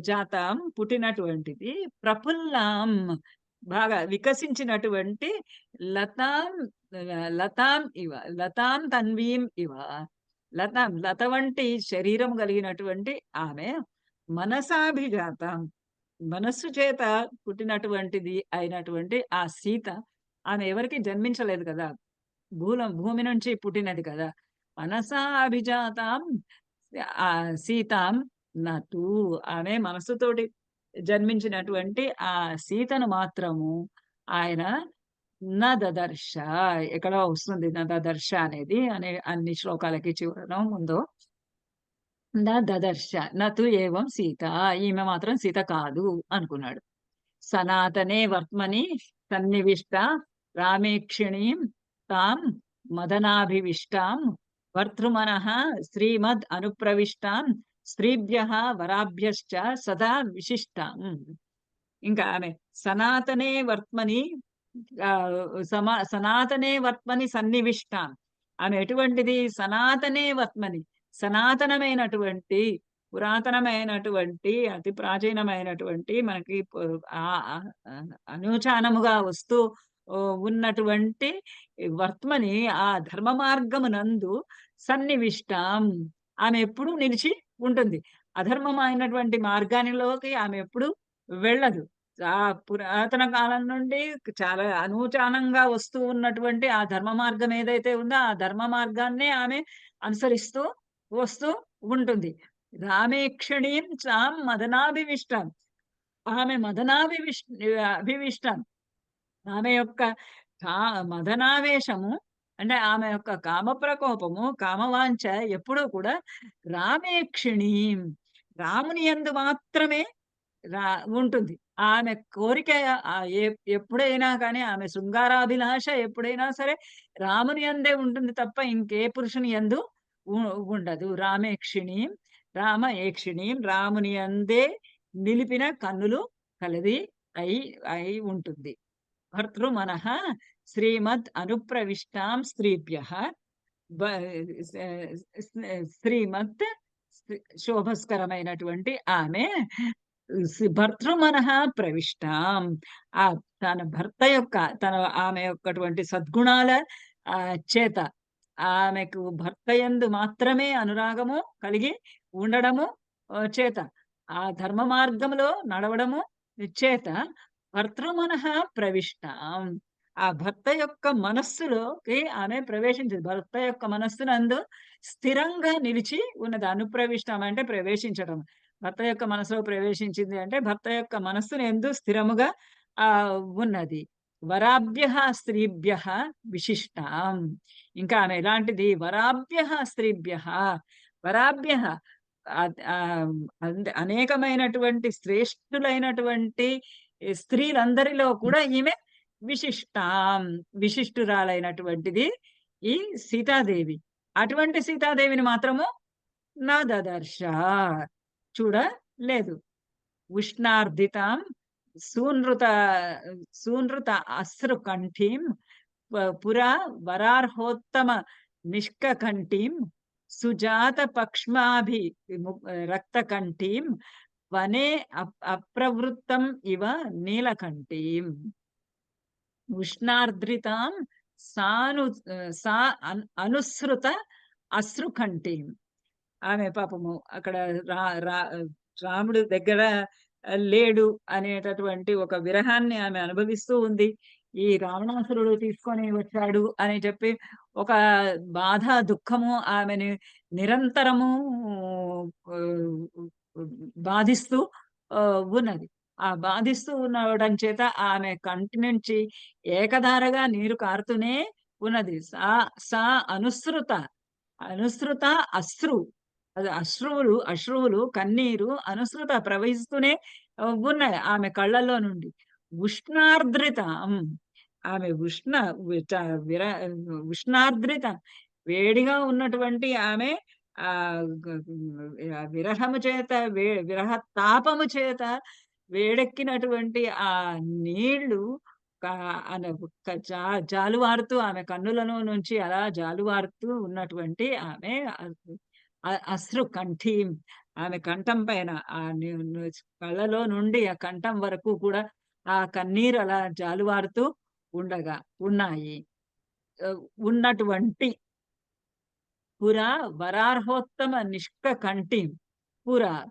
జాతం పుట్టినటువంటిది, ప్రఫుల్లాం బాగా వికసించినటువంటి, లతాం ఇవ, లతాం తన్వీం ఇవ, లత వంటి శరీరం కలిగినటువంటి ఆమె, మనసాభిజాతం, మనస్సు చేత పుట్టినటువంటిది అయినటువంటి ఆ సీత. ఆమె ఎవరికి జన్మించలేదు కదా, భూమి నుంచి పుట్టినది కదా. మనసాభిజాతం సీతాం నతు, ఆమె మనస్సుతోటి జన్మించినటువంటి ఆ సీతను మాత్రము ఆయన దదర్శ. ఎక్కడ వస్తుంది దదర్శ అనేది, అన్ని శ్లోకాలకి చివరన ముందు దదర్శ. నతు ఏవం సీత, ఈమె మాత్రం సీత కాదు అనుకున్నాడు. సనాతనే వర్త్మని సన్నివిష్ట రామేక్షిణీం తాం మదనాభివిష్టాం వర్తృమనః శ్రీమద్ అనుప్రవిష్టాం స్త్రీభ్యః వరాభ్యశ్చ సదా విశిష్టాం. ఇంకా ఆమె సనాతనే వర్త్మని, సనాతనే వర్త్మని సన్నివిష్టాం. ఆమె ఎటువంటిది? సనాతనే వర్త్మని, సనాతనమైనటువంటి, పురాతనమైనటువంటి, అతి ప్రాచీనమైనటువంటి, మనకి అనుచానముగా వస్తూ ఉన్నటువంటి వర్త్మని, ఆ ధర్మ మార్గమునందు సన్నివిష్టాం, ఆమె ఎప్పుడు నిలిచి ఉంటుంది. అధర్మమైనటువంటి మార్గానిలోకి ఆమె ఎప్పుడు వెళ్ళదు. ఆ పురాతన కాలం నుండి చాలా అనూచానంగా వస్తూ ఉన్నటువంటి ఆ ధర్మ మార్గం ఏదైతే ఉందో ఆ ధర్మ మార్గాన్నే ఆమె అనుసరిస్తూ వస్తూ ఉంటుంది. రామేక్షణీం చాం మదనాభివిష్టం. ఆమె అభివిష్టం. ఆమె యొక్క మదనావేశము అంటే ఆమె యొక్క కామ ప్రకోపము, కామవాంఛ ఎప్పుడూ కూడా రామేక్షిణీం, రాముని యందు మాత్రమే రా ఉంటుంది. ఆమె కోరిక ఎప్పుడైనా కానీ ఆమె శృంగారాభిలాష ఎప్పుడైనా సరే రాముని యందే ఉంటుంది తప్ప ఇంకే పురుషుని యందు ఉ ఉండదు. రామేక్షిణీం, రామ ఏక్షిణీం, రాముని యందే నిలిపిన కన్నులు కలది అయి అయి ఉంటుంది. భర్తృమనః శ్రీమద్ అనుప్రవిష్టాం స్త్రీభ్యః బ శ్రీమత్ శోభస్కరమైనటువంటి ఆమె భర్తృమనః ప్రవిష్టాం. ఆ తన భర్త యొక్క ఆమె యొక్కటువంటి సద్గుణాల చేత ఆమెకు భర్త యందు మాత్రమే అనురాగము కలిగి ఉండడము చేత ఆ ధర్మ మార్గంలో నడవడము చేత భర్తృమనః ప్రవిష్టాం. ఆ భర్త యొక్క మనస్సులోకి ఆమె ప్రవేశించింది. భర్త యొక్క మనస్సునందు స్థిరంగా నిలిచి ఉన్నది. అనుప్రవిష్టం అంటే ప్రవేశించడం. భర్త యొక్క మనసులో ప్రవేశించింది అంటే భర్త యొక్క మనస్సును ఎందు స్థిరముగా ఉన్నది. వరాభ్యః స్త్రీభ్యః విశిష్టాం. ఇంకా ఆమె ఎలాంటిది? వరాభ్యః స్త్రీభ్యః, వరాభ్యః అనేకమైనటువంటి శ్రేష్ఠులైనటువంటి స్త్రీలందరిలో కూడా ఈమె విశిష్టాం, విశిష్టురాలైనటువంటిది ఈ సీతాదేవి. అటువంటి సీతాదేవిని మాత్రము నా దదర్శ, చూడలేదు. ఉష్ణార్ధితాం సూనృత అశ్రుకంఠీం పురా వరార్హోత్తమ నిష్కంఠీం సుజాత పక్ష్మాభి రక్తకంఠీం వనే అప్రవృత్తం ఇవ నీలకంఠీం. ఉష్ణార్ద్రితాం అనుసృత అశ్రుకంఠీం. ఆమె పాపము అక్కడ రాముడు దగ్గర లేడు అనేటటువంటి ఒక విరహాన్ని ఆమె అనుభవిస్తూ ఉంది. ఈ రావణాసురుడు తీసుకొని వచ్చాడు అని చెప్పి ఒక బాధ, దుఃఖము ఆమెని నిరంతరము బాధిస్తూ ఉన్నది. ఆ బాధిస్తూ ఉండడం చేత ఆమె కంటి నుంచి ఏకధారగా నీరు కారుతూనే ఉన్నది. సా అనుసృత అశ్రు, అది అశ్రువులు కన్నీరు అనుసృత ప్రవహిస్తూనే ఉన్నాయి ఆమె కళ్ళల్లో నుండి. ఉష్ణార్ద్రిత, ఆమె ఉష్ణార్ద్రిత వేడిగా ఉన్నటువంటి ఆమె విరహము చేత విరహ తాపము చేత వేడెక్కినటువంటి ఆ నీళ్లు జాలువారుతూ ఆమె కన్నులను నుంచి అలా జాలువారుతూ ఉన్నటువంటి ఆమె అశ్రు కంఠీం. ఆమె కంఠం పైన కళ్ళలో నుండి ఆ కంఠం వరకు కూడా ఆ కన్నీరు అలా జాలువారుతూ ఉన్నాయి. ఉన్నటువంటి పురా వరార్హోత్తమ నిష్కంఠీం.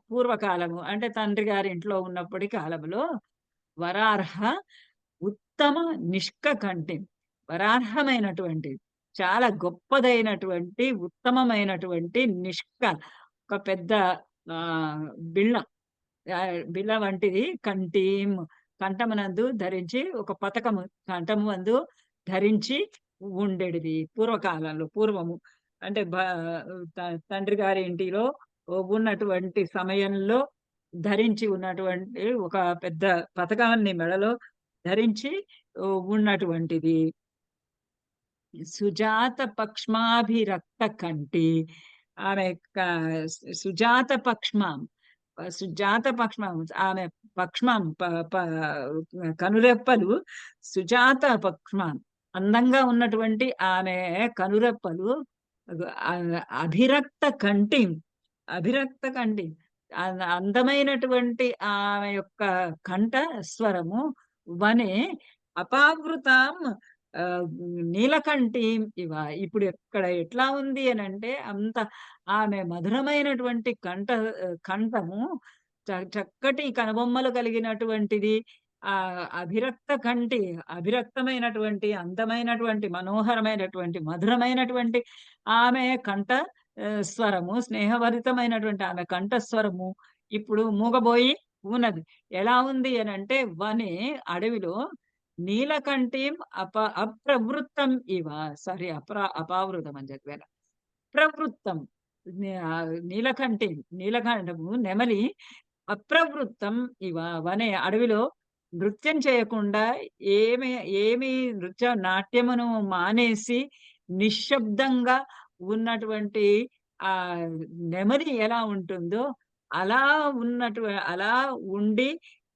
పూర్వకాలము అంటే తండ్రి గారి ఇంట్లో ఉన్నప్పటి కాలంలో వరార్హ ఉత్తమ నిష్కంఠీం, వరార్హమైనటువంటి చాలా గొప్పదైనటువంటి ఉత్తమమైనటువంటి ఒక పెద్ద బిళ్ళ వంటిది కంఠీం, కంఠమునందు ధరించి ఒక పతకము కంఠము నందు ధరించి ఉండేది పూర్వకాలంలో. పూర్వము అంటే తండ్రి గారి ఇంటిలో ఉన్నటువంటి సమయంలో ధరించి ఉన్నటువంటి ఒక పెద్ద పతకాన్ని మెడలో ధరించి ఉన్నటువంటిది. సుజాత పక్ష్మాభిరక్త కంఠి. ఆమె సుజాత పక్ష్మం ఆమె పక్ష్మం కనురెప్పలు సుజాత పక్ష్మం, అందంగా ఉన్నటువంటి ఆమె కనురెప్పలు అభిరక్త కంఠి అందమైనటువంటి ఆమె యొక్క కంఠ స్వరము వనే అపావృతాం నీలకంఠీం ఇవ. ఇప్పుడు ఎట్లా ఉంది అని అంటే అంత ఆమె మధురమైనటువంటి కంఠము చక్కటి కనుబొమ్మలు కలిగినటువంటిది, ఆ అభిరక్త కంటి, అభిరక్తమైనటువంటి, అందమైనటువంటి, మనోహరమైనటువంటి, మధురమైనటువంటి ఆమె కంఠ స్వరము, స్నేహభరితమైనటువంటి ఆమె కంఠస్వరము ఇప్పుడు మూగబోయి ఉన్నది. ఎలా ఉంది అనంటే, వనే అడవిలో నీలకంఠీం అప్రవృత్తం ఇవ. సారీ, అపావృతం అని చెప్పాను. ప్రవృత్తం. నీలకంఠము నెమలి అప్రవృత్తం ఇవ, వనే అడవిలో నృత్యం చేయకుండా, ఏమి ఏమి నాట్యమును మానేసి నిశ్శబ్దంగా ఉన్నటువంటి ఆ నెమలి ఎలా ఉంటుందో అలా అలా ఉండి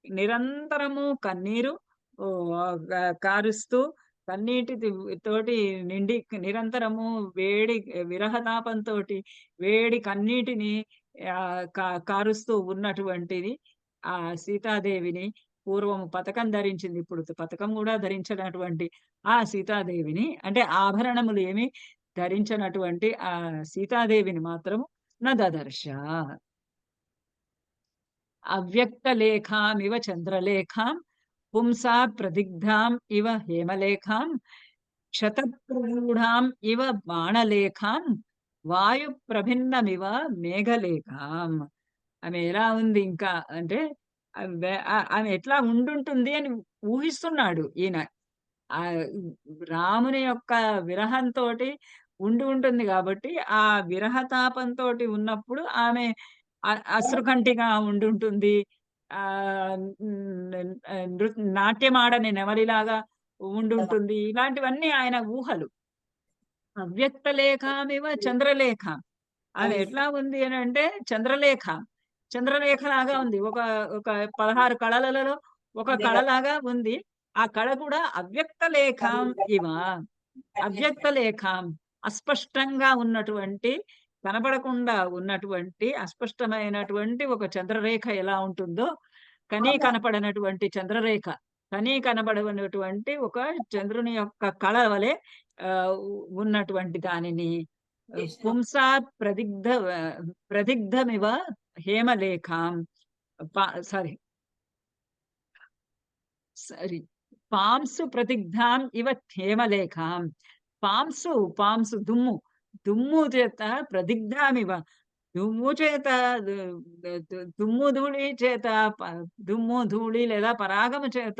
నిరంతరము కన్నీరు కారుస్తూ, కన్నీటి తోటి నిండి నిరంతరము విరహతాపంతోటి వేడి కన్నీటిని కారుస్తూ ఉన్నటువంటిది ఆ సీతాదేవిని. పూర్వము పతకం ధరించింది, ఇప్పుడు పతకం కూడా ధరించినటువంటి ఆ సీతాదేవిని, అంటే ఆభరణములు ఏమి ధరించినటువంటి ఆ సీతాదేవిని మాత్రము నదదర్శ. అవ్యక్తలేఖామివ చంద్రలేఖాం పుంసా ప్రదిగ్ధాం ఇవ హేమలేఖాం క్షతప్రూఢాం ఇవ బాణలేఖాం వాయు ప్రభిన్నమివ మేఘలేఖాం. ఆమె ఎలా ఉంది ఇంకా అంటే, ఆమె ఎట్లా ఉండుంటుంది అని ఊహిస్తున్నాడు ఈయన. ఆ రాముని యొక్క విరహంతోటి ఉంటుంది కాబట్టి, ఆ విరహతాపంతోటి ఉన్నప్పుడు ఆమె అశ్రుకంఠిగా ఉండుంటుంది. నాట్యమాడని నెమలిలాగా ఉండుంటుంది. ఇలాంటివన్నీ ఆయన ఊహలు. అవ్యక్త లేఖామివ చంద్రలేఖ. ఆమె ఎట్లా ఉంది అని అంటే, చంద్రలేఖలాగా ఉంది. ఒక ఒక 16 కళలలో ఒక కళలాగా ఉంది. ఆ కళ కూడా అవ్యక్త లేఖాం ఇవ. అవ్యక్త లేఖాం, అస్పష్టంగా ఉన్నటువంటి, కనబడకుండా ఉన్నటువంటి అస్పష్టమైనటువంటి ఒక చంద్రరేఖ ఎలా ఉంటుందో, కనపడనటువంటి చంద్రరేఖ, కనబడనటువంటి ఒక చంద్రుని యొక్క కళ వలె ఉన్నటువంటి దానిని పుంసా ప్రదిగ్ధమివ హేమలేఖాం. సారీ పాంసు ప్రతిగ్ధాం ఇవ హేమలేఖాం. పాంసు దుమ్ము చేత ప్రదిగ్ధామివ, దుమ్ము ధూళి చేత, దుమ్ము ధూళి లేదా పరాగము చేత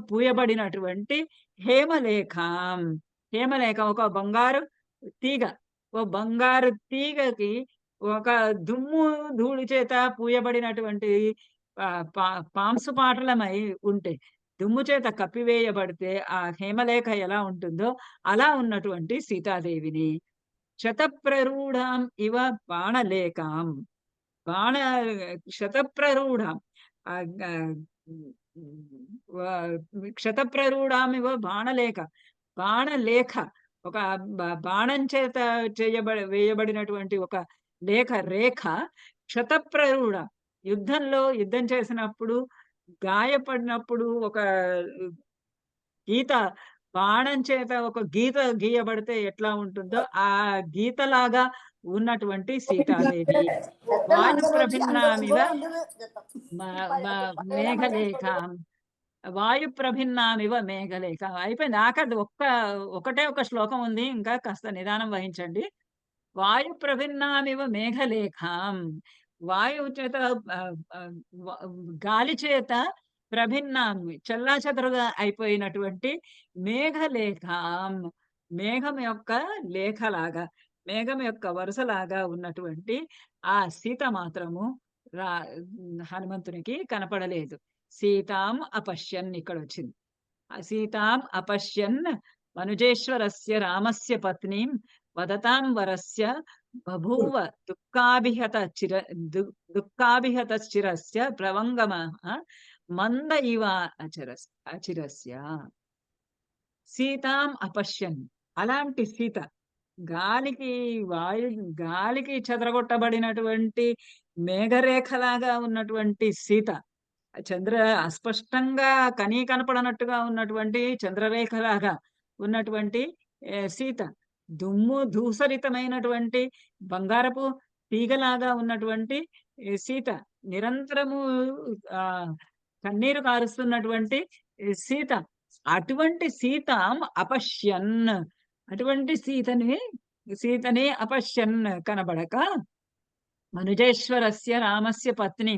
పూయబడినటువంటి హేమలేఖాం. హేమలేఖ ఒక బంగారు తీగ. బంగారు తీగకి ఒక దుమ్ము ధూళి చేత పూయబడినటువంటి పాంసు పాటలమై ఉంటే, దుమ్ము చేత కప్పివేయబడితే ఆ హేమలేఖ ఎలా ఉంటుందో అలా ఉన్నటువంటి సీతాదేవిని శతప్రరూఢాం ఇవ బాణలేఖాం. శతప్రరూఢాం, క్షతప్రరూఢాం ఇవ బాణలేఖ ఒక బాణం చేత వేయబడినటువంటి ఒక రేఖ క్షతప్రరూఢ. యుద్ధం చేసినప్పుడు, గాయపడినప్పుడు ఒక గీత, బాణం చేత ఒక గీత గీయబడితే ఎట్లా ఉంటుందో ఆ గీతలాగా ఉన్నటువంటి సీతాదేవి. వాయు ప్రభిన్నామివ మేఘలేఖ. వాయు ప్రభిన్నామివ మేఘలేఖ. అయిపోయింది, ఆఖరిది ఒకటే ఒక శ్లోకం ఉంది, ఇంకా కాస్త నిదానం వహించండి. వాయు ప్రభిన్నామివ మేఘలేఖాం. వాయువు చేత, గాలి చేత ప్రభిన్నామి, చెల్లాచెదరుగా అయిపోయినటువంటి మేఘలేఖాం. మేఘం యొక్క లేఖలాగా, మేఘం యొక్క వరుసలాగా ఉన్నటువంటి ఆ సీత మాత్రము హనుమంతునికి కనపడలేదు. సీతాం అపశ్యన్ ఇక్కడ వచ్చింది. సీతాం అపశ్యన్ మనుజేశ్వరస్య రామస్య పత్నీం వదతాం వరస్య బభూవ దుఃఖాభిహత చిరస్య ప్రవంగమ మంద ఇవ అచిరస్య. సీతాం అపశ్యన్, అలాంటి సీత, గాలికి చెదరగొట్టబడినటువంటి మేఘరేఖలాగా ఉన్నటువంటి సీత, అస్పష్టంగా కనపడనట్టుగా ఉన్నటువంటి చంద్రరేఖలాగా ఉన్నటువంటి సీత, ధూసరితమైనటువంటి బంగారపు తీగలాగా ఉన్నటువంటి సీత, నిరంతరము కన్నీరు కారుస్తున్నటువంటి సీత. అటువంటి సీతాం అపశ్యన్, అటువంటి సీతని అపశ్యన్ కనబడక మనుజేశ్వరస్య రామస్య పత్ని,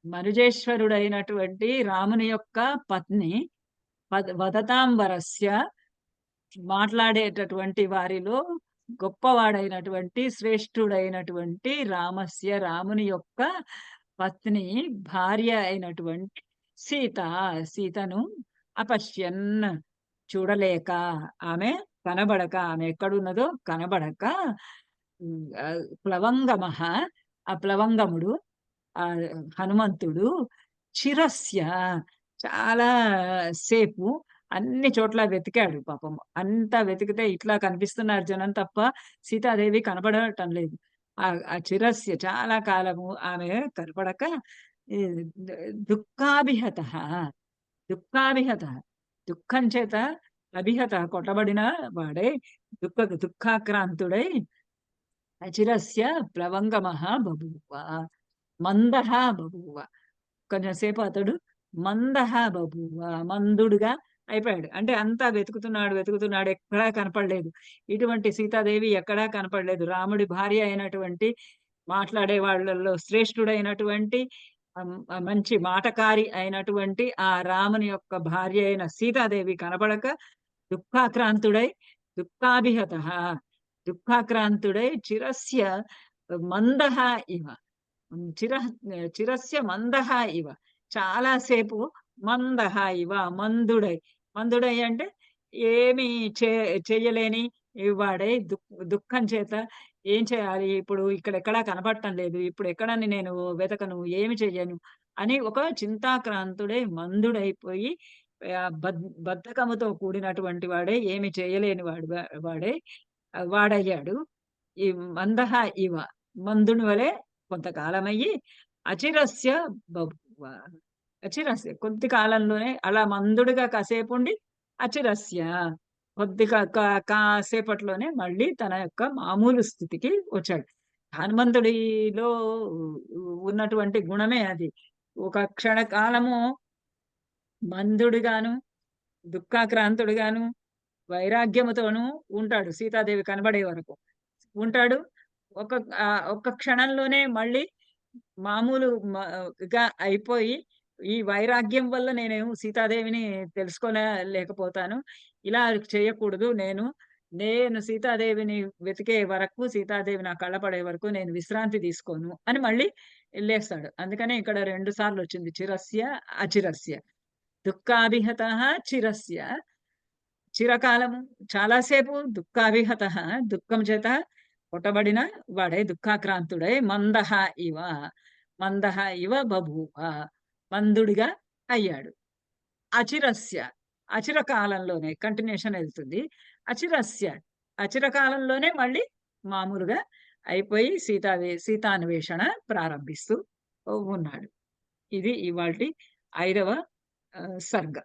మనుజేశ్వరుడైనటువంటి రాముని యొక్క పత్ని, వదతాంబరస్య మాట్లాడేటటువంటి వారిలో గొప్పవాడైనటువంటి శ్రేష్ఠుడైనటువంటి రాముని యొక్క పత్ని, భార్య అయినటువంటి సీతను అపశ్యన్ చూడలేక, ఆమె కనబడక, ఆమె ఎక్కడున్నదో కనబడక, ప్లవంగమః, ఆ ప్లవంగముడు, ఆ హనుమంతుడు, చిరస్య చాలా సేపు అన్ని చోట్ల వెతికాడు. పాపం అంతా వెతికితే ఇట్లా కనిపిస్తున్నారు జనం తప్ప సీతాదేవి కనపడటం లేదు. ఆ చిరస్య చాలా కాలము ఆమె కనపడక దుఃఖాభిహత, దుఃఖం చేత అభిహత కొట్టబడిన వాడై, దుఃఖాక్రాంతుడై అచిరస్య ప్లవంగమః బభూవ, మందః బభూవ, కొంచెంసేపు అతడు మందః బభూవ, మందుడుగా అయిపోయాడు. అంటే అంతా వెతుకుతున్నాడు, ఎక్కడా కనపడలేదు. ఇటువంటి సీతాదేవి ఎక్కడా కనపడలేదు. రాముడి భార్య అయినటువంటి, మాట్లాడే వాళ్ళల్లో శ్రేష్ఠుడైనటువంటి, మంచి మాటకారి అయినటువంటి ఆ రాముని యొక్క భార్య అయిన సీతాదేవి కనపడక దుఃఖాక్రాంతుడై చిరస్య మందః ఇవ, చిరస్య మందః ఇవ, చాలాసేపు మందః ఇవ, మందుడై అంటే ఏమి చెయ్యలేని వాడై, దుఃఖం చేత ఏం చేయాలి, ఇప్పుడు ఇక్కడెక్కడా కనపడటం లేదు, ఇప్పుడు ఎక్కడని నేను వెతకను, ఏమి చెయ్యను అని ఒక చింతాక్రాంతుడై మందుడైపోయి బద్ధకముతో కూడినటువంటి వాడే, ఏమి చేయలేని వాడయ్యాడు. ఈ మందః ఇవ, మందుని వలె కొంతకాలమయ్యి అచిరస్య బభూవ, అచిరస్య కొద్ది కాలంలోనే అలా మందుడుగా కాసేపు ఉండి అచిరస్య కాసేపట్లోనే మళ్ళీ తన యొక్క మామూలు స్థితికి వచ్చాడు. హనుమంతుడిలో ఉన్నటువంటి గుణమే అది. ఒక క్షణకాలము మందుడుగాను, దుఃఖాక్రాంతుడుగాను, వైరాగ్యముతోనూ ఉంటాడు. సీతాదేవి కనబడే వరకు ఉంటాడు. ఒక్క క్షణంలోనే మళ్ళీ మామూలుగా అయిపోయి, ఈ వైరాగ్యం వల్ల నేను సీతాదేవిని తెలుసుకోలేకపోతాను, ఇలా చేయకూడదు, నేను సీతాదేవిని వెతికే వరకు, సీతాదేవి నా కళ్ళపడే వరకు నేను విశ్రాంతి తీసుకోను అని మళ్ళీ లేస్తాడు. అందుకనే ఇక్కడ 2 సార్లు వచ్చింది చిరస్య అచిరస్య. దుఃఖాభిహత చిరస్య, చిరకాలము చాలాసేపు, దుఃఖాభిహత దుఃఖం చేత కొట్టబడిన వాడే, దుఃఖాక్రాంతుడై మందః ఇవ బభూవ, మందుడిగా అయ్యాడు. అచిరస్య, అచిరకాలంలోనే కంటిన్యూషన్ వెళ్తుంది. అచిరకాలంలోనే మళ్ళీ మామూలుగా అయిపోయి సీతాన్వేషణ ప్రారంభిస్తూ ఉన్నాడు. ఇది ఇవాల్టి 5వ సర్గ.